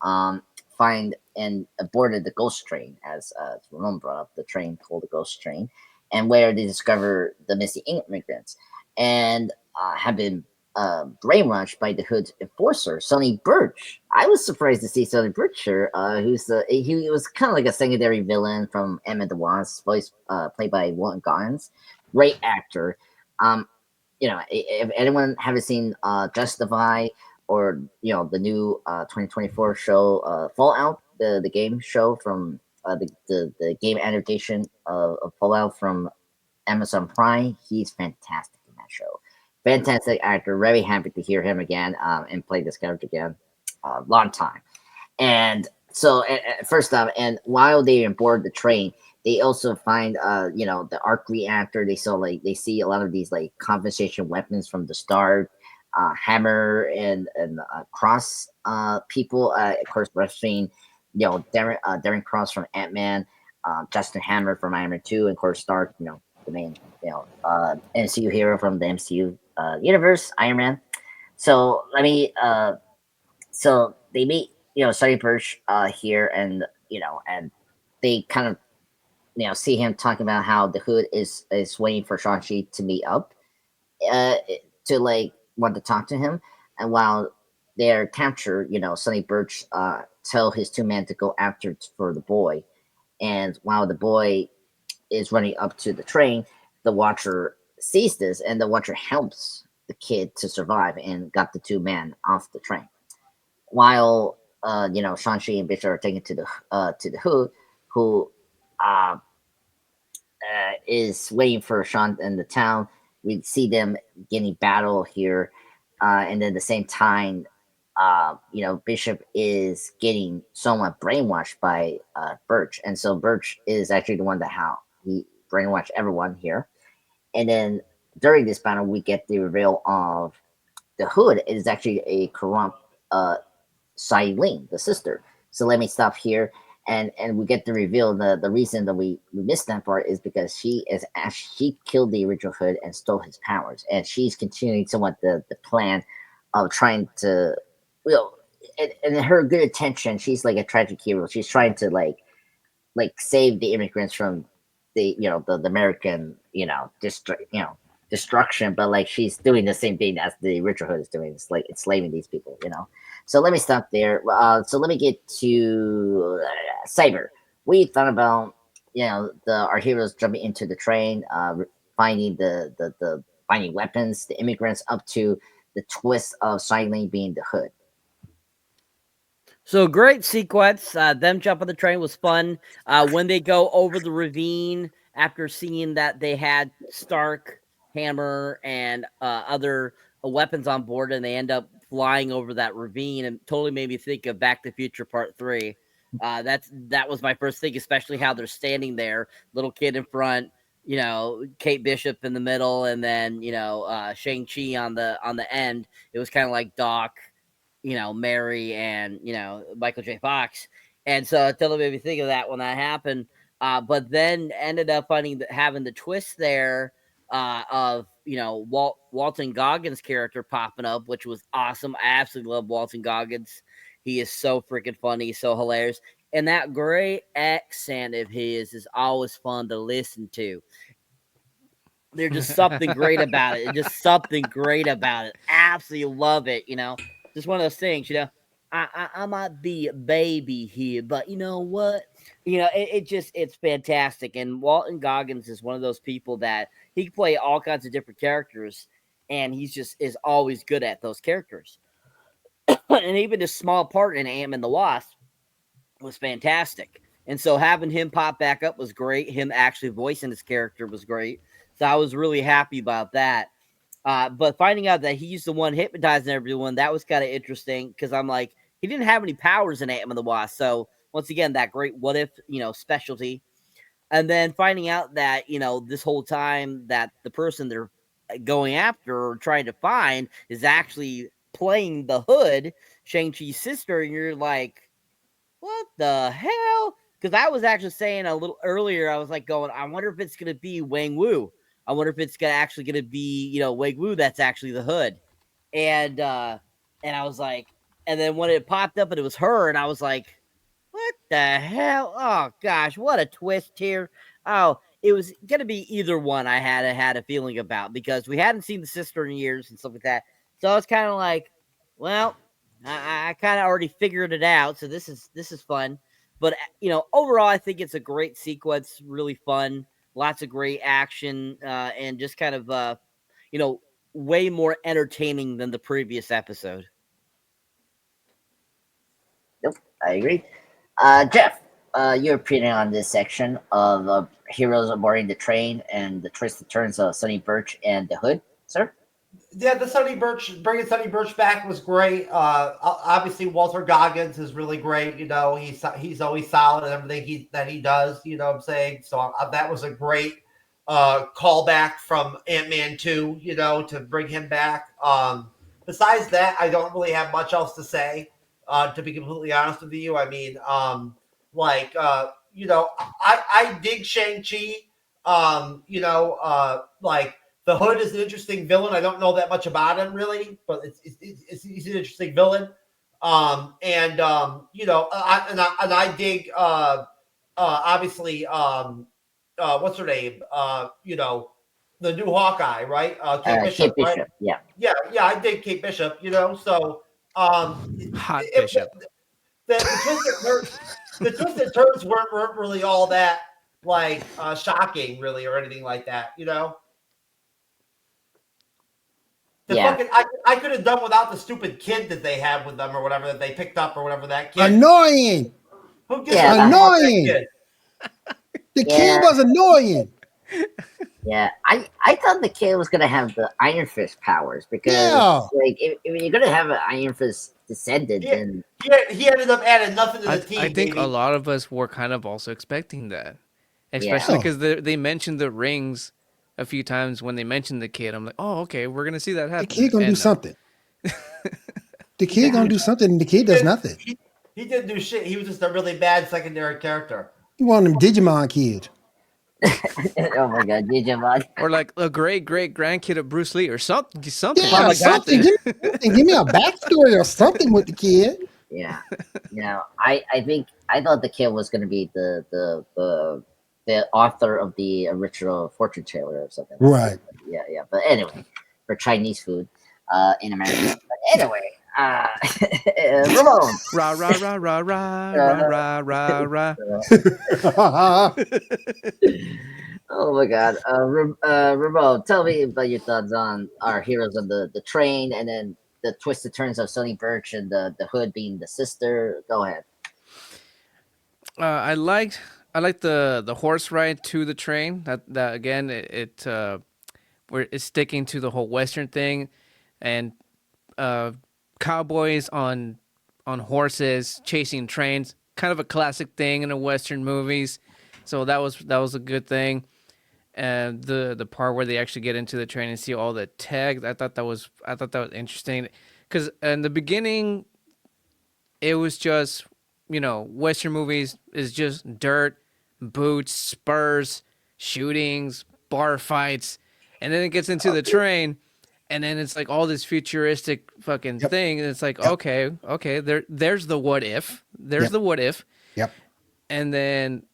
find and boarded the ghost train, as Ramon brought up, the train called the ghost train, and where they discover the missing immigrants and have been brainwashed by the Hood's enforcer, Sonny Birch. I was surprised to see Sonny Birch here, he was kind of like a secondary villain from Ant-Man the Wasp, voice played by Walton Goggins. Great actor. If anyone haven't seen Justify or the new 2024 show Fallout, the game show from the game adaptation of Fallout from Amazon Prime, he's fantastic in that show. Fantastic actor. Very happy to hear him again and play this character again. Long time. And so, first off, and while they board the train, they also find, the arc reactor. They see a lot of these like compensation weapons from the start. Hammer and Cross people, of course, wrestling. Darren Cross from Ant-Man, Justin Hammer from Iron Man 2, and of course, Stark. The main, MCU hero from the MCU universe, Iron Man. So let me. So they meet, Sonny Birch here, and and they kind of, see him talking about how the Hood is waiting for Shang-Chi to meet up, to like want to talk to him, and while they're captured, Sonny Birch tell his two men to go after for the boy, and while the boy is running up to the train, the Watcher sees this, and the Watcher helps the kid to survive and got the two men off the train. While Shang-Chi and Bishop are taken to the Hood, who uh, is waiting for Sean in the town. We see them getting battle here, and then at the same time, Bishop is getting somewhat brainwashed by Birch, and so Birch is actually the one that how he brainwashed everyone here. And then during this battle, we get the reveal of the Hood is actually a corrupt Ling, the sister. So let me stop here, and we get to reveal the reason that we missed that part is because she killed the original Hood and stole his powers, and she's continuing somewhat the plan of trying to, and her good intention. She's like a tragic hero. She's trying to save the immigrants from the American destruction, but like she's doing the same thing as the original Hood is doing. It's like enslaving these people. So let me stop there. So let me get to Cyber. We thought about our heroes jumping into the train, finding the finding weapons, the immigrants, up to the twist of Ling being the Hood. So great sequence. Them jumping the train was fun. When they go over the ravine after seeing that they had Stark, Hammer, and other weapons on board, and they end up flying over that ravine, and totally made me think of Back to the Future Part 3. That was my first thing, especially how they're standing there, little kid in front, Kate Bishop in the middle, and then Shang-Chi on the end. It was kind of like Doc, Mary, and Michael J. Fox, and so it totally made me think of that when that happened. But then ended up having the twist there of Walton Goggins' character popping up, which was awesome. I absolutely love Walton Goggins. He is so freaking funny, so hilarious, and that great accent of his is always fun to listen to. There's just something great about it. Just something great about it. Absolutely love it. Just one of those things. I might be a baby here, but you know what? It's fantastic. And Walton Goggins is one of those people that he can play all kinds of different characters, and he's just is always good at those characters. And even this small part in Ant-Man the Wasp was fantastic. And so having him pop back up was great. Him actually voicing his character was great. So I was really happy about that. But finding out that he's the one hypnotizing everyone, that was kind of interesting, because I'm like, he didn't have any powers in Ant-Man the Wasp. So once again, that great what if, specialty. And then finding out that, this whole time that the person they're going after or trying to find is actually playing the Hood, Shang-Chi's sister, and you're like, what the hell? Because I was actually saying a little earlier, I was like going, I wonder if it's going to be Wang Wu. I wonder if it's actually going to be, Wang Wu that's actually the Hood. And I was like, and then when it popped up and it was her, and I was like, what the hell? Oh, gosh, what a twist here. Oh, it was going to be either one I had a feeling about because we hadn't seen the sister in years and stuff like that. So I was kind of like, well, I kind of already figured it out, so this is fun. But overall, I think it's a great sequence, really fun, lots of great action, and just kind of way more entertaining than the previous episode. Nope, I agree. Jeff, your opinion on this section of heroes aboarding the train and the twisted turns of Sonny Birch and the Hood, sir? Yeah, bringing Sonny Birch back was great. Obviously, Walter Goggins is really great. He's always solid in everything that he does. You know what I'm saying? So that was a great callback from Ant-Man 2, to bring him back. Besides that, I don't really have much else to say, to be completely honest with you. I mean, I dig Shang-Chi. The Hood is an interesting villain. I don't know that much about him really, but he's an interesting villain. I dig obviously what's her name? The new Hawkeye, right? Kate Bishop, Kate Bishop, right? yeah. Yeah, I dig Kate Bishop. So Hot Bishop. The twisted turns weren't really all that shocking, really, or anything like that. I could have done without the stupid kid that they had with them or whatever that they picked up or whatever that kid. Annoying. Who gives a annoying. Kid? The kid was annoying. Yeah, I thought the kid was gonna have the Iron Fist powers because if you're gonna have an Iron Fist descendant, then he ended up adding nothing to the team. I think a lot of us were kind of also expecting that, especially because they mentioned the rings a few times when they mentioned the kid. I'm like, oh, okay, we're gonna see that happen. The kid gonna do something. The kid gonna do something, and the kid does nothing. He didn't do shit. He was just a really bad secondary character. You want them Digimon kids. Oh my god, Digimon. Or like a great grandkid of Bruce Lee or something. Yeah, Oh something. Give me a backstory or something with the kid. Yeah. I thought the kid was gonna be the author of the original fortune teller or something. Right. Yeah. But anyway, for Chinese food in America. But anyway, Ramon. Rah rah rah rah rah rah rah. Oh my god, Ramon, tell me about your thoughts on our heroes on the train, and then the twisted turns of Sonny Birch and the Hood being the sister. Go ahead. I liked the horse ride to the train. That again, it's sticking to the whole Western thing, and cowboys on horses chasing trains, kind of a classic thing in the Western movies. So that was a good thing. And the part where they actually get into the train and see all the tech, I thought that was interesting, because in the beginning it was just, Western movies is just dirt, boots, spurs, shootings, bar fights, and then it gets into the train, and then it's like all this futuristic fucking thing, and it's like, okay, there's the what if, the what if. Yep. And then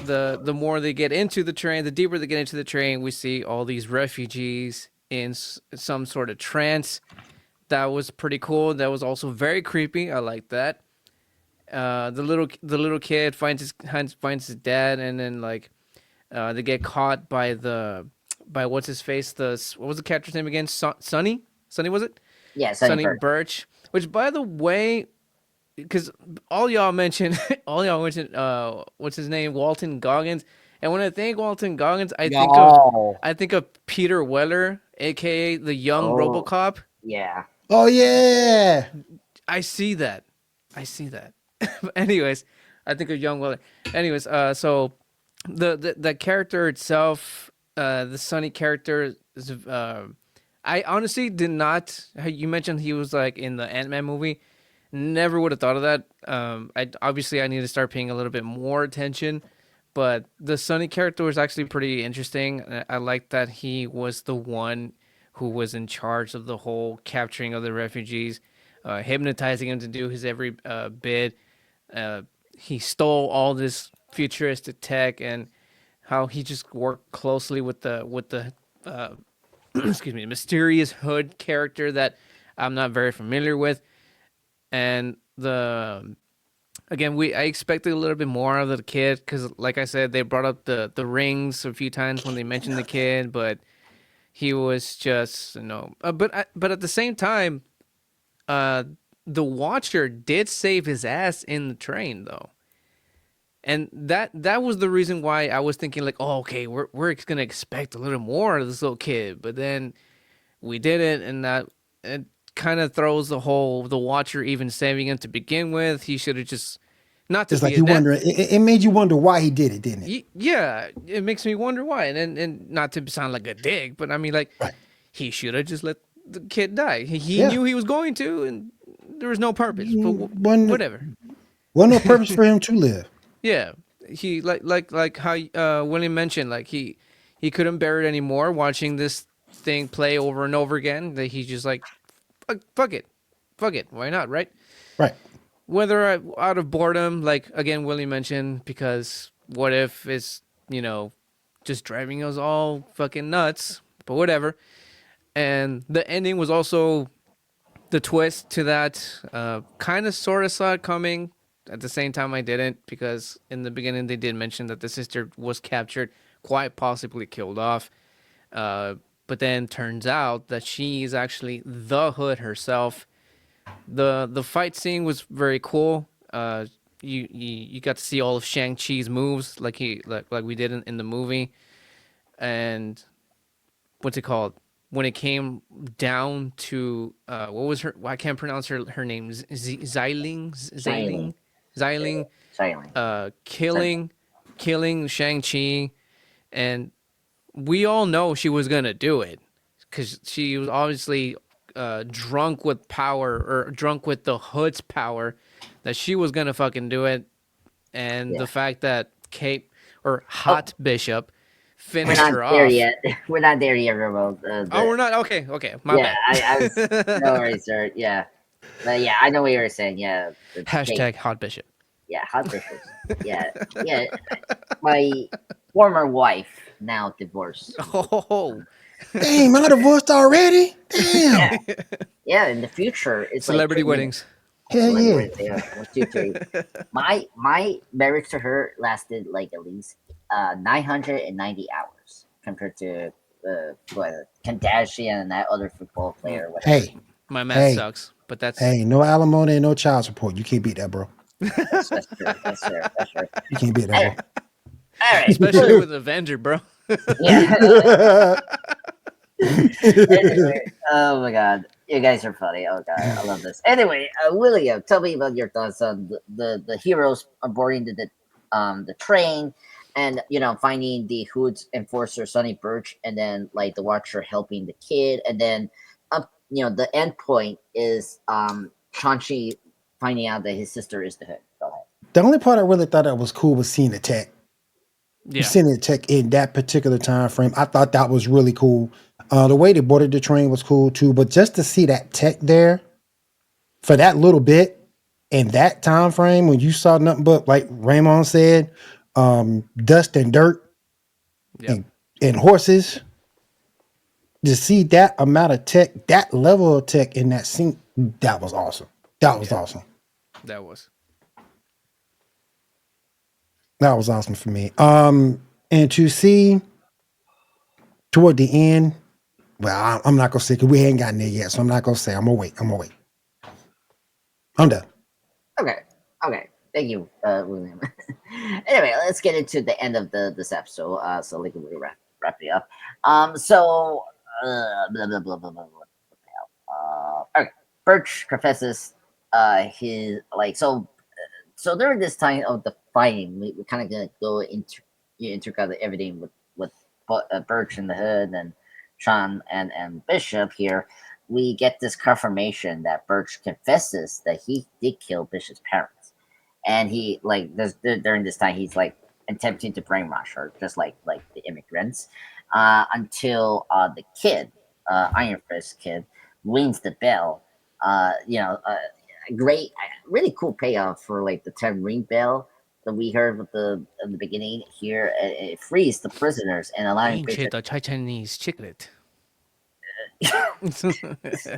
the more they get into the train, the deeper they get into the train, we see all these refugees in some sort of trance. That was pretty cool. That was also very creepy. I like that. The little kid finds his dad, and then they get caught by what's his face? What was the character's name again? Sonny? Sonny, was it? Yeah, Sonny Birch. Which, by the way, because all y'all mentioned, what's his name? Walton Goggins. And when I think Walton Goggins, I think of Peter Weller, aka the young RoboCop. Yeah. Oh yeah. I see that. But anyways, I think of young Weller. Anyways, so the character itself, the Sonny character is. I honestly did not. You mentioned he was like in the Ant-Man movie. Never would have thought of that. I need to start paying a little bit more attention. But the Sonny character was actually pretty interesting. I like that he was the one who was in charge of the whole capturing of the refugees, hypnotizing him to do his every bid. Uh, he stole all this futuristic tech, and how he just worked closely with the excuse me, mysterious hood character that I'm not very familiar with. And the again, I expected a little bit more of the kid because, like I said, they brought up the rings a few times when they mentioned the kid, but he was just but at the same time, uh, the Watcher did save his ass in the train though, and that was the reason why I was thinking like, oh, okay, we're gonna expect a little more of this little kid, but then we didn't, and that it kind of throws the Watcher even saving him to begin with. He should have just not to It's be like a you net. wonder. It made you wonder why he did it, didn't it? Yeah, it makes me wonder why, and not to sound like a dick, but I mean like Right. he should have just let the kid die. He Yeah. knew he was going to, and there was no purpose. But whatever. Wasn't no purpose for him to live. Yeah, he like how William mentioned, like he couldn't bear it anymore watching this thing play over and over again. That he's just like, fuck it, why not, right? Right. Whether out of boredom, like again William mentioned, because what if it's just driving us all fucking nuts, but whatever. And the ending was also the twist to that. Kind of sort of saw it coming. At the same time, I didn't, because in the beginning they did mention that the sister was captured, quite possibly killed off. But then turns out that she is actually the Hood herself. The fight scene was very cool. You got to see all of Shang-Chi's moves like we did in the movie. And what's it called? When it came down to what was her? I can't pronounce her name. Xiling. Killing Shang-Chi, and we all know she was gonna do it because she was obviously drunk with power, or drunk with the Hood's power, that she was gonna fucking do it. And the fact that Kate or Hot Bishop finished her off. We're not there yet. We're not there yet, Robo. We're not. Okay, my bad. I was, no worries, sir. Yeah, but yeah, I know what you were saying. Yeah. Hashtag Hot Bishop. Yeah, Hot Bishop. Yeah. My former wife, now divorced. Oh, Damn, I divorced already. Damn. Yeah. In the future, it's celebrity like weddings. Hell yeah. Yeah. 1, 2, 3. My marriage to her lasted like at least 990 hours compared to Kardashian and that other football player. Whatever. Hey, my math sucks, but that's no alimony and no child support. You can't beat that, bro. That's true. That's true. You can't beat that, bro. All right. especially with Avenger, bro. Yeah. Anyway, oh my god, you guys are funny. Oh god, I love this. Anyway, William, tell me about your thoughts on the heroes on boarding the train, and finding the Hood's enforcer Sonny Birch, and then like the Watcher helping the kid, and then the end point is Shang-Chi finding out that his sister is the Hood. Go ahead. The only part I really thought that was cool was seeing the tech. Yeah. Seeing the tech in that particular time frame, I thought that was really cool. The way they boarded the train was cool too, but just to see that tech there for that little bit in that time frame when you saw nothing but, like Raymond said, dust and dirt and horses, to see that amount of tech, that level of tech in that scene, that was awesome. That was awesome. That was awesome for me. And to see toward the end, well, I'm not gonna say because we ain't gotten there yet, so I'm not gonna say. I'm gonna wait. I'm done. Okay. Thank you, William. Anyway, let's get into the end of this episode, so we can wrap it up. Blah blah blah blah blah. Okay. Birch confesses his so during this time of the fighting, we kind of gonna go into everything with Birch in the hood and Sean and Bishop here, we get this confirmation that Birch confesses that he did kill Bishop's parents, and he during this time he's like attempting to brainwash her, just like the immigrants, until the kid, Iron Fist kid, rings the bell. Great, really cool payoff for like the term ring bell that we heard at the beginning here. It frees the prisoners and allowing Bishop. The Chinese chiclet.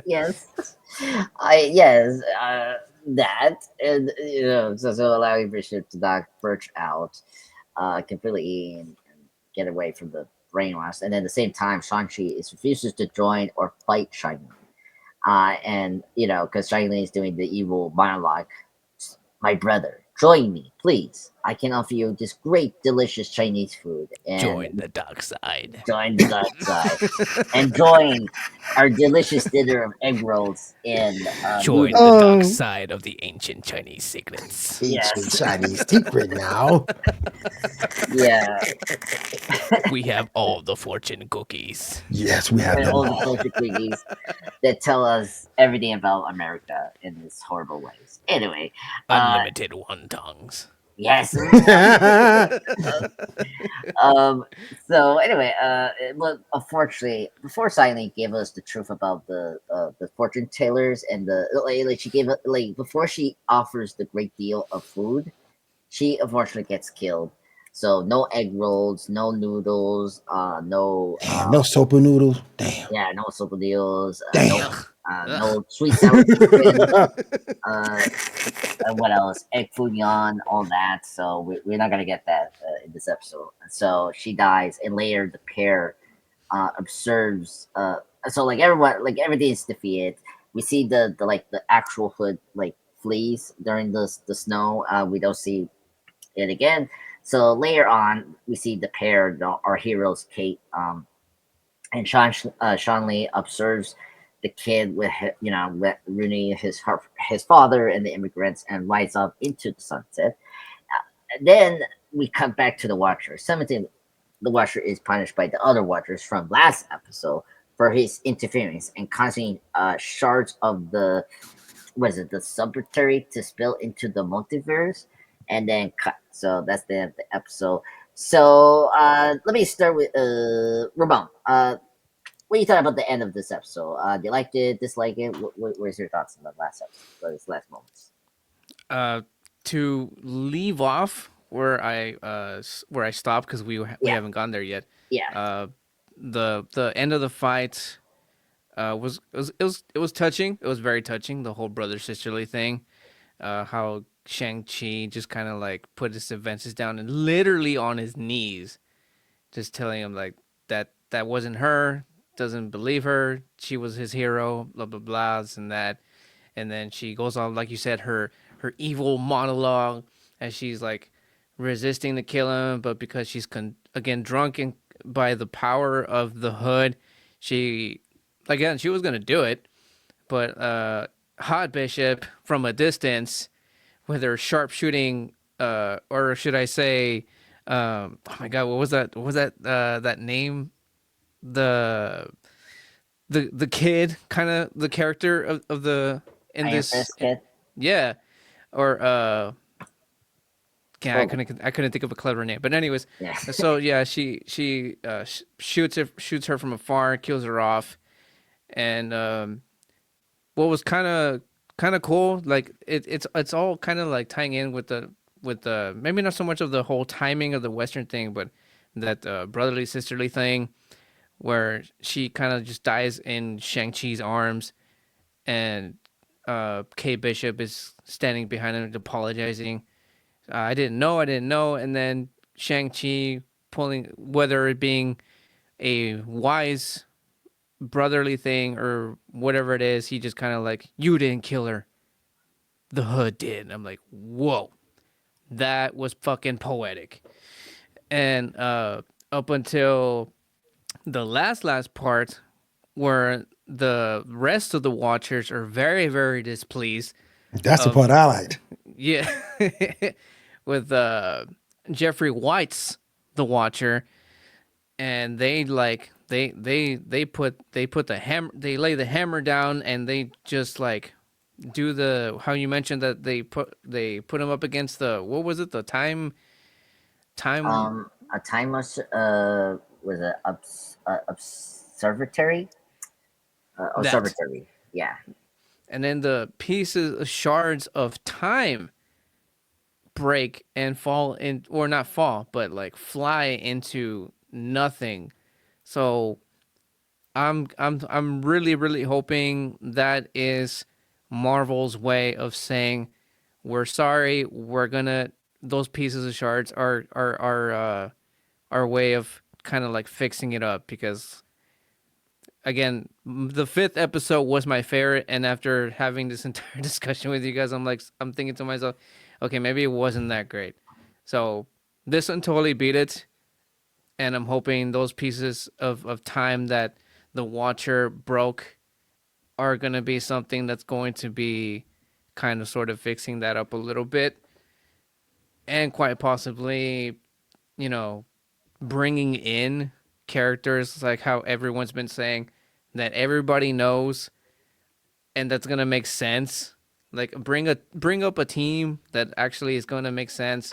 Yes, yes, that, and so allowing Bishop to knock Birch out completely and get away from the brainwash, and at the same time Shang-Chi refuses to join or fight Shang-Li. And because Shang-Li is doing the evil monologue, my brother, join me, please. I can offer you this great, delicious Chinese food. And join the dark side. Join the dark side. And join our delicious dinner of egg rolls in join the dark side of the ancient Chinese secrets. Ancient Chinese secret now. Yeah. We have all the fortune cookies. Yes, we have all the fortune cookies that tell us everything about America in these horrible ways. Anyway. Unlimited wontons. Yes. So anyway, but unfortunately, before Silent gave us the truth about the fortune tellers and she gave it before she offers the great deal of food, she unfortunately gets killed. So no egg rolls, no noodles, no sopa noodles. Damn. Yeah, no sopa noodles. Damn. No sweet sour chicken. What else? Egg fouillon, all that. So we're not gonna get that in this episode. So she dies, and later the pair observes. So everything is defeated. We see the actual hood flees during the snow. We don't see it again. So later on, we see the pair, our heroes, Kate and Sean Lee, observes the kid with ruining his father and the immigrants, and rides up into the sunset. Then we come back to the Watcher. The Watcher is punished by the other Watchers from last episode for his interference and causing shards of the subterranean to spill into the multiverse, and then cut. So that's the end of the episode. So let me start with Ramon. What do you thought about the end of this episode? Do you like it, dislike it? Where's your thoughts on the last episode, these last moments? To leave off where I stopped, because we haven't gone there yet. Yeah. The end of the fight was touching. It was very touching. The whole brother sisterly thing. How Shang-Chi just kind of put his advances down and literally on his knees, just telling him that wasn't her, doesn't believe her, she was his hero, blah blah blahs and that. And then she goes on, like you said, her evil monologue as she's resisting to kill him, but because she's again drunk by the power of the hood, she was gonna do it, but Hot Bishop from a distance with her sharpshooting, or should I say, oh my god, what was that? What was that name? The kid, kind of the character of the in Iron this Fist kid? Yeah, or yeah, I couldn't think of a clever name, but anyways, Yeah. so yeah, she shoots her from afar, kills her off, and what was kind of cool, it's all kind of tying in with the maybe not so much of the whole timing of the Western thing, but that brotherly sisterly thing, where she kind of just dies in Shang-Chi's arms, and Kate Bishop is standing behind him apologizing. I didn't know, and then Shang-Chi pulling, whether it being a wise brotherly thing or whatever it is, he just kind of you didn't kill her, the hood did. I'm like, whoa, that was fucking poetic. And up until the last part, where the rest of the Watchers are very, very displeased. That's the part I liked. Yeah. With Jeffrey White's the Watcher, and they like they put the hammer, they lay the hammer down, and they just like do the, how you mentioned that they put him up against the, what was it, the time A time was it observatory? that, Observatory. Yeah. and then the pieces, shards of time break and fall in, or not fall, but like fly into nothing. So I'm really hoping that is Marvel's way of saying, we're sorry, we're gonna, those pieces of shards are our way of kind of like fixing it up, because again, the 5th episode was my favorite, and after having this entire discussion with you guys, I'm thinking to myself, okay, maybe it wasn't that great. So this one totally beat it, and I'm hoping those pieces of time that the Watcher broke are gonna be something that's going to be kind of sort of fixing that up a little bit, and quite possibly, you know, bringing in characters like how everyone's been saying that everybody knows, and that's gonna make sense. Like bring up a team that actually is gonna make sense,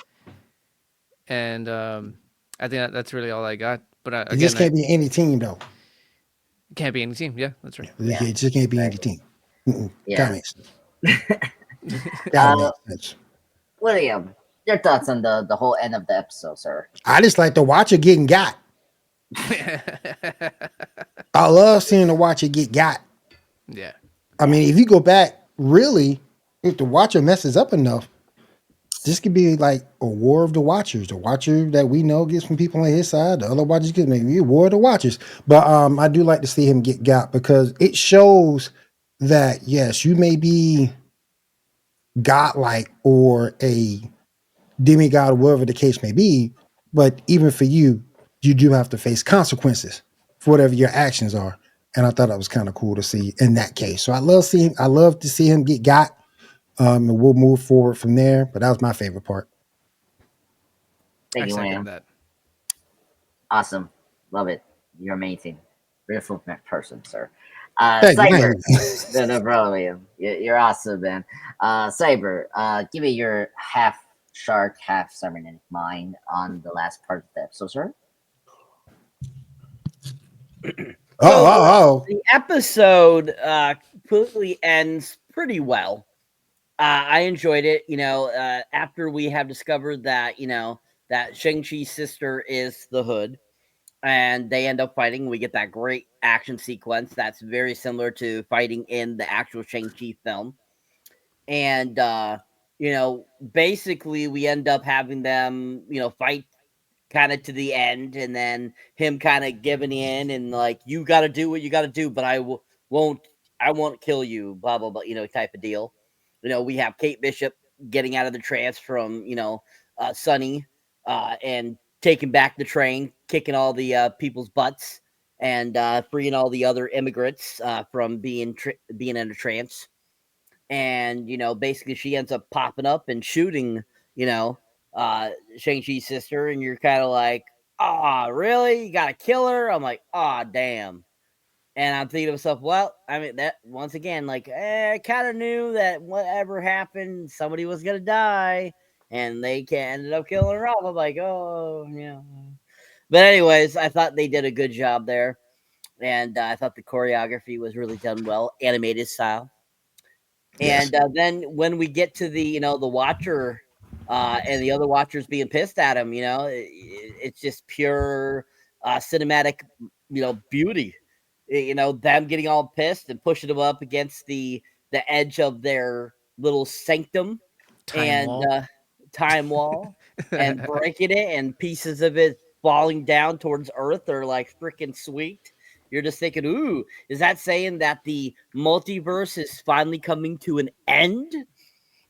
and I think that's really all I got. But It just can't be any team though. Can't be any team. Yeah, that's right. Yeah. It just can't be any team. Yeah. That makes sense. That makes sense. William, your thoughts on the whole end of the episode, sir? I just like the Watcher getting got. I love seeing the Watcher get got. Yeah. I mean, if you go back, really, if the Watcher messes up enough, this could be like a war of the Watchers. The Watcher that we know gets from people on his side. The other Watchers get maybe a war of the Watchers. But I do like to see him get got, because it shows that yes, you may be godlike or a demigod, or whatever the case may be, but even for you, you do have to face consequences for whatever your actions are. And I thought that was kind of cool to see in that case. So I love to see him get got. And we'll move forward from there. But that was my favorite part. Thank I you, second William. that. Awesome. Love it. You're amazing. Beautiful person, sir. Hey, Cyber. man. No, bro, William. You're awesome, man. Cyber, give me your half shark, half cybernetic mind on the last part of the episode, sir. Oh. The episode completely ends pretty well. I enjoyed it. After we have discovered that, that Shang-Chi's sister is the Hood, and they end up fighting. We get that great action sequence that's very similar to fighting in the actual Shang-Chi film. And, basically we end up having them, fight kind of to the end, and then him kind of giving in and like, you got to do what you got to do, but I won't kill you, blah, blah, blah, type of deal. We have Kate Bishop getting out of the trance from, Sonny, and taking back the train, kicking all the people's butts, and freeing all the other immigrants from being in a trance. And, basically she ends up popping up and shooting, Shang-Chi's sister. And you're kind of like, really? You got to kill her? I'm like, damn. And I'm thinking to myself, well, I mean, that once again, like, I kind of knew that whatever happened, somebody was going to die, and they ended up killing her off. I'm like, oh, yeah. But anyways, I thought they did a good job there. And I thought the choreography was really done well, animated style. Yes. And then when we get to the, the Watcher and the other Watchers being pissed at him, it's just pure cinematic, beauty. Them getting all pissed and pushing them up against the edge of their little sanctum Time wall and breaking it, and pieces of it falling down towards Earth are like freaking sweet. You're just thinking, ooh, is that saying that the multiverse is finally coming to an end?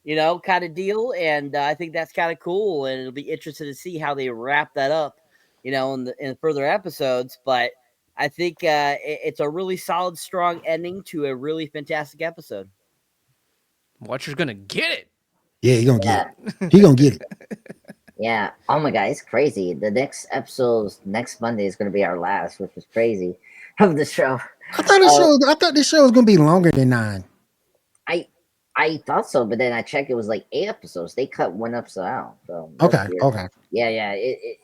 Kind of deal. And I think that's kind of cool, and it'll be interesting to see how they wrap that up, in further episodes. But I think it's a really solid, strong ending to a really fantastic episode. Watcher's gonna get it. Yeah, he's gonna get it. He's gonna get it. Yeah. Oh my god, it's crazy. The next episode next Monday is going to be our last, which is crazy of the show. I thought this show was gonna be longer than 9. I thought so, but then I checked. It was like 8 episodes. They cut one episode out. So Okay, weird. okay. Yeah. It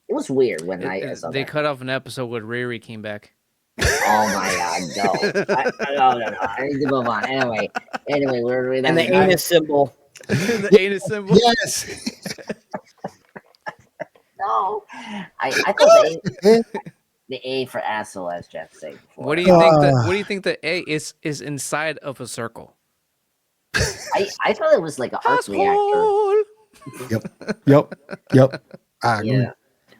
was weird when I saw They that. cut off an episode when Riri came back. Oh my god, no! No! I need to move on. Anyway, we're And the anus symbol. The anus symbol. Yes. No, I thought the A for asshole, as Jeff said before. What do you think? What do you think the A is inside of a circle? I thought it was like an arc reactor. Yep. I agree. Yeah.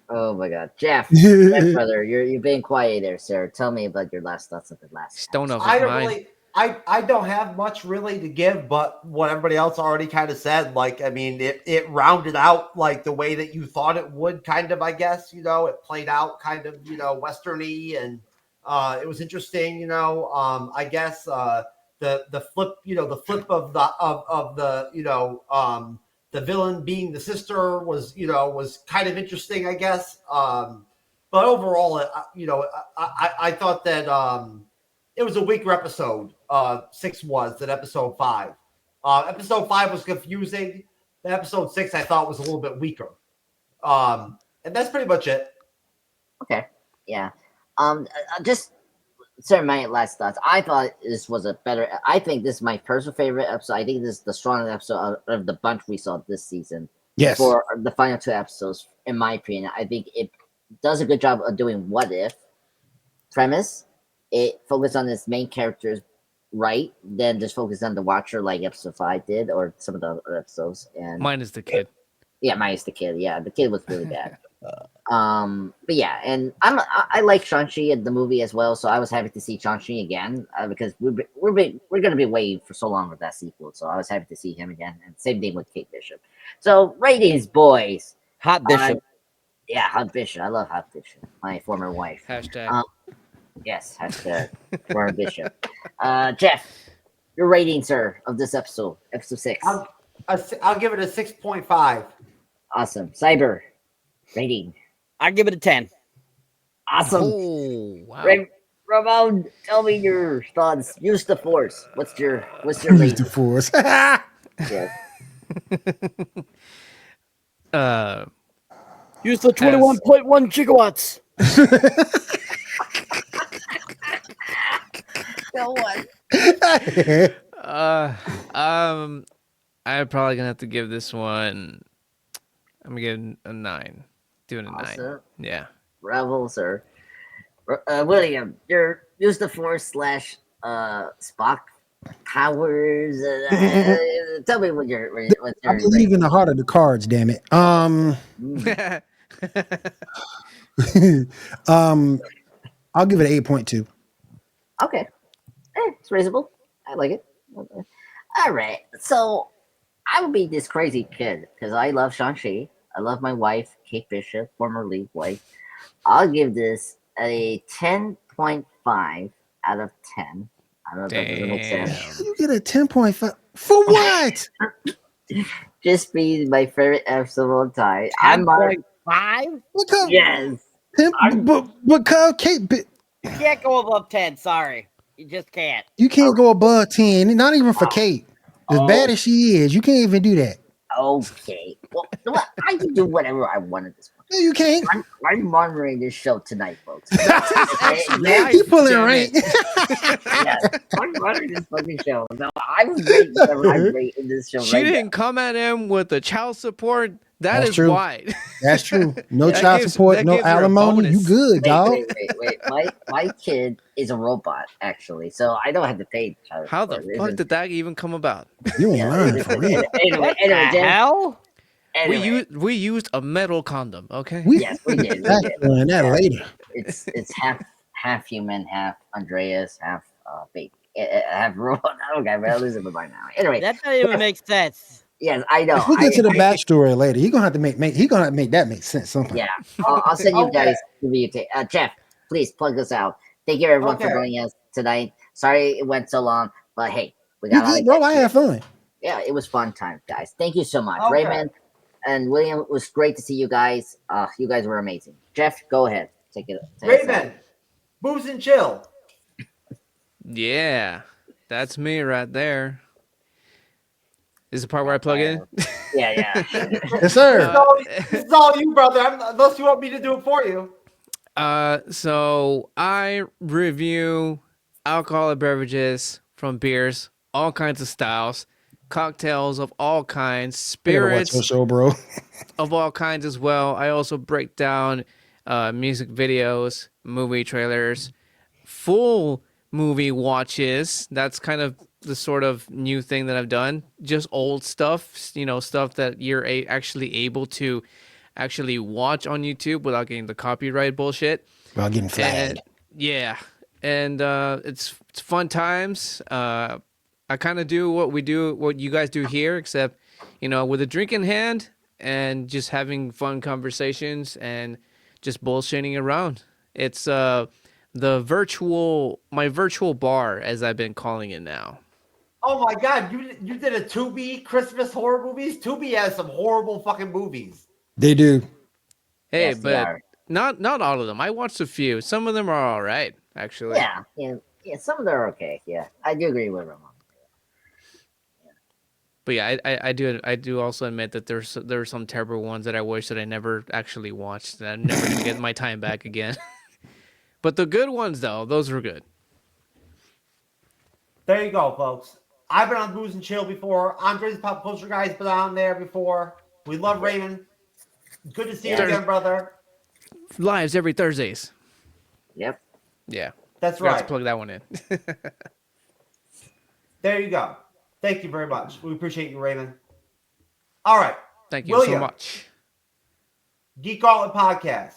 Oh my god, Jeff, brother, you're being quiet there, sir. Tell me about your last thoughts of the last. Stone of I his don't mind. really. I don't have much really to give, but what everybody else already kind of said. Like, I mean, it rounded out like the way that you thought it would, kind of. I guess it played out kind of westerny, and it was interesting. I guess the flip, the flip of the villain being the sister was kind of interesting, I guess. But overall, I thought that it was a weaker episode. 6 was than episode 5. Episode 5 was confusing. The episode 6 I thought was a little bit weaker. And that's pretty much it. Okay. Yeah. Just my last thoughts. I thought this was a better. I think this is my personal favorite episode. I think this is the strongest episode of the bunch we saw this season. Yes. For the final 2 episodes, in my opinion, I think it does a good job of doing what if premise. It focused on its main characters, right? Then just focused on the Watcher, like episode 5 did, or some of the other episodes. And Mine is the kid. Yeah, minus the kid. Yeah, the kid was really bad. But yeah, and I like Shang-Chi at the movie as well, so I was happy to see Shang-Chi again because we're gonna be waiting for so long with that sequel, so I was happy to see him again. And same thing with Kate Bishop. So ratings, boys. Hot Bishop. Yeah, Hot Bishop. I love Hot Bishop. My former wife. Hashtag. Yes, hashtag former Bishop. Jeff, your rating, sir, of this episode 6. I'll give it a 6.5. Awesome. Cyber rating. I give it a 10. Awesome. Oh, wow. Ramon, tell me your thoughts. Use the Force. What's your Use rating? the Force. Yeah. Use the 21.1 gigawatts. No one. I'm probably gonna have to give this one. I'm gonna give it a 9. Doing a 9. Awesome. Yeah. Bravo, sir. William, your use the Force / Spock powers. Tell me what your I believe in the heart of the cards, damn it. I'll give it an 8.2. Okay. It's reasonable. I like it. Okay. All right. So I would be this crazy kid because I love Shang-Chi. I love my wife, Kate Bishop, former lead wife. I'll give this a 10.5 out of 10. I don't know if that doesn't make sense. You get a 10.5 for what? Just be my favorite episode of all time. I'm Mark. 10.5? Yes. Because Kate, You can't go above 10. Sorry. You just can't. you can't go above 10. Not even for Kate. As bad as she is, you can't even do that. Okay. Well, you know what? I can do whatever I want at this point. No, you can't. I'm monitoring this show tonight, folks. He pulling rank. Yes, I'm monitoring this fucking show. No, I was great whatever I'm great in this show. She right didn't come at him with the child support. That's Is true. why. That's true. No That child gives- support, that no gives her a alimony. You bonus. good, dog. Wait. My kid is a robot, actually, so I don't have to pay child How the support. fuck did that even come about? You ain't lying for real. Anyway, The Jen, hell? anyway, We used a metal condom, okay? yes, we did. That's doing that later. It's half human, half Andreas, half baby, half robot. Okay, but I'll lose it by now. Anyway, That doesn't even make sense. yes, I know. If we get to the backstory later, you're gonna have to make that make sense sometime. Yeah, I'll send you Okay. guys the video. Jeff, please plug us out. Thank you everyone for Okay. joining us tonight. Sorry it went so long, but hey, we You got good, bro? I had fun. Yeah, it was fun time, guys. Thank you so much, Okay. Raymond. And William, it was great to see you guys. You guys were amazing. Jeff, go ahead. Take it. Raven, Booze and Chill. Yeah, that's me right there. This is the part where I plug in? Yeah. Yes, sir. This is all you, brother. Unless you want me to do it for you. So I review alcoholic beverages from beers, all kinds of styles, cocktails of all kinds, spirits Watch your show, bro. of all kinds as well. I also break down music videos, movie trailers, full movie watches. That's kind of the sort of new thing that I've done. Just old stuff, stuff that you're actually able to actually watch on YouTube without getting the copyright bullshit. Without getting flagged. And it's fun times. I kind of do what you guys do here, except with a drink in hand and just having fun conversations and just bullshitting around. It's my virtual bar, as I've been calling it now. Oh my God, you did a Tubi Christmas horror movies? Tubi has some horrible fucking movies. They do. Hey, Yes, they but are. not all of them. I watched a few. Some of them are all right, actually. Yeah. Some of them are okay. Yeah, I do agree with Ramon. But yeah, I do also admit that there are some terrible ones that I wish that I never actually watched. That I'm never gonna get my time back again. But the good ones, though, those were good. There you go, folks. I've been on Booze and Chill before. Andre's Pop Culture Guy's been on there before. We love Raymond. Good to see you again, brother. Lives every Thursdays. Yep. Yeah. That's Forgot right. to plug that one in. There you go. Thank you very much. We appreciate you, Raymond. All right. Thank you so much. Geek Gauntlet Podcast.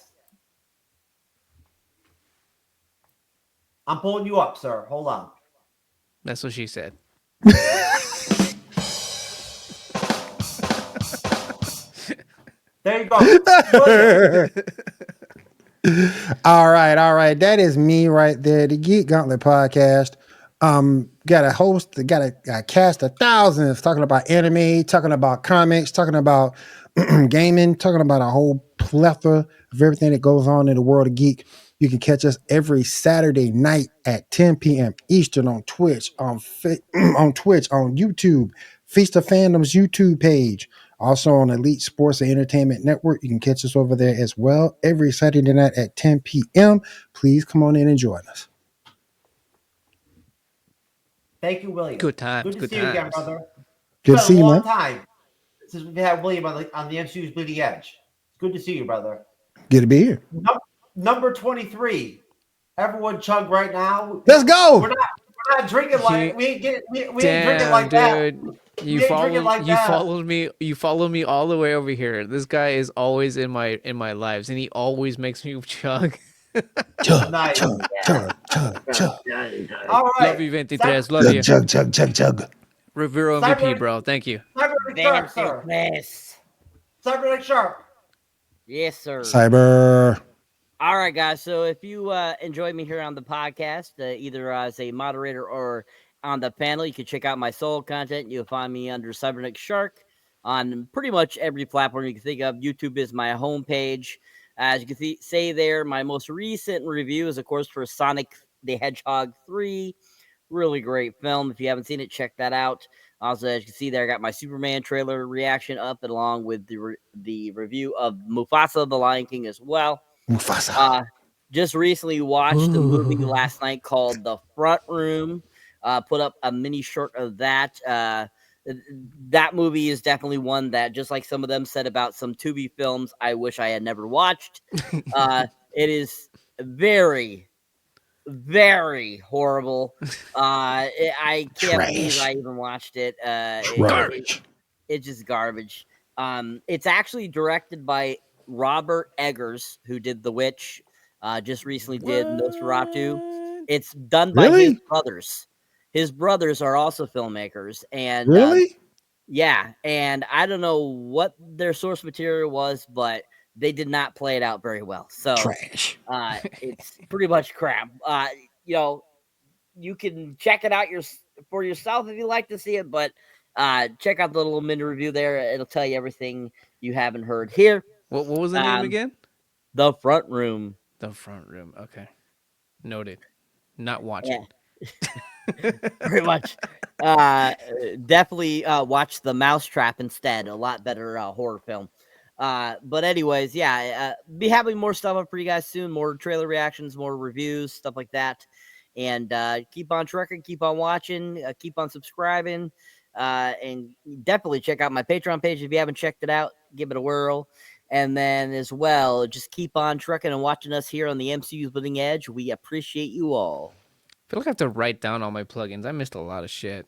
I'm pulling you up, sir. Hold on. That's what she said. There you go. All right. That is me right there. The Geek Gauntlet Podcast. Got a host, got a cast of thousands talking about anime, talking about comics, talking about gaming, talking about a whole plethora of everything that goes on in the world of geek. You can catch us every Saturday night at 10 p.m. Eastern on Twitch, on Twitch, on YouTube, Feast of Fandom's YouTube page. Also on Elite Sports and Entertainment Network. You can catch us over there as well every Saturday night at 10 p.m. Please come on in and join us. Thank you, William. Good times. Good to see you again, brother. Good to see you, man. It's been a long time since we've had William on the MCU's Bleeding Edge. It's good to see you, brother. Good to be here. Number 23. Everyone chug right now. Let's go. We're not drinking like we ain't drinking like dude. that. You followed me all the way over here. This guy is always in my lives, and he always makes me chug. Chug. Nice. Chug. All right. Love you, 23. Love you. Chug. Revere MVP, bro. Thank you. Cyberneticshark, sir. Cyberneticshark. Yes, sir. Cyber. All right, guys. So if you enjoy me here on the podcast, either as a moderator or on the panel, you can check out my solo content. You'll find me under Cyberneticshark on pretty much every platform you can think of. YouTube is my homepage. As you can say there, my most recent review is, of course, for Sonic the Hedgehog 3. Really great film. If you haven't seen it, check that out. Also, as you can see there, I got my Superman trailer reaction up, along with the review of Mufasa the Lion King as well. Mufasa. Just recently watched a movie last night called The Front Room. Put up a mini short of that. That movie is definitely one that, just like some of them said about some Tubi films, I wish I had never watched. It is very, very horrible. I can't believe I even watched it. Garbage. It's just garbage. It's actually directed by Robert Eggers, who did The Witch, just recently did Nosferatu. It's done by his brothers. His brothers are also filmmakers. And yeah, and I don't know what their source material was, but they did not play it out very well. So trash. It's pretty much crap. You can check it out for yourself if you like to see it, but check out the little mini review there. It'll tell you everything you haven't heard here. What was the name again? The Front Room. The Front Room. Okay. Noted. Not watching. Yeah. Pretty much. Definitely watch The Mousetrap instead. A lot better horror film. But anyways, yeah, be having more stuff up for you guys soon. More trailer reactions, more reviews, stuff like that. And keep on trucking, keep on watching, keep on subscribing. And definitely check out my Patreon page if you haven't checked it out. Give it a whirl. And then as well, just keep on trucking and watching us here on the MCU's Bleeding Edge. We appreciate you all. I feel like I have to write down all my plugins. I missed a lot of shit.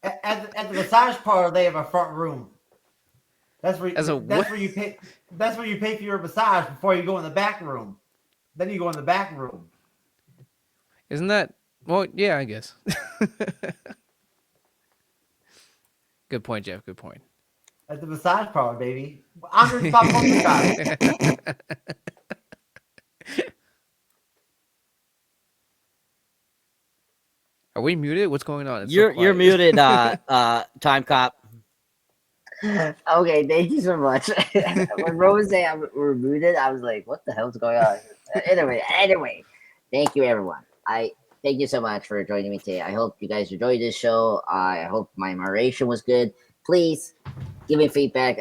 At the massage parlor, they have a front room. That's where you pay. That's where you pay for your massage before you go in the back room. Then you go in the back room. Isn't that? Well, yeah, I guess. Good point, Jeff. Good point. At the massage parlor, baby. Andre, stop talking about it. Are we muted? What's going on? You're muted, Time Cop. Okay, thank you so much. When Rose said we're muted, I was like, what the hell's going on? Anyway, thank you, everyone. Thank you so much for joining me today. I hope you guys enjoyed this show. I hope my moderation was good. Please give me feedback.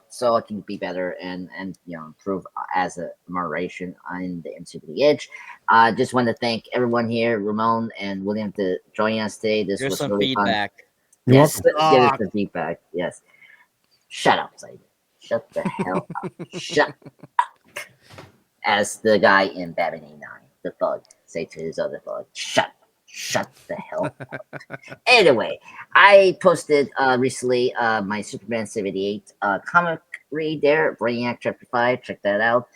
So I can be better and improve as a moderation on the MC Bleeding Edge. Just want to thank everyone here, Ramon and William, to join us today. This Here's was some really feedback. Fun. Yes, give us the feedback. Yes. Shut up, Simon. Shut the hell up. Shut up. As the guy in Batman 89, the thug, say to his other thug, shut the hell up. Anyway, I posted recently my Superman 78 comic read there, Brainiac Chapter 5. Check that out.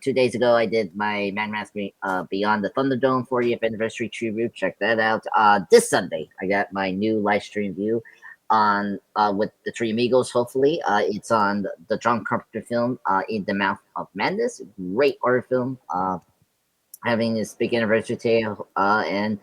2 days ago, I did my Mad Max Beyond the Thunderdome 40th Anniversary Tribute. Check that out. This Sunday, I got my new live stream view on with the Three Amigos. Hopefully, it's on the John Carpenter film In the Mouth of Madness. Great horror film. Having this big anniversary today, and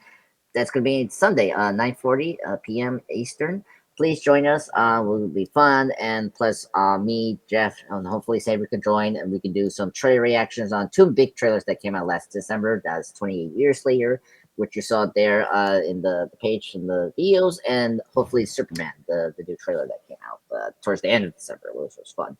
that's gonna be Sunday, 9:40 p.m. Eastern. Please join us. Will be fun, and plus me, Jeff, and hopefully Saber can join, and we can do some trailer reactions on two big trailers that came out last December. That's 28 Years Later, which you saw there in the page in the videos, and hopefully Superman, the new trailer that came out towards the end of December, which was fun.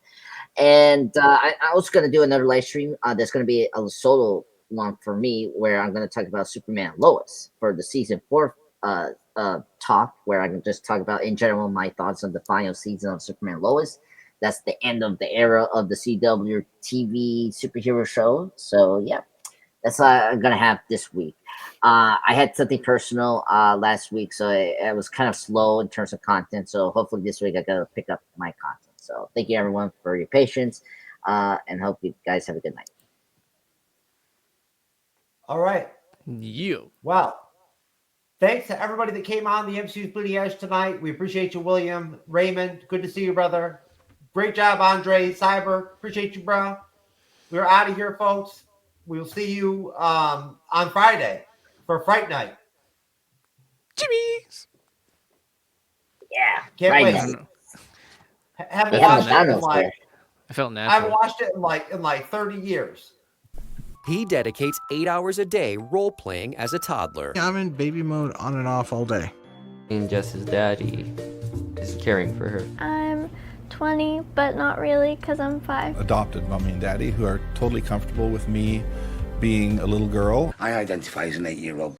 And I was going to do another live stream that's going to be a solo one for me, where I'm going to talk about Superman Lois for the season 4 talk, where I can just talk about in general my thoughts on the final season of Superman Lois. That's the end of the era of the CW TV superhero show. So yeah, that's what I'm gonna have this week. I had something personal last week, so I was kind of slow in terms of content. So hopefully this week I gotta pick up my content. So thank you everyone for your patience, and hope you guys have a good night. All right. You. Well, thanks to everybody that came on the MCU's Bleeding Edge tonight. We appreciate you, William, Raymond. Good to see you, brother. Great job, Andre, Cyber. Appreciate you, bro. We're out of here, folks. We'll see you on Friday for Fright Night. Jimmy's. Yeah. Can't right wait. now. Haven't watched it in like I felt I natural. haven't watched it in like 30 years. He dedicates 8 hours a day role-playing as a toddler. I'm in baby mode on and off all day. And Jess's daddy is caring for her. I'm 20, but not really because I'm 5. Adopted mommy and daddy who are totally comfortable with me being a little girl. I identify as an 8-year-old.